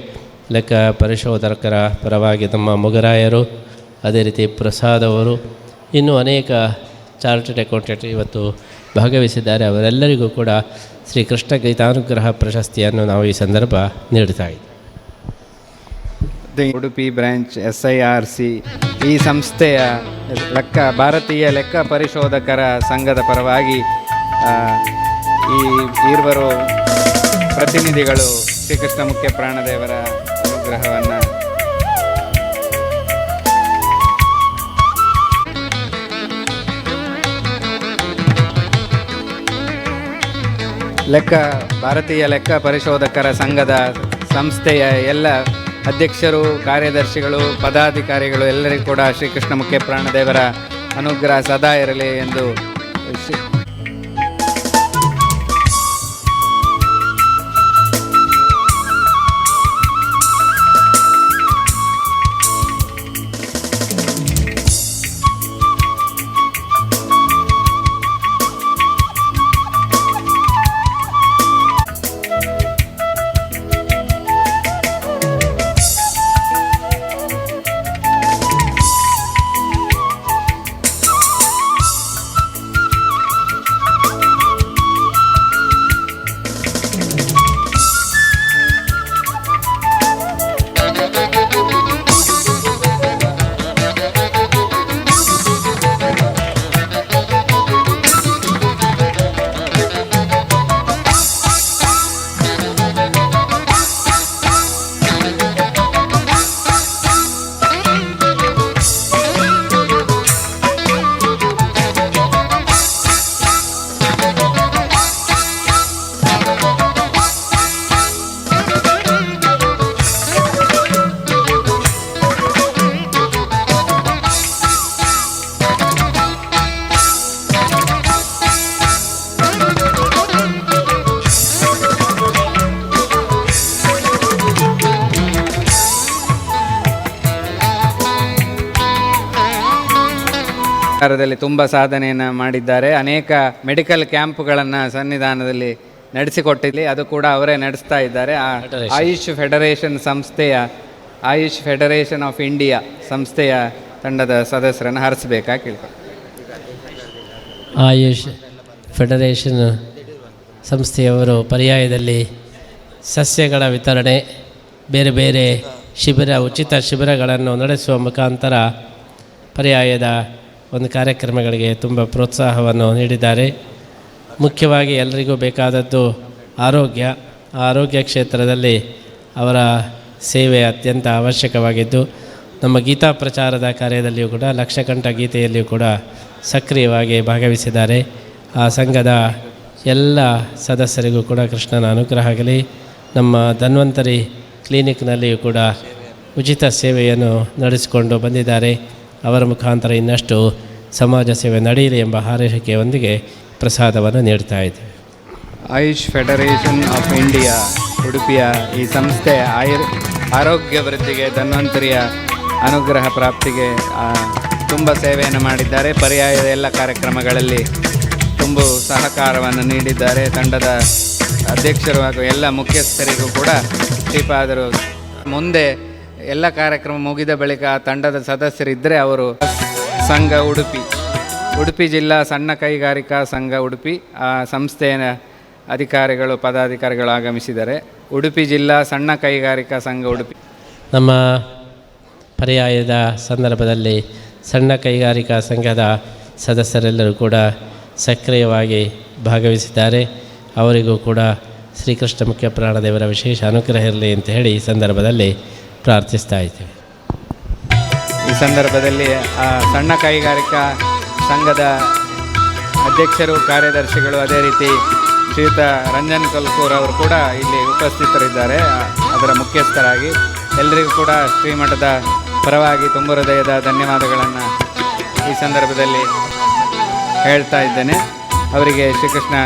ಲೆಕ್ಕ ಪರಿಶೋಧಕರ ಪರವಾಗಿ ನಮ್ಮ ಮೊಗರಾಯರು, ಅದೇ ರೀತಿ ಪ್ರಸಾದ್ ಅವರು, ಇನ್ನೂ ಅನೇಕ ಚಾರ್ಟರ್ಡ್ ಅಕೌಂಟೆಂಟ್ ಇವತ್ತು ಭಾಗವಹಿಸಿದ್ದಾರೆ. ಅವರೆಲ್ಲರಿಗೂ ಕೂಡ ಶ್ರೀಕೃಷ್ಣ ಗೀತಾನುಗ್ರಹ ಪ್ರಶಸ್ತಿಯನ್ನು ನಾವು ಈ ಸಂದರ್ಭ ನೀಡ್ತಾ ಇದ್ದೀವಿ. ಉಡುಪಿ ಬ್ರಾಂಚ್ SIRC ಈ ಸಂಸ್ಥೆಯ ಭಾರತೀಯ ಲೆಕ್ಕ ಪರಿಶೋಧಕರ ಸಂಘದ ಪರವಾಗಿ ಈ ಇರುವರು ಪ್ರತಿನಿಧಿಗಳು ಶ್ರೀಕೃಷ್ಣ ಮುಖ್ಯ ಪ್ರಾಣದೇವರ ಅನುಗ್ರಹವನ್ನು ಭಾರತೀಯ ಲೆಕ್ಕ ಪರಿಶೋಧಕರ ಸಂಘದ ಸಂಸ್ಥೆಯ ಎಲ್ಲ ಅಧ್ಯಕ್ಷರು, ಕಾರ್ಯದರ್ಶಿಗಳು, ಪದಾಧಿಕಾರಿಗಳು ಎಲ್ಲರಿಗೂ ಕೂಡ ಶ್ರೀಕೃಷ್ಣ ಮುಖ್ಯ ಪ್ರಾಣದೇವರ ಅನುಗ್ರಹ ಸದಾ ಇರಲಿ ಎಂದು ದಲ್ಲಿ ತುಂಬ ಸಾಧನೆಯನ್ನು ಮಾಡಿದ್ದಾರೆ. ಅನೇಕ ಮೆಡಿಕಲ್ ಕ್ಯಾಂಪ್ಗಳನ್ನು ಸನ್ನಿಧಾನದಲ್ಲಿ ನಡೆಸಿಕೊಟ್ಟಿಲ್ಲಿ, ಅದು ಕೂಡ ಅವರೇ ನಡೆಸ್ತಾ ಇದ್ದಾರೆ. ಆಯುಷ್ ಫೆಡರೇಷನ್ ಸಂಸ್ಥೆಯ ಆಯುಷ್ ಫೆಡರೇಷನ್ ಆಫ್ ಇಂಡಿಯಾ ಸಂಸ್ಥೆಯ ತಂಡದ ಸದಸ್ಯರನ್ನು ಹರಿಸಬೇಕಾಗಿ ಕೇಳ್ತಾರೆ. ಆಯುಷ್ ಫೆಡರೇಷನ್ ಸಂಸ್ಥೆಯವರು ಪರ್ಯಾಯದಲ್ಲಿ ಸಸ್ಯಗಳ ವಿತರಣೆ, ಬೇರೆ ಬೇರೆ ಶಿಬಿರ, ಉಚಿತ ಶಿಬಿರಗಳನ್ನು ನಡೆಸುವ ಮುಖಾಂತರ ಪರ್ಯಾಯದ ಒಂದು ಕಾರ್ಯಕ್ರಮಗಳಿಗೆ ತುಂಬ ಪ್ರೋತ್ಸಾಹವನ್ನು ನೀಡಿದ್ದಾರೆ. ಮುಖ್ಯವಾಗಿ ಎಲ್ಲರಿಗೂ ಬೇಕಾದದ್ದು ಆರೋಗ್ಯ. ಆ ಆರೋಗ್ಯ ಕ್ಷೇತ್ರದಲ್ಲಿ ಅವರ ಸೇವೆ ಅತ್ಯಂತ ಅವಶ್ಯಕವಾಗಿದ್ದು, ನಮ್ಮ ಗೀತಾ ಪ್ರಚಾರದ ಕಾರ್ಯದಲ್ಲಿಯೂ ಕೂಡ ಲಕ್ಷಕಂಠ ಗೀತೆಯಲ್ಲಿಯೂ ಕೂಡ ಸಕ್ರಿಯವಾಗಿ ಭಾಗವಹಿಸಿದ್ದಾರೆ. ಆ ಸಂಘದ ಎಲ್ಲ ಸದಸ್ಯರಿಗೂ ಕೂಡ ಕೃಷ್ಣನ ಅನುಗ್ರಹ ಆಗಲಿ. ನಮ್ಮ ಧನ್ವಂತರಿ ಕ್ಲಿನಿಕ್ನಲ್ಲಿಯೂ ಕೂಡ ಉಚಿತ ಸೇವೆಯನ್ನು ನಡೆಸಿಕೊಂಡು ಬಂದಿದ್ದಾರೆ. ಅವರ ಮುಖಾಂತರ ಇನ್ನಷ್ಟು ಸಮಾಜ ಸೇವೆ ನಡೆಯಲಿ ಎಂಬ ಹಾರೈಕೆಯೊಂದಿಗೆ ಪ್ರಸಾದವನ್ನು ನೀಡ್ತಾ ಇದ್ದೇವೆ. ಆಯುಷ್ ಫೆಡರೇಷನ್ ಆಫ್ ಇಂಡಿಯಾ ಉಡುಪಿಯ ಈ ಸಂಸ್ಥೆ ಆರೋಗ್ಯ ವೃದ್ಧಿಗೆ, ಧನ್ವಂತರಿಯ ಅನುಗ್ರಹ ಪ್ರಾಪ್ತಿಗೆ ತುಂಬ ಸೇವೆಯನ್ನು ಮಾಡಿದ್ದಾರೆ. ಪರ್ಯಾಯದ ಎಲ್ಲ ಕಾರ್ಯಕ್ರಮಗಳಲ್ಲಿ ತುಂಬ ಸಹಕಾರವನ್ನು ನೀಡಿದ್ದಾರೆ. ತಂಡದ ಅಧ್ಯಕ್ಷರು ಹಾಗೂ ಎಲ್ಲ ಮುಖ್ಯಸ್ಥರಿಗೂ ಕೂಡ ಶ್ರೀಪಾದರು ಮುಂದೆ ಎಲ್ಲ ಕಾರ್ಯಕ್ರಮ ಮುಗಿದ ಬಳಿಕ ತಂಡದ ಸದಸ್ಯರಿದ್ದರೆ ಅವರು ಸಂಘ ಉಡುಪಿ ಜಿಲ್ಲಾ ಸಣ್ಣ ಕೈಗಾರಿಕಾ ಸಂಘ ಉಡುಪಿ, ಆ ಸಂಸ್ಥೆಯ ಅಧಿಕಾರಿಗಳು ಪದಾಧಿಕಾರಿಗಳು ಆಗಮಿಸಿದ್ದಾರೆ. ಉಡುಪಿ ಜಿಲ್ಲಾ ಸಣ್ಣ ಕೈಗಾರಿಕಾ ಸಂಘ ಉಡುಪಿ. ನಮ್ಮ ಪರ್ಯಾಯದ ಸಂದರ್ಭದಲ್ಲಿ ಸಣ್ಣ ಕೈಗಾರಿಕಾ ಸಂಘದ ಸದಸ್ಯರೆಲ್ಲರೂ ಕೂಡ ಸಕ್ರಿಯವಾಗಿ ಭಾಗವಹಿಸಿದ್ದಾರೆ. ಅವರಿಗೂ ಕೂಡ ಶ್ರೀಕೃಷ್ಣ ಮುಖ್ಯ ಪ್ರಾಣದೇವರ ವಿಶೇಷ ಅನುಗ್ರಹ ಇರಲಿ ಅಂತ ಹೇಳಿ ಈ ಸಂದರ್ಭದಲ್ಲಿ ಪ್ರಾರ್ಥಿಸ್ತಾ ಇದ್ದೇವೆ. ಈ ಸಂದರ್ಭದಲ್ಲಿ ಸಣ್ಣ ಕೈಗಾರಿಕಾ ಸಂಘದ ಅಧ್ಯಕ್ಷರು, ಕಾರ್ಯದರ್ಶಿಗಳು, ಅದೇ ರೀತಿ ಶ್ರೀಯುತ ರಂಜನ್ ಕಲ್ಕೂರ್ ಅವರು ಕೂಡ ಇಲ್ಲಿ ಉಪಸ್ಥಿತರಿದ್ದಾರೆ ಅದರ ಮುಖ್ಯಸ್ಥರಾಗಿ. ಎಲ್ಲರಿಗೂ ಕೂಡ ಶ್ರೀಮಠದ ಪರವಾಗಿ ತುಂಬ ಹೃದಯದ ಧನ್ಯವಾದಗಳನ್ನು ಈ ಸಂದರ್ಭದಲ್ಲಿ ಹೇಳ್ತಾ ಇದ್ದೇನೆ. ಅವರಿಗೆ ಶ್ರೀಕೃಷ್ಣ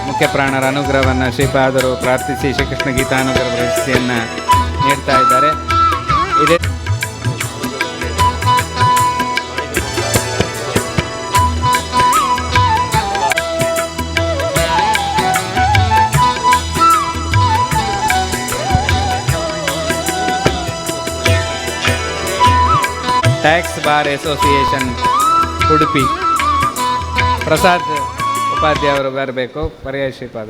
ಮುಖ್ಯ ಪ್ರಾಣರ ಅನುಗ್ರಹವನ್ನು ಶ್ರೀಪಾದರು ಪ್ರಾರ್ಥಿಸಿ ಶ್ರೀಕೃಷ್ಣ ಗೀತಾನುಗ್ರಹ ಪ್ರಶಸ್ತಿಯನ್ನು ನೀಡ್ತಾ ಇದ್ದಾರೆ. ಇದೇ tax bar association Udupi Prasad Upadhyaya ಅವರು ಬರಬೇಕು. ಪರ್ಯಾಯ ಶ್ರೀಪಾದ.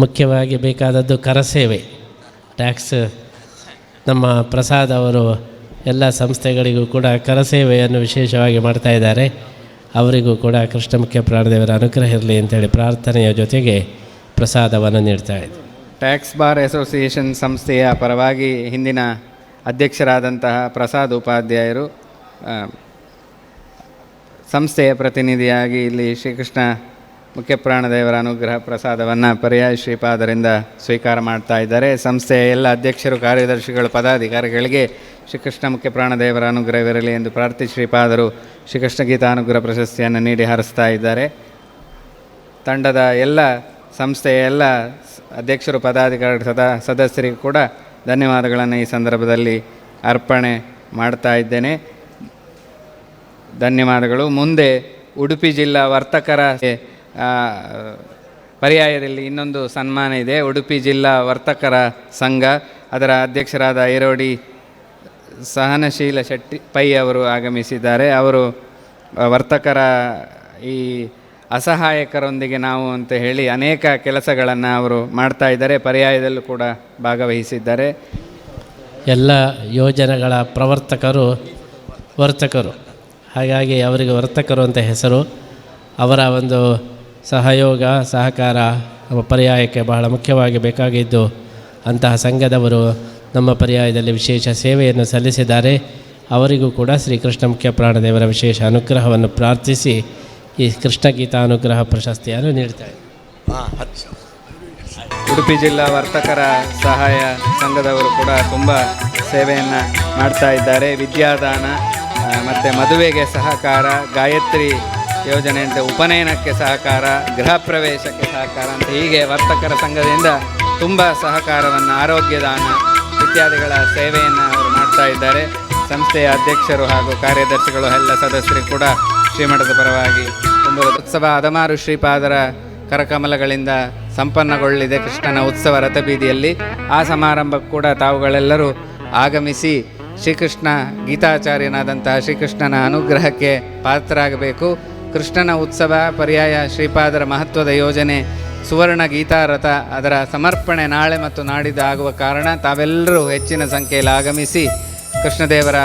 ಮುಖ್ಯವಾಗಿ ಬೇಕಾದದ್ದು ಕರಸೇವೆ. ಟ್ಯಾಕ್ಸ್ ನಮ್ಮ ಪ್ರಸಾದ್ ಅವರು ಎಲ್ಲ ಸಂಸ್ಥೆಗಳಿಗೂ ಕೂಡ ಕರಸೇವೆಯನ್ನು ವಿಶೇಷವಾಗಿ ಮಾಡ್ತಾ ಇದ್ದಾರೆ. ಅವರಿಗೂ ಕೂಡ ಕೃಷ್ಣ ಮುಖ್ಯ ಪ್ರಾಣದೇವರ ಅನುಗ್ರಹ ಇರಲಿ ಅಂತೇಳಿ ಪ್ರಾರ್ಥನೆಯ ಜೊತೆಗೆ ಪ್ರಸಾದವನ್ನು ನೀಡ್ತಾ ಇದ್ದಾರೆ. ಟ್ಯಾಕ್ಸ್ ಬಾರ್ ಅಸೋಸಿಯೇಷನ್ ಸಂಸ್ಥೆಯ ಪರವಾಗಿ ಹಿಂದಿನ ಅಧ್ಯಕ್ಷರಾದಂತಹ ಪ್ರಸಾದ್ ಉಪಾಧ್ಯಾಯರು ಸಂಸ್ಥೆಯ ಪ್ರತಿನಿಧಿಯಾಗಿ ಇಲ್ಲಿ ಶ್ರೀಕೃಷ್ಣ ಮುಖ್ಯ ಪ್ರಾಣದೇವರ ಅನುಗ್ರಹ ಪ್ರಸಾದವನ್ನು ಪರ್ಯಾಯ ಶ್ರೀಪಾದರಿಂದ ಸ್ವೀಕಾರ ಮಾಡ್ತಾ ಇದ್ದಾರೆ. ಸಂಸ್ಥೆಯ ಎಲ್ಲ ಅಧ್ಯಕ್ಷರು, ಕಾರ್ಯದರ್ಶಿಗಳು, ಪದಾಧಿಕಾರಿಗಳಿಗೆ ಶ್ರೀಕೃಷ್ಣ ಮುಖ್ಯ ಪ್ರಾಣದೇವರ ಅನುಗ್ರಹವಿರಲಿ ಎಂದು ಪ್ರಾರ್ಥಿಸಿ ಶ್ರೀಪಾದರು ಶ್ರೀಕೃಷ್ಣ ಗೀತಾನುಗ್ರಹ ಪ್ರಶಸ್ತಿಯನ್ನು ನೀಡಿ ಹರಿಸ್ತಾ ಇದ್ದಾರೆ. ತಂಡದ ಎಲ್ಲ ಸಂಸ್ಥೆಯ ಎಲ್ಲ ಅಧ್ಯಕ್ಷರು, ಪದಾಧಿಕಾರಿ, ಸದಸ್ಯರಿಗೂ ಕೂಡ ಧನ್ಯವಾದಗಳನ್ನು ಈ ಸಂದರ್ಭದಲ್ಲಿ ಅರ್ಪಣೆ ಮಾಡ್ತಾ ಇದ್ದೇನೆ. ಧನ್ಯವಾದಗಳು. ಮುಂದೆ ಉಡುಪಿ ಜಿಲ್ಲಾ ವರ್ತಕರ ಪರ್ಯಾಯದಲ್ಲಿ ಇನ್ನೊಂದು ಸನ್ಮಾನ ಇದೆ. ಉಡುಪಿ ಜಿಲ್ಲಾ ವರ್ತಕರ ಸಂಘ, ಅದರ ಅಧ್ಯಕ್ಷರಾದ ಐರೋಡಿ ಸಹನಶೀಲ ಶೆಟ್ಟಿ ಪೈ ಅವರು ಆಗಮಿಸಿದ್ದಾರೆ. ಅವರು ವರ್ತಕರ ಈ ಅಸಹಾಯಕರೊಂದಿಗೆ ನಾವು ಅಂತ ಹೇಳಿ ಅನೇಕ ಕೆಲಸಗಳನ್ನು ಅವರು ಮಾಡ್ತಾ ಇದ್ದಾರೆ. ಪರ್ಯಾಯದಲ್ಲೂ ಕೂಡ ಭಾಗವಹಿಸಿದ್ದಾರೆ. ಎಲ್ಲ ಯೋಜನೆಗಳ ವರ್ತಕರು, ಹಾಗಾಗಿ ಅವರಿಗೆ ವರ್ತಕರು ಅಂತ ಹೆಸರು. ಅವರ ಒಂದು ಸಹಯೋಗ, ಸಹಕಾರ ನಮ್ಮ ಪರ್ಯಾಯಕ್ಕೆ ಬಹಳ ಮುಖ್ಯವಾಗಿ ಬೇಕಾಗಿದ್ದು ಅಂತಹ ಸಂಘದವರು ನಮ್ಮ ಪರ್ಯಾಯದಲ್ಲಿ ವಿಶೇಷ ಸೇವೆಯನ್ನು ಸಲ್ಲಿಸಿದ್ದಾರೆ. ಅವರಿಗೂ ಕೂಡ ಶ್ರೀಕೃಷ್ಣ ಮುಖ್ಯ ಪ್ರಾಣದೇವರ ವಿಶೇಷ ಅನುಗ್ರಹವನ್ನು ಪ್ರಾರ್ಥಿಸಿ ಈ ಕೃಷ್ಣ ಗೀತಾನುಗ್ರಹ ಪ್ರಶಸ್ತಿಯನ್ನು ನೀಡ್ತಾರೆ. ಉಡುಪಿ ಜಿಲ್ಲಾ ವರ್ತಕರ ಸಹಾಯ ಸಂಘದವರು ಕೂಡ ತುಂಬ ಸೇವೆಯನ್ನು ಮಾಡ್ತಾ ಇದ್ದಾರೆ. ವಿದ್ಯಾದಾನ ಮತ್ತು ಮದುವೆಗೆ ಸಹಕಾರ, ಗಾಯತ್ರಿ ಯೋಜನೆ ಅಂತ ಉಪನಯನಕ್ಕೆ ಸಹಕಾರ, ಗೃಹ ಪ್ರವೇಶಕ್ಕೆ ಸಹಕಾರ ಅಂತ ಹೀಗೆ ವರ್ತಕರ ಸಂಘದಿಂದ ತುಂಬ ಸಹಕಾರವನ್ನು, ಆರೋಗ್ಯದಾನ ಇತ್ಯಾದಿಗಳ ಸೇವೆಯನ್ನು ಅವರು ಮಾಡ್ತಾ ಇದ್ದಾರೆ. ಸಂಸ್ಥೆಯ ಅಧ್ಯಕ್ಷರು ಹಾಗೂ ಕಾರ್ಯದರ್ಶಿಗಳು ಎಲ್ಲ ಸದಸ್ಯರು ಕೂಡ ಶ್ರೀಮಠದ ಪರವಾಗಿ ತುಂಬ ಉತ್ಸವ ಹದಮಾರು ಶ್ರೀಪಾದರ ಕರಕಮಲಗಳಿಂದ ಸಂಪನ್ನಗೊಳ್ಳಲಿದೆ ಕೃಷ್ಣನ ಉತ್ಸವ ರಥಬೀದಿಯಲ್ಲಿ. ಆ ಸಮಾರಂಭಕ್ಕೂ ಕೂಡ ತಾವುಗಳೆಲ್ಲರೂ ಆಗಮಿಸಿ ಶ್ರೀಕೃಷ್ಣ ಗೀತಾಚಾರ್ಯನಾದಂತಹ ಶ್ರೀಕೃಷ್ಣನ ಅನುಗ್ರಹಕ್ಕೆ ಪಾತ್ರರಾಗಬೇಕು. ಕೃಷ್ಣನ ಉತ್ಸವ ಪರ್ಯಾಯ ಶ್ರೀಪಾದರ ಮಹತ್ವದ ಯೋಜನೆ ಸುವರ್ಣ ಗೀತಾರಥ, ಅದರ ಸಮರ್ಪಣೆ ನಾಳೆ ಮತ್ತು ನಾಡಿದ್ದು ಆಗುವ ಕಾರಣ ತಾವೆಲ್ಲರೂ ಹೆಚ್ಚಿನ ಸಂಖ್ಯೆಯಲ್ಲಿ ಆಗಮಿಸಿ ಕೃಷ್ಣದೇವರ